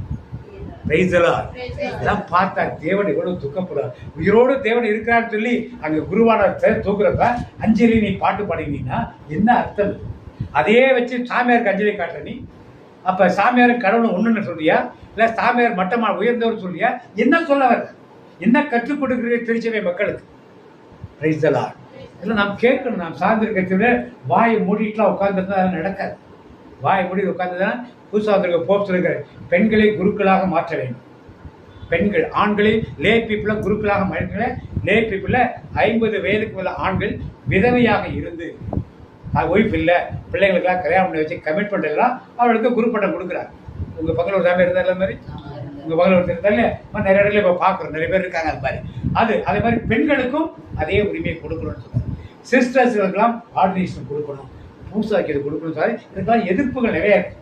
இதெல்லாம் பார்த்தா தேவன் எவ்வளவு துக்கப்படுவார். உயிரோடு தேவன் இருக்கிறான்னு சொல்லி அங்க குருவான தூக்குறப்ப அஞ்சலி நீ பாட்டு பாடினீங்கன்னா என்ன அர்த்தம்? அதே வச்சு சாமியாருக்கு அஞ்சலி காட்டுற நீ, அப்ப சாமியாருக்கு கடவுள் ஒண்ணுன்னு சொல்றியா, இல்ல சாமியார் மட்டமா உயர்ந்தவர் சொல்றியா? என்ன சொல்ல வர? என்ன கற்றுக் கொடுக்குற திருச்சபை மக்களுக்கு? Price the Lord. இதெல்லாம் நாம் கேட்கணும். நாம் சார்ந்திருக்கிறத வாயை மூடிட்டுலாம் உட்கார்ந்துருந்தா அதெல்லாம் நடக்காது. வாயை மூடி உட்கார்ந்துதான் புதுசாக வந்திருக்க போப் சொல்லிருக்காரு, பெண்களை குருக்களாக மாற்ற வேண்டும். பெண்கள் ஆண்களை லே பீப்புளை குருக்களாக மாற்ற. லே பீப்புள 50 வயதுக்கு உள்ள ஆண்கள் விதவையாக இருந்து ஒய்ஃப் இல்லை, பிள்ளைங்களுக்கெல்லாம் கல்யாணம் பண்ணி வச்சு கமிட்மெண்ட் எல்லாம் அவர்களுக்கு குருப்பட்டம் கொடுக்குறாங்க. உங்கள் பக்கத்தில் ஒரு சாமி இருந்தால் மாதிரி உங்கள் பக்கத்தில் ஒருத்தர் இருந்தாலே நிறைய இடத்துல இப்போ பார்க்குறோம், நிறைய பேர் இருக்காங்க. அது மாதிரி அதே மாதிரி பெண்களுக்கும் அதே உரிமையை கொடுக்கணும்னு சொல்லுவாங்க. சிஸ்டர்ஸ்களுக்கெல்லாம் ஆர்டினேஷன் கொடுக்கணும், பூசா வைக்கிறது கொடுக்கணும் சார். இதுக்கெல்லாம் எதிர்ப்புகள் நிறைய இருக்கு.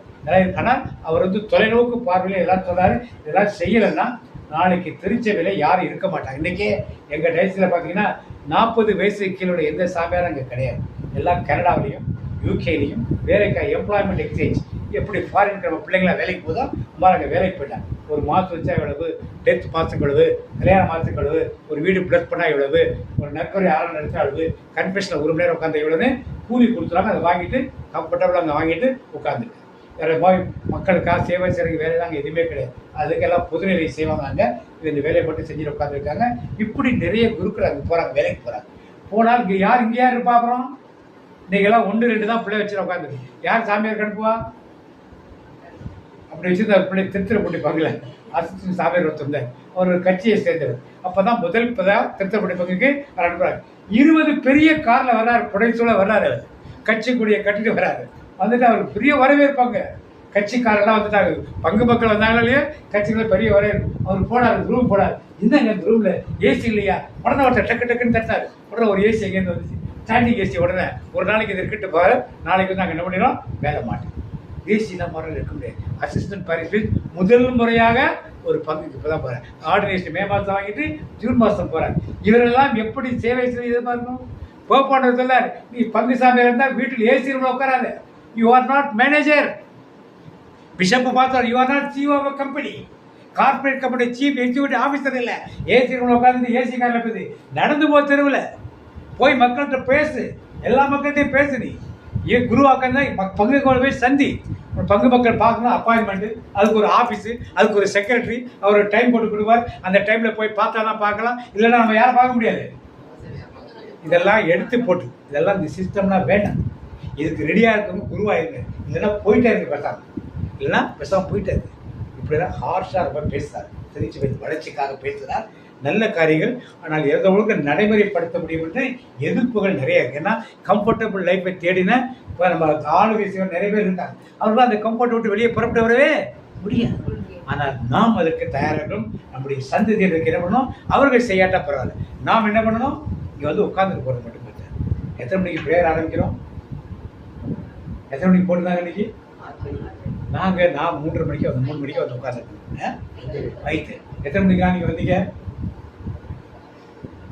ஆனால் அவர் தொலைநோக்கு பார்வையில் எல்லாம் சொல்றாரு. இதெல்லாம் செய்யலைன்னா நாளைக்கு திருச்சபையில யாரும் இருக்க மாட்டாங்க. இன்னைக்கே எங்க டயசில் பார்த்தீங்கன்னா 40 வயசுக்கு கீழே எந்த சாமியாரும் அங்கே கிடையாது. எல்லாம் கனடாவிலையும் யூகேலையும் வேலைக்காக எம்ப்ளாய்மெண்ட் எக்ஸ்சேஞ்ச் எப்படி ஃபாரின் நம்ம பிள்ளைங்களா வேலைக்கு போதோ அம்மா அங்கே வேலைக்கு போயிட்டாங்க. ஒரு மாதம் வச்சா எவ்வளவு, டென்த் மாதத்துக்கு எவ்வளவு, கல்யாண மாதத்துக்கு எவ்வளவு, ஒரு வீடு ப்ளஸ் பண்ணால் எவ்வளவு, ஒரு நற்கரை ஆரம் நடத்தா எவ்வளவு, கன்ஃபெஷனில் 1 மணி நேரம் உட்காந்து எவ்வளோன்னு கூலி கொடுத்துறாங்க. அதை வாங்கிட்டு கம்ஃபர்டபுளாக அங்கே வாங்கிட்டு உட்காந்துருக்கு. வேறு மாதிரி மக்களுக்காக சேவை செய்கிறதுக்கு வேலை தாங்க எதுவுமே கிடையாது. அதுக்கெல்லாம் பொதுநிலை செய்வாங்க. அங்கே இந்த வேலையை மட்டும் செஞ்சுட்டு உட்காந்துருக்காங்க. இப்படி நிறைய குருக்கள் அங்கே போகிறாங்க, வேலைக்கு போகிறாங்க. போனால் இங்கே யார் இருப்பா? அப்புறம் நீங்கள்லாம் 1 2 தான் பிள்ளை வச்சுட்டு உட்காந்துருக்கு. யார் சாமியார் அனுப்புவா? அப்படி வச்சு அந்த பிள்ளை திருத்தரை போட்டிப்பாங்களே, அசிஸ்டன்ட் சாமியார் ஒருத்தர் அவர் ஒரு கட்சியை சேர்ந்தவர். அப்போ தான் முதல் திருத்தரை போட்டிப்பாங்க அனுப்புறாரு. 20 பெரிய காரில் வர்றாரு, புடைசூழ வர்றாரு, கட்சி கூடிய கட்டிட்டு வர்றாரு. வந்துட்டு அவருக்கு பெரிய வரவேற்பாங்க. கட்சிக்காரெல்லாம் வந்துட்டாங்க, பங்கு மக்கள் வந்தாங்களோ இல்லையா, கட்சிகளை பெரிய வரவேற்பு. அவர் போனார், ரூம் போனார். என்னங்க இந்த ரூம்ல ஏசி இல்லையா? உடனே ஒருத்தர் டக்குன்னு தட்டாரு. உடனே ஒரு ஏசி எங்கேருந்து வந்துச்சு, ஸ்டாண்டிங் ஏசி. உடனே ஒரு நாளைக்கு இது இருக்கட்டு பாரு, நாளைக்கு வந்து நாங்கள் என்ன பண்ணிடுறோம், வேலை மாட்டோம். ஏசிலாம் முறையில் இருக்க முடியாது. அசிஸ்டன்ட் பாரிஸ் முதல் முறையாக ஒரு பங்குக்கு இப்போ தான் போகிறேன். ஆர்டினேஷன் மே மாதம் வாங்கிட்டு ஜூன் மாதம் போகிறேன். இவரெல்லாம் எப்படி சேவை செய்ய பார்க்கணும்? போப்பாண்டவர் சொல்லார், நீ பங்கு சாமியாக இருந்தால் வீட்டில் ஏசி ரூமில் உட்காராத. You are not manager. Bishop பார்த்தா you are not CEO of a company. Corporate company chief executive officer இல்லை. ஏசி ரூமில் உட்காந்து ஏசி காரில் பேசு. நடந்து போ, தெருவில் போய் மக்கள்கிட்ட பேசு, எல்லா மக்கள்கிட்டையும் பேசு. நீ ஏன் குருவாக்கா பங்கு போய் சந்தி, பங்கு மக்கள் பார்க்கணும், அப்பாயின்மெண்ட், அதுக்கு ஒரு ஆஃபீஸு, அதுக்கு ஒரு செக்ரட்டரி, அவர் டைம் போட்டு கொடுப்பார். அந்த டைமில் போய் பார்த்தா தான் பார்க்கலாம், இல்லைன்னா நம்ம யாரும் பார்க்க முடியாது. இதெல்லாம் எடுத்து போட்டு இதெல்லாம் இந்த சிஸ்டம்லாம் வேண்டாம். இதுக்கு ரெடியாக இருக்கவங்க குருவாயிருங்க, இல்லைன்னா போயிட்டே இருக்கு பேசாமல், இல்லைன்னா பேசாமல் போயிட்டே இருக்கு. இப்படிதான் ஹார்ஷாக ரொம்ப பேசுகிறார். திருச்சி வளர்ச்சிக்காக பேசுகிறார், நல்ல காரியங்கள். ஆனால் எதற்கு நடைமுறைப்படுத்த முடியும் என்று எதிர்ப்புகள் நிறைய இருக்கு. ஏன்னா கம்ஃபர்டபுள் லைஃப்பை தேடின இப்போ நம்ம ஆளுகை செய்வோம் நிறைய பேர் இருக்காங்க. அவர்களாம் அந்த கம்ஃபர்ட் விட்டு வெளியே புறப்பட்டு வரவே முடியாது. ஆனால் நாம் அதற்கு தயாராகணும். நம்முடைய சந்ததியருக்கு என்ன பண்ணணும்? அவர்கள் செய்யாட்டா பரவாயில்ல, நாம் என்ன பண்ணணும்? இங்கே வந்து உட்காந்துட்டு போகிறது மட்டும் இல்லை. எத்தனை மணிக்கு ப்ரேயர் ஆரம்பிக்கிறோம்? எத்தனை மணிக்கு போட்டுருந்தாங்க இன்னைக்கு? நான் 3:30 மணிக்கு வந்து 3 மணிக்கு வந்து உட்காந்துருக்கேன். ரைட்டு. எத்தனை மணிக்கா நீங்கள் வந்தீங்க?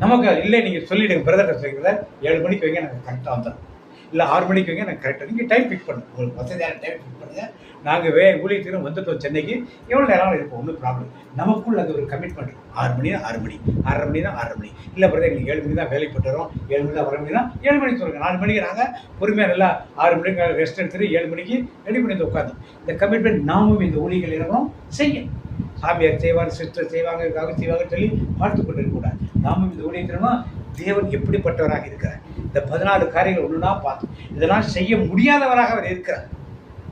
நமக்கு இல்லை, நீங்கள் சொல்லிவிடுங்க, பிரதர்கிட்ட சொல்லிக்கிறத 7 மணிக்கு வைங்க, நாங்கள் கரெக்டாக வந்துடும். இல்லை 6 மணிக்கு வைங்க, நாங்கள் கரெக்டாக. நீங்கள் டைம் ஃபிக்ஸ் பண்ணுங்கள், உங்களுக்கு வசதியான டைம் ஃபிக்ஸ் பண்ணுங்கள். நாங்கள் ஊழியத்துக்கு வந்துட்டோம் சென்னைக்கு, எவ்வளோ நேரம் இருப்போம், ஒன்றும் ப்ராப்ளம். நமக்குள்ள அது ஒரு கமிட்மெண்ட். 6 மணினா 6 மணி, 6:30 மணினா 6:30 மணி. இல்லை பிரதர் எங்களுக்கு 7 மணி தான் வேலைப்பட்டு வரோம், 7 மணி தான் வர மணினா 7 மணிக்கு சொல்லுங்கள். 4 மணிக்கு நாங்கள் பொறுமையாக நல்லா 6 மணிக்கு ரெஸ்ட் எடுத்துட்டு 7 மணிக்கு ரெடி பண்ணி உட்காந்தோம். இந்த கமிட்மெண்ட் நாமும் இந்த ஊழியர்கள் இருக்கணும், செய்யணும். சாமியார் செய்வார், சிஸ்டர் செய்வாங்க, செய்வாங்கன்னு சொல்லி பார்த்து கொண்டு இருக்கக்கூடாது. நாமும் இந்த ஊழியத்தினா தேவன் எப்படிப்பட்டவராக இருக்கிறார். இந்த 14 காரியங்கள் ஒன்றுனா பார்த்தோம். இதெல்லாம் செய்ய முடியாதவராக அவர் இருக்கிறார்.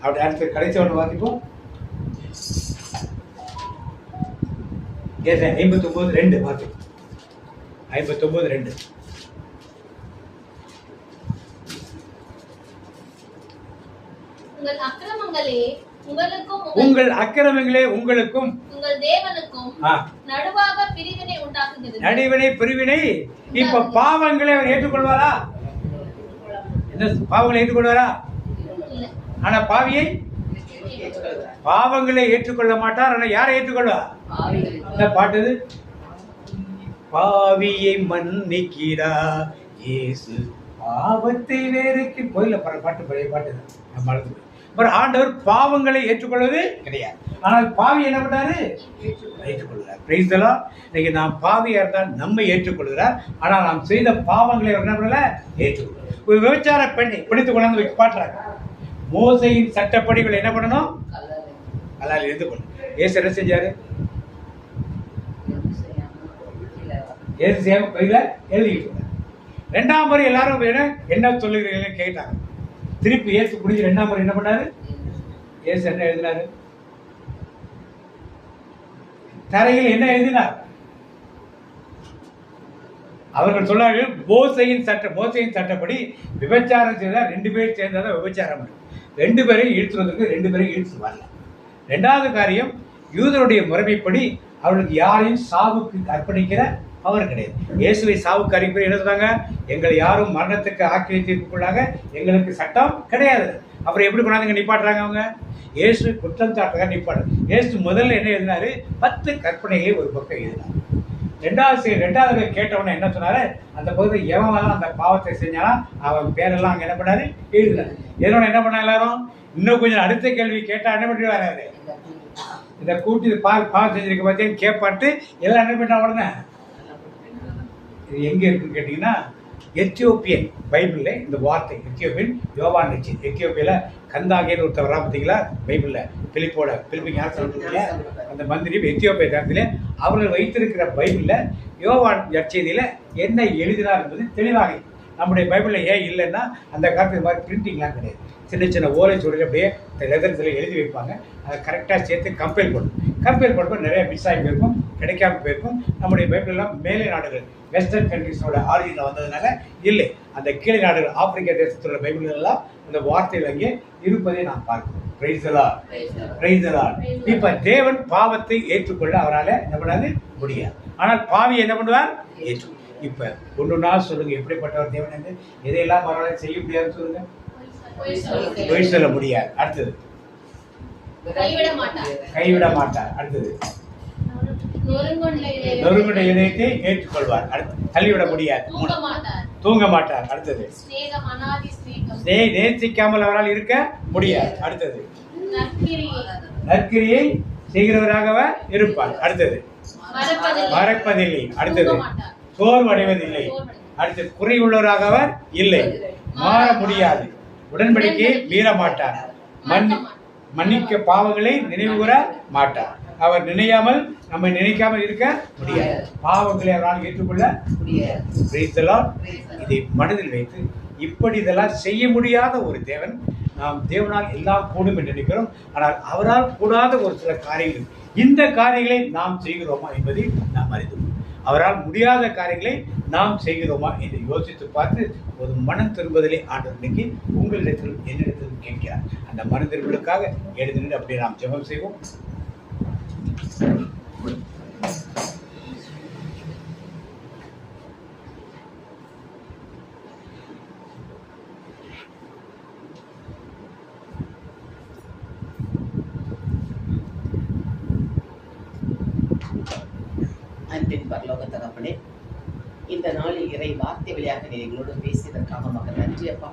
அப்படி அடுத்த கடைசி ஒன்று வாசிப்போம். ஏசாயா 59:2 பார்த்து 59:2. உங்கள் அக்கிரமங்களே உங்களுக்கும் உங்கள் அக்கிரமங்களே உங்களுக்கும் உங்கள் தேவனுக்கும் நடுவாக பிரிவினை உண்டாக்குகிறது. நடுவினை பிரிவினை. இப்ப பாவங்களை அவர் ஏற்றுக்கொள்வாரா? என்ன பாவங்களை ஏற்றுக்கொள்வாரா? ஆனா பாவங்களை ஏற்றுக்கொள்ள மாட்டார். ஆனா யாரை ஏற்றுக்கொள்வார்? என்ன பாட்டு? பாவியை மன்னிக்கிறா இயேசு பாவத்தை வேறுக்கு கோயில பாட்டு, பழைய பாட்டு மறந்து. ஆண்டவர் பாவங்களை ஏற்றுக்கொள்வது கிடையாது. ஆனால் பாவி என்ன பண்ணாரு? ஏற்றுக்கொள்கிறார். Price the Lord. இன்னைக்கு நாம் பாவியா இருந்தால் நம்மை ஏற்றுக்கொள்கிறார். ஆனால் நாம் செய்த பாவங்களை என்ன பண்ணல? ஏற்றுக்கொள்கிறார். ஒரு விபச்சார பெண்ணை பிடித்து கொண்டாந்து வைக்க பாட்டுறாங்க. மோசையின் சட்டப்படிகள் என்ன பண்ணணும்? கல்லால் எழுந்து கொள்ளணும். ஏசு என்ன செஞ்சாரு? ஏசு செய்யாம கையில எழுதிக்கிட்டு இருந்தார். 2ஆம் முறை எல்லாரும் என்ன சொல்லுகிறீங்கன்னு கேட்டாங்க. திருப்பி ஏசு குடிச்சு 2ஆம் முறை என்ன பண்ணாரு? ஏசு என்ன எழுதினாரு? தரையில் என்ன எழுதினார்? அவர்கள் சொன்னார்கள் மோசையின் சட்டப்படி விபச்சாரம் செய்தால் 2 பேர் சேர்ந்தாதான் விபச்சாரம். 2 பேரையும் இழுத்துறதுக்கு 2 பேரையும் இழுத்து வரல. 2வது காரியம், யூதருடைய முறைமைப்படி அவர்களுக்கு யாரையும் சாவுக்கு அர்ப்பணிக்கிற பவர் கிடையாது. இயேசுவை சாவுக்கு அறிவிப்பது என்ன சொன்னாங்க? எங்களை யாரும் மரணத்துக்கு ஆக்கிய தீர்ப்புக்குள்ளாக எங்களுக்கு சட்டம் கிடையாது. அப்புறம் எப்படி கொண்டாந்து நிப்பாட்டுறாங்க அவங்க? இயேசு குற்றம் சாட்டுறாங்க, நிப்பாடு. இயேசு முதல்ல என்ன எழுதினாரு? 10 கற்பனைகளை ஒரு பக்கம் எழுதினார். 2வது கேட்டவன என்ன சொன்னாரு? அந்த பகுதியில் எவன் அந்த பாவத்தை செஞ்சானா அவன் பேரெல்லாம் அங்க என்ன பண்ணாரு? எழுதினாரு. எதோட என்ன பண்ண எல்லாரும் இன்னும் கொஞ்சம் அடுத்த கேள்வி கேட்டா என்ன பண்ணி வராரு? இதை கூட்டி பாவம் செஞ்சிருக்க பார்த்தேன்னு கேட்பாட்டு எல்லாம் என்ன பண்ண உடனே இது எங்க இருக்குன்னு கேட்டீங்கன்னா, எத்தியோப்பியன் பைபிள்ல இந்த வார்த்தை எத்தியோப்பியன் யோவான் நச்சு. எத்தியோப்பியில கந்தாகேன்னு ஒருத்தர் வரா பார்த்தீங்களா பைபிள்ல? பிலிப்பிங்க அந்த மந்திரி எத்தியோப்பிய தேசத்திலே அவர்கள் வைத்திருக்கிற பைபிள்ல யோவான் நற்செய்தியில என்ன எழுதினார் என்பது தெளிவாக. நம்முடைய பைபிள்ல ஏன் இல்லைன்னா, அந்த காலத்து மாதிரி பிரிண்டிங்லாம் கிடையாது. சின்ன சின்ன ஓலை சுவடில் அப்படியே லெதர்ஸில் எழுதி வைப்பாங்க. அதை கரெக்டாக சேர்த்து கம்பைல் பண்ணும்போது நிறைய மிஸ் ஆகி போயிருக்கும், கிடைக்காம போயிருக்கும். நம்முடைய பைபிளெல்லாம் மேலை நாடுகள் வெஸ்டர்ன் கண்ட்ரிஸோட ஆரிஜினில் வந்ததுனால இல்லை. அந்த கீழே நாடுகள் ஆப்பிரிக்கா தேசத்தோட பைபிள்கள் எல்லாம் அந்த வார்த்தைகள் அங்கே இருப்பதை நாம் பார்க்கிறோம். Price the Lord, price the Lord. இப்ப தேவன் பாவத்தை ஏற்றுக்கொள்ள அவரால் என்ன பண்ணாது? முடியாது. ஆனால் பாவி என்ன பண்ணுவார்? ஏற்று. இப்ப ஒன்றுனா சொல்லுங்க, எப்படிப்பட்டவர் தேவன் என்று? எதையெல்லாம் அவரால் செய்ய முடியாதுன்னு சொல்லுங்க. பொய் சொல்ல முடியாது. அடுத்தது கைவிட மாட்டார். அடுத்தது நொறுங்குண்ட இதயத்தை ஏற்றுக்கொள்வார். அடுத்து தள்ளிவிட முடியாது, தூங்க மாட்டார். அடுத்தது நேசிக்காமல் அவரால் இருக்க முடியாது. அடுத்தது நற்கிரியை செய்கிறவராக இருப்பார். அடுத்தது மறப்பதில்லை. அடுத்தது சோர்வடைவதில்லை. அடுத்து குறைவுள்ளவராக அவர் இல்லை, மாற முடியாது. உடன்படிக்கையை மீற மாட்டார். மன்னிக்க பாவங்களை நினைவுகூர மாட்டார். அவர் நினையாமல் நம்மை நினைக்காமல் இருக்க முடியாது. பாவங்களை அவரால் ஏற்றுக்கொள்ள முடியாது. இதை மனதில் வைத்து இப்படி இதெல்லாம் செய்ய முடியாத ஒரு தேவன், நாம் தேவனால் எல்லாம் கூடும் என்று நினைக்கிறோம். ஆனால் அவரால் கூடாத ஒரு சில காரியங்கள், இந்த காரியங்களை நாம் செய்கிறோமா என்பதை நாம் அறிந்தோம். அவரால் முடியாத காரியங்களை நாம் செய்கிறோமா என்று யோசித்து பார்த்து ஒரு மனம் திரும்புதலை ஆண்டவர் இன்னைக்கு உங்களிடத்திலும் என்னிடத்திலும் கேட்கிறார். அந்த மனம் திரும்பலுக்காக எழுந்து நின்று அப்படியே நாம் ஜெபம் செய்வோம். அன்பின் பரலோக தகப்பனே, இந்த நாளில் இறை வார்த்தை வழியாக நீ எங்களோடு பேசியதற்காக மக்கள் நன்றி அப்பா.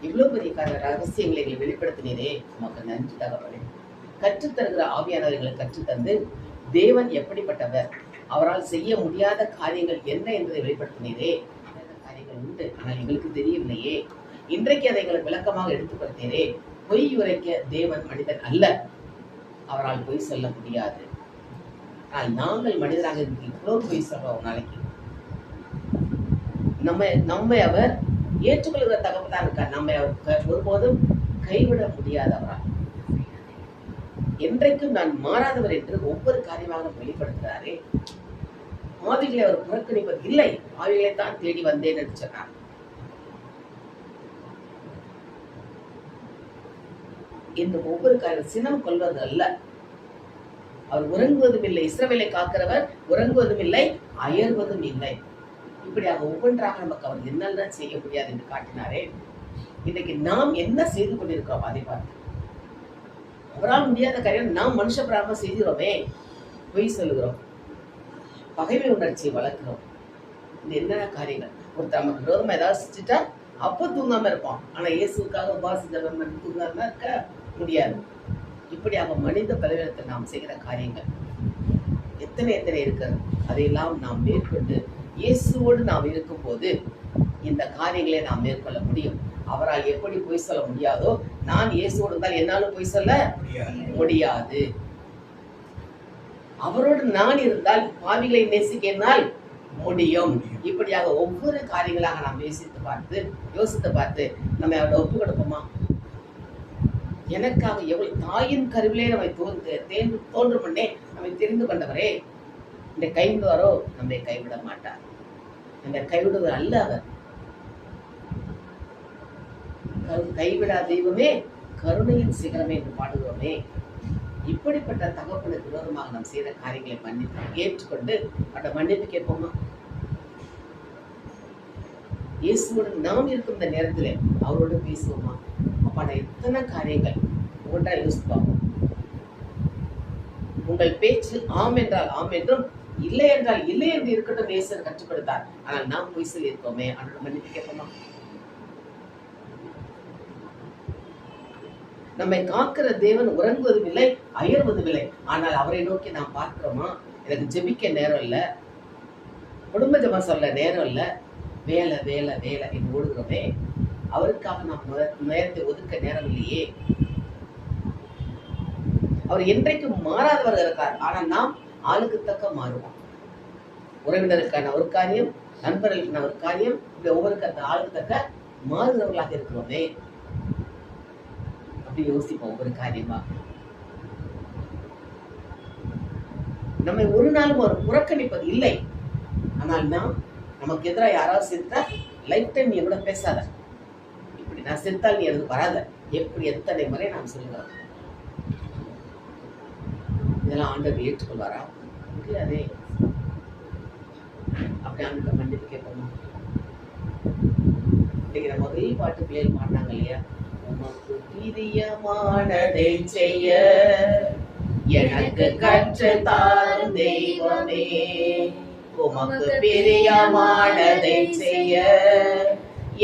இவ்வளவு பெரிய ரகசியங்களை எங்களை வெளிப்படுத்தினீரே, மக்கள் நன்றி தகப்பனே. கற்றுத்தருகிற ஆவியானவர்களை கற்றுத்தந்து தேவன் எப்படிப்பட்டவர், அவரால் செய்ய முடியாத காரியங்கள் என்ன என்பதை வெளிப்படுத்தினீரே. காரியங்கள் உண்டு, ஆனால் எங்களுக்கு தெரியவில்லையே. இன்றைக்கு அதை எங்களுக்கு விளக்கமாக எடுத்துப்படுத்தீரே. பொய் உரைக்க தேவன் மனிதன் அல்ல, அவரால் பொய் சொல்ல முடியாது. நாங்கள் மனிதராக இருக்கு இவ்வளவு பொய் சொல்றோம். நாளைக்கு நம்ம அவர் ஏற்றுக்கொள்கிற தகவல் தான் இருக்கார். நம்ம ஒருபோதும் கைவிட முடியாது அவரால். என்றைக்கும் நான் மாறாதவர் என்று ஒவ்வொரு காரியமாக வெளிப்படுத்துகிறாரே. ஆவிகளை அவர் புறக்கணிப்பது இல்லை, ஆவிகளை தான் தேடி வந்தேன் என்று சொன்னார். இந்த ஒவ்வொரு காரியம் சினம் கொள்வது அல்ல. அவர் உறங்குவதும் இல்லை. இஸ்ரவேலை காக்கிறவர் உறங்குவதும் இல்லை, அயர்வதும் இல்லை. இப்படியாக ஒவ்வொன்றாக நமக்கு அவர் என்னெல்லாம் செய்ய முடியாது என்று காட்டினாரே. இன்னைக்கு நாம் என்ன செய்து கொண்டிருக்கிறோம் அதை பார்த்து. அவரால் முடியாத காரியம் நாம் மனுஷ பிராம செய்கிறோமே. பொய் சொல்லுகிறோம், பகைமை உணர்ச்சியை வளர்க்கிறோம். இந்த என்னென்ன காரியங்கள். ஒருத்தர் நமக்கு விரோதமா ஏதாவது செஞ்சுட்டா அப்போ தூங்காம இருப்போம். ஆனா இயேசுக்காக உபாசித்தவன் தூங்காம இருக்க முடியாது. இப்படியாக மனித பலவீனத்தை நாம் செய்கிற காரியங்கள் எத்தனை எத்தனை இருக்கிறது. அதையெல்லாம் நாம் மேற்கொண்டு இயேசுவோடு நாம் இருக்கும் போது இந்த காரியங்களை நாம் மேற்கொள்ள முடியும். அவரால் எப்படி பொய் சொல்ல முடியாதோ, நான் இயேசுவோடு இருந்தால் என்னாலும் பொய் சொல்ல முடியாது. அவரோடு நான் இருந்தால் பாவிகளை நேசிக்க முடியும். இப்படியாக ஒவ்வொரு காரியங்களாக நாம் யோசித்து பார்த்து நம்ம அவரோட ஒப்பு கொடுப்போமா? எனக்காக எவ்வளவு தாயின் கருவிலே நம்மை தோன்றும் முன்னே நம்மை தெரிந்து கொண்டவரே. இந்த கைவிடுவாரோ நம்மை கைவிட மாட்டார். இந்த கைவிடுவர் அல்ல அவர். கைவிடா தெய்வமே, கருணையின் சிகரமே என்று பாடுகிறோமே. இப்படிப்பட்ட தகப்பனுக்கு விரோதமாக நாம் செய்த காரியங்களை மன்னித்து ஏற்றுக்கொண்டு அந்த மன்னிப்பு கேட்போமா? இயேசுவுடன் நாம் இருக்கும் இந்த நேரத்துல அவரோடு பேசுவோமா? அப்ப எத்தனை காரியங்கள் ஒன்றா யோசிப்பாங்க. உங்கள் பேச்சு ஆம் என்றால் ஆம் என்றும், இல்லை என்றால் இல்லை என்று இருக்கட்டும் நேசர் கற்றுக் கொடுத்தார். ஆனால் நாம் பொய் சொல்லி இருக்கோமே, அவரோட மன்னிப்பு கேட்போமா? நம்மை காக்கிற தேவன் உறங்குவதும் இல்லை, அயர்வதும் இல்லை. ஆனால் அவரை நோக்கி நாம் பார்க்கிறோமா? எனக்கு ஜெபிக்க நேரம் இல்லை, குடும்ப ஜெபம் சொல்ல நேரம் இல்லை, வேலை வேலை வேலை என்று ஓடுகிறோமே. அவருக்காக நாம் நேரத்தை ஒதுக்க நேரம் இல்லையே. அவர் என்றைக்கும் மாறாதவர் இருக்கார். ஆனால் நாம் ஆளுக்கு தக்க மாறுவோம். உறவினருக்கான ஒரு காரியம், நண்பர்களுக்கான ஒரு காரியம், இப்படி ஒவ்வொருக்கு ஆளுக்கு தக்க மாறுகிறவர்களாக இருக்கிறோமே. அப்படி யோசிப்போம் ஒவ்வொரு காரியமா. நம்மை ஒரு நாளும் ஒரு புறக்கணிப்பது இல்லை. ஆனால் நாம் நமக்கு எதிராக யாராவது செத்தா லைஃப் டைம் நீ கூட பேசாத, இப்படி நான் செத்தால் நீ எனக்கு வராத, எப்படி எத்தனை முறை நாம் சொல்லுகிறோம். இதெல்லாம் ஆண்டவர் ஏற்றுக்கொள்வாரா? அதே அப்படி ஆண்டு மன்னிப்பு கேட்போமா? இன்னைக்கு முதல் பாட்டு பிள்ளைகள் பாடினாங்க இல்லையா? உமக்கு பிரியமானதை செய்ய எனக்கு கற்று தாரும் தெய்வமே, உமக்கு பிரியமானதை செய்ய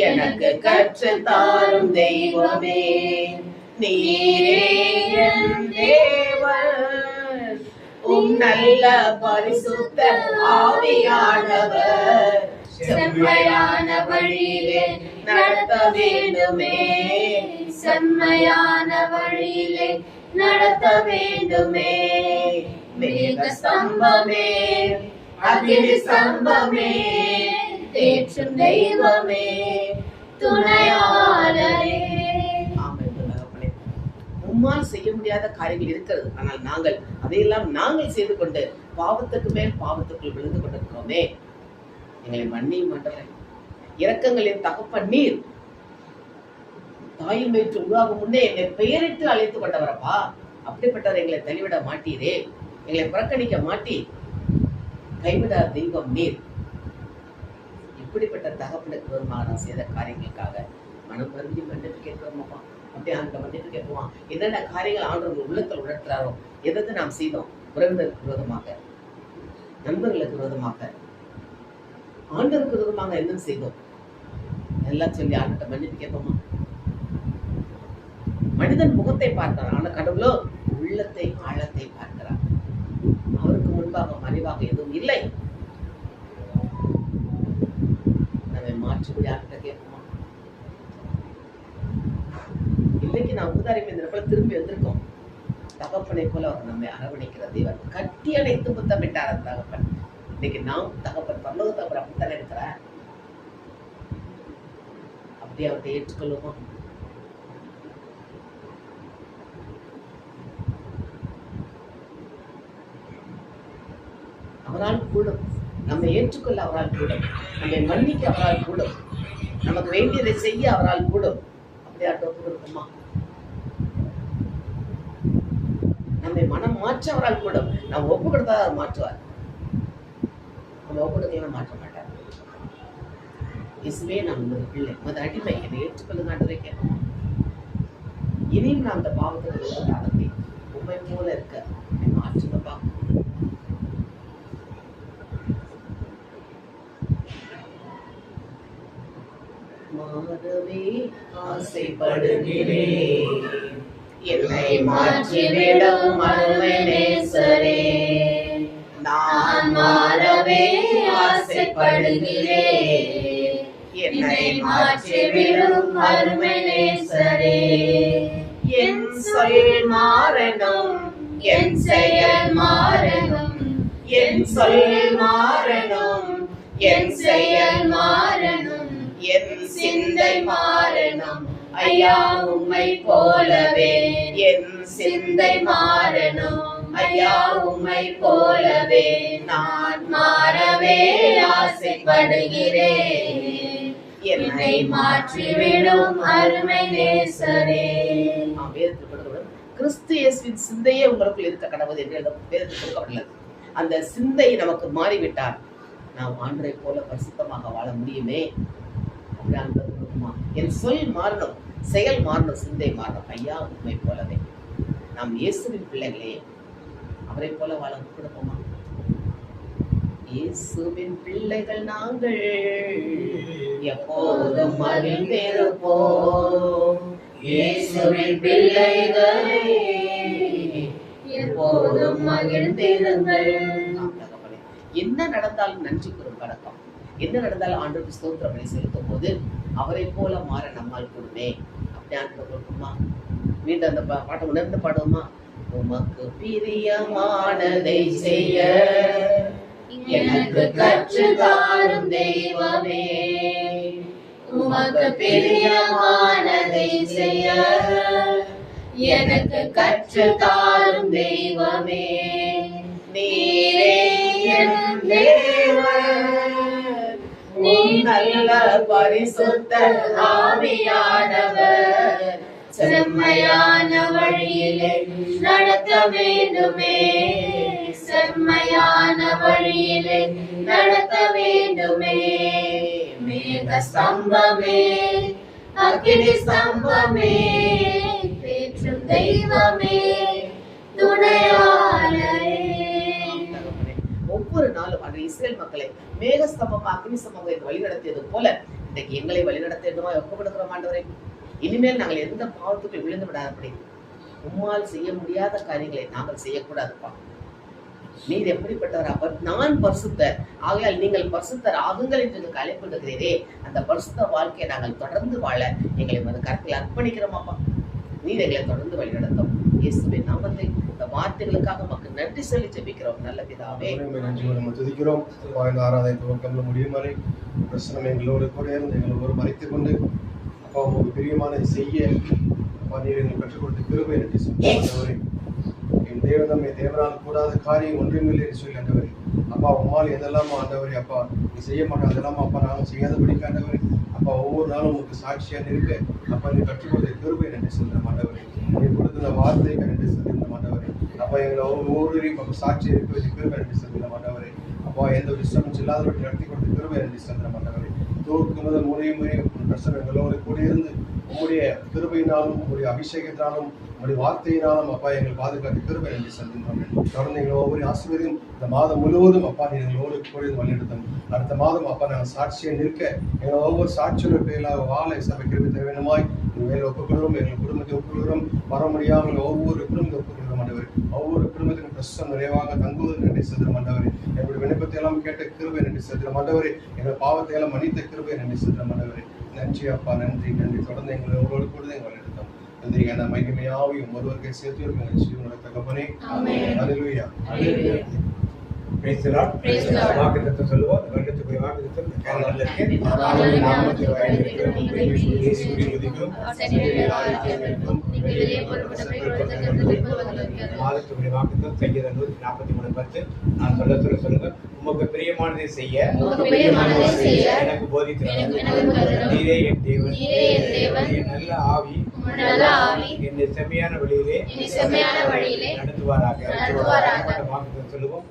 எனக்கு கற்று தாரும் தெய்வமே, நீரே என் தேவன், உம் நல்ல பரிசுத்த ஆவியானவர் செம்மையான வழியிலே நடத்த வேண்டுமே, செம்மையான வழியிலே நடத்த வேண்டுமே, மேக ஸ்தம்பமே அக்னி ஸ்தம்பமே தேற்றும் தெய்வமே துணையாளரே. உம்மால் செய்ய முடியாத காரியங்கள் இருக்கிறது. ஆனால் நாங்கள் அதையெல்லாம் நாங்கள் செய்து கொண்டு பாவத்துக்கு மேல் பாவத்துக்குள் விழுந்து கொண்டிருக்கிறோமே. எங்களை மன்னியும் ஆண்டவரே. இரக்கங்களின் தகப்பன் நீர். தாயின் வயிற்று உருவாகும் முன்னே எங்களை பெயரிட்டு அழைத்து கொண்டவரப்பா. அப்படிப்பட்டவர் எங்களை தள்ளிவிட மாட்டீரே, எங்களை புறக்கணிக்க மாட்டி கைவிடா தெய்வம் நீர். இப்படிப்பட்ட தகப்பனுக்கு வருமா நான் செய்த காரியங்களுக்காக மனம் வருந்தி மன்னிப்பு கேட்கிறோமாப்பா. அப்படியே அந்த மன்னிப்பு கேட்போமா? என்னென்ன காரியங்கள் ஆண்டவர் உள்ளத்தில் உணர்த்துறாரோ, எதை நாம் செய்தோம், உறவினருக்கு விரோதமாக, நண்பர்களுக்கு விரோதமாக, ஆண்டவருக்கு விரோதமாக என்ன செய்தோம், எல்லாம் சொல்லி ஆண்ட மன்னிப்பு கேட்போமா? மனிதன் முகத்தை பார்க்கிறான், ஆனா கடவுளோ உள்ளத்தை ஆழத்தை பார்க்கிறார். அவருக்கு முன்பாக மறைவாக எதுவும் இல்லை. நம்மை மாற்றுபடி ஆண்ட கேட்போமா? இன்னைக்கு நான் உதாரணம் இந்த இடத்துல திரும்பி வந்திருக்கோம். தகப்பனை போல அவர் நம்மை அரவணைக்கிற தேவன். கட்டி அணைத்து முத்தமிட்டார் அந்த தகப்பன். இன்னைக்கு நாம் தகப்பன் பரலோக தகப்பன் அப்படித்தானே இருக்கிறார். அப்படியே அவர்கிட்ட ஏற்றுக்கொள்ளுவோம். அவரால் கூடும். நம்மை ஏற்றுக்கொள்ள அவரால் கூடும். நம்மை மன்னிக்க அவரால் கூடும். நமக்கு வேண்டியதை செய்ய அவரால் கூடும். அப்படியா ஒப்பு கொடுக்குமா? நம்மை மனம் மாற்ற அவரால் கூடும். நம்ம ஒப்பு கொடுத்தா அவர் மாற்றுவார். நம்ம ஒப்பு கொடுக்கலாம் மாற்ற மாட்டார். இசுவே நான் உமது பிள்ளை, உமது அடிமை, என்னை ஏற்றுக்கொள்ளுங்க ஆண்டவரே கேட்கணும். இனியும் நான் அந்த பாவத்துக்கு நடத்தி உண்மை போல இருக்க என்னை மாற்றுங்கப்பா. மாறவே ஆசைப்படுகிறேன், என்னை மாற்றிவிடும் அருமை நேசரே. நான் மாறவே ஆசைப்படுகிறேன், என்னை மாற்றிவிடும் அருமை நேசரே. என் சொல் மாறணும், என் செயல் மாறணும், என் சொல் மாறணும், என் செயல் மாறணும், என் சிந்தை மாறணும். ஐயா உம்மை போலவே என் சிந்தை மாறணும். ஐயா உம்மை போலவே நான் மாறவே ஆசைப்படுகிறேன், என்னை மாற்றிவிடும் அருமை நேசரே. கிறிஸ்து இயேசுவின் சிந்தையே உங்களுக்குள் இருக்க கடவுள் என்று வேதத்தில் கொடுக்கப்பட்டுள்ளது. அந்த சிந்தை நமக்கு மாறிவிட்டால் நாம் ஆண்டரை போல பரிசுத்தமாக வாழ முடியுமே. என் சொல் மாறணும், செயல் மாறணும், சிந்தை மாறணும். ஐயா உண்மை போலவே நாம் இயேசுவின் பிள்ளைகளே, அவரை போல வாழ கொடுப்போமா? இயேசுவின் பிள்ளைகள் நாங்கள் எப்போதும் மகிழ்ந்திருப்போம். இயேசுவின் பிள்ளைகளே எப்போதும் மகிழ்ந்திருங்கள். என்ன நடந்தாலும் நன்றி கூறும் பழக்கம். என்ன நடந்தாலும் ஆண்டவருக்கு ஸ்தோத்திரம் பண்ணி செலுத்தும் போது அவரை போல மாற நம்மால் கூடுமே. அப்படி ஆண்டவர் கொடுக்குமா? மீண்டும் அந்த பாட்டை உணர்ந்து பாடுவோமா? உமக்கு பிரியமானதை செய்ய எனக்கு கற்றுத்தாரும் தெய்வமே, உமக்கு பிரியமானதை செய்ய எனக்கு கற்றுத்தாரும் தெய்வமே. நீரே என் தேவன், நீ நல்ல பரிசுத்த ஆவியானவர், செம்மையான வழியிலே நடத்த வேண்டுமே, செம்மையான வழியிலே நடத்த வேண்டுமே. மேக ஸ்தம்பமே, அக்கினி ஸ்தம்பமே, பேற்றும் தெய்வமே, துணையாளரே. ஒவ்வொரு நாளும் அந்த இஸ்ரேல் மக்களை மேகஸ்தம்பம் அக்னி ஸ்தம்பம் வழி நடத்தியது போல இன்றைக்கு எங்களை வழி நடத்தியதுமா ஒப்புக்கொடுக்கிறோம் ஆண்டவரே. இனிமேல் நாங்கள் எந்த பாவத்துக்கு விழுந்து விடாதபடி உம்மால் செய்ய முடியாத காரியங்களை நாங்கள் செய்யக்கூடாதுப்பா. நீர் எப்படிப்பட்டவர்? அவர் நான் பரிசுத்தர், ஆகையால் நீங்கள் பரிசுத்தர் ஆகுங்கள் என்று அழைப்பு இருக்கிறீரே. அந்த பரிசுத்த வாழ்க்கையை நாங்கள் தொடர்ந்து வாழ எங்களை அந்த கருத்தில் அர்ப்பணிக்கிறோமாப்பா. நீர் எங்களை தொடர்ந்து வழி நடத்தும். இயேசுவின் நாமத்தில் இந்த வார்த்தைகளுக்காக நமக்கு நன்றி சொல்லி ஜெபிக்கிறோம். நல்ல பிதாவே, நன்றி துதிக்கிறோம். ஆராதனை துவக்கம் முடியும் வரை பிரச்சனை எங்களோடு கூட இருந்து எங்களோடு மறைத்துக் கொண்டு அப்பா உங்களுக்கு பிரியமான செய்ய அப்பா நீர் எங்களுக்கு கற்றுக் கொடுத்து கிருபை நன்றி சொல்லி என் தேவன் நம்மை தேவனால் கூடாத காரியம் ஒன்றுமில்லை என்று சொல்லி ஆண்டவரே. அப்பா உம்மால் எதெல்லாம் ஆண்டவரே அப்பா நீ செய்ய மாட்டோம் அதெல்லாம் அப்பா நாங்கள் செய்யாதபடி ஆண்டவரே. அப்பா ஒவ்வொரு நாளும் உங்களுக்கு சாட்சியாக இருக்க அப்பா நீ கற்றுக் கொடுத்த கிருபை நன்றி சொல்ற மாண்டவரே. நீ கொடுத்த வார்த்தைக்கு நன்றி சொல்லிருந்த மாண்டவரே. அப்பா எங்களை ஒவ்வொருவரையும் அப்பா சாட்சி இருக்க வச்சு கிருபை நன்றி சொல்லிருந்த மாண்டவரே. அப்பா எந்த ஒரு டிஸ்டர்பன்ஸ் இல்லாதபடி நடத்தி கொடுத்த கிருபை நன்றி சொல்ற மாண்டவரே. தோற்கு முதல் முறையும் பிரச்சனை எங்களோடு கூடியிருந்து உங்களுடைய கிருபையினாலும் உங்களுடைய அபிஷேகத்தினாலும் உங்களுடைய வார்த்தையினாலும் அப்பா எங்கள் பாதுகாத்து கிருபை நன்றி சொல்கின்றோம். தொடர்ந்து எங்களை ஒவ்வொரு ஆசிரியரும் இந்த மாதம் முழுவதும் அப்பா நீ எங்களோடு கூட வழிநடத்தும். அடுத்த மாதம் அப்பா நாங்கள் சாட்சியை நிற்க எங்கள் ஒவ்வொரு சாட்சியோட பேராக வாழ சபை கிருபை தேவையானமாய் மேலே ஒப்புக்கொள்கிறோம். எங்கள் குடும்பத்தை ஒப்புக்கொள்கிறோம். வர முடியாமல் ஒவ்வொரு குடும்பத்தை ஒப்புக்கொள்கிறோம் ஆண்டவர். ஒவ்வொரு குடும்பத்திலும் பிரசனம் நிறைவாக தங்குவது நன்றி செலுத்தும் ஆண்டவர். எங்களுடைய விண்ணப்பத்தை எல்லாம் கேட்ட கிருபை நன்றி செலுத்தும் ஆண்டவர். எங்கள் பாவத்தை எல்லாம் மன்னித்த கிருபை நன்றி செலுத்தும் ஆண்டவர். நன்றி அப்பா, நன்றி நன்றி. தொடர்ந்து எங்களை உங்களோடு கூட எங்களை எடுத்தோம். நன்றியான மகிமையாவையும் ஒருவருக்கு சேர்த்து எங்கள் ஜீவனோட தகப்பனே. அல்லேலூயா. Praise the Lord. Praise the Lord. வாக்குத்தத்தம் சொல்லுவோம். இந்த வருடத்துக்குரிய வாக்குத்தத்தம் இந்த கேலண்டர்ல இருக்கு. ஆண்டவரின் நாமத்தில் வயலிருக்கிறோம். இயேசுவின் உதிக்கும் மாதத்துக்குரிய வாக்குத்தத்தம் சங்கீதம் 143:10. நான் சொல்லுங்க. உமக்கு பிரியமானதை செய்ய எனக்கு போதித்தருளும். நீரே என் தேவன். என் நல்ல ஆவி என்னை செம்மையான வழியிலே நடத்துவாராக. வாக்குத்தத்தம் சொல்லுவோம்.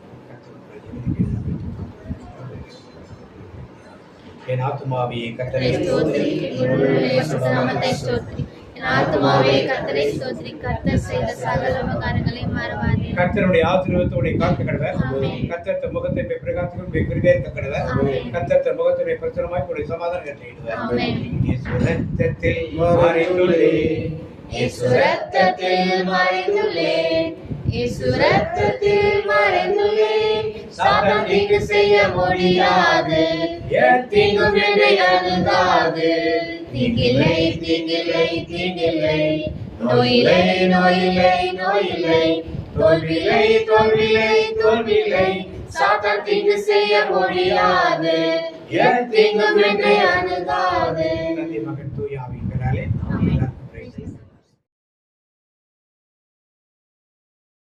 என் ஆத்துமாவே கர்த்தரை ஸ்தோத்திரி. கர்த்தரை ஸ்தோத்திரி. கர்த்தர் செய்த சகல உபகாரங்களை மறவாதே. கர்த்தருடைய ஆசீர்வாதத்தோட காக்க கடவர். கர்த்தர் தம் முகத்தை பிரகாசிக்கும் கிருபையை கடவர். கர்த்தர் தம் முகத்தை பிரசன்னமாய் உடைய சமாதானம் கட்டளையிடுவார். ஆமென். இயேசு ரத்தத்தில் மறைந்துள்ளேன். இயேசு ரத்தத்தில் மறைந்துள்ளேன். இயேசு ரத்தத்தில் மறைந்துள்ளேன். சாத்தான் தீங்கு செய்ய முடியாது. என் தீங்கும் என்னை அணுகாது. தீங்கில்லை தீங்கில்லை தீங்கில்லை. நோயில்லை நோயில்லை நோயில்லை. தோல்வில்லை தோல்வில்லை தோல்வில்லை. சாத்தான் தீங்கு செய்ய முடியாது. என் தீங்கும் என்னை அணுகாது. நன்றி மகன் தூய ஆவியினாலே.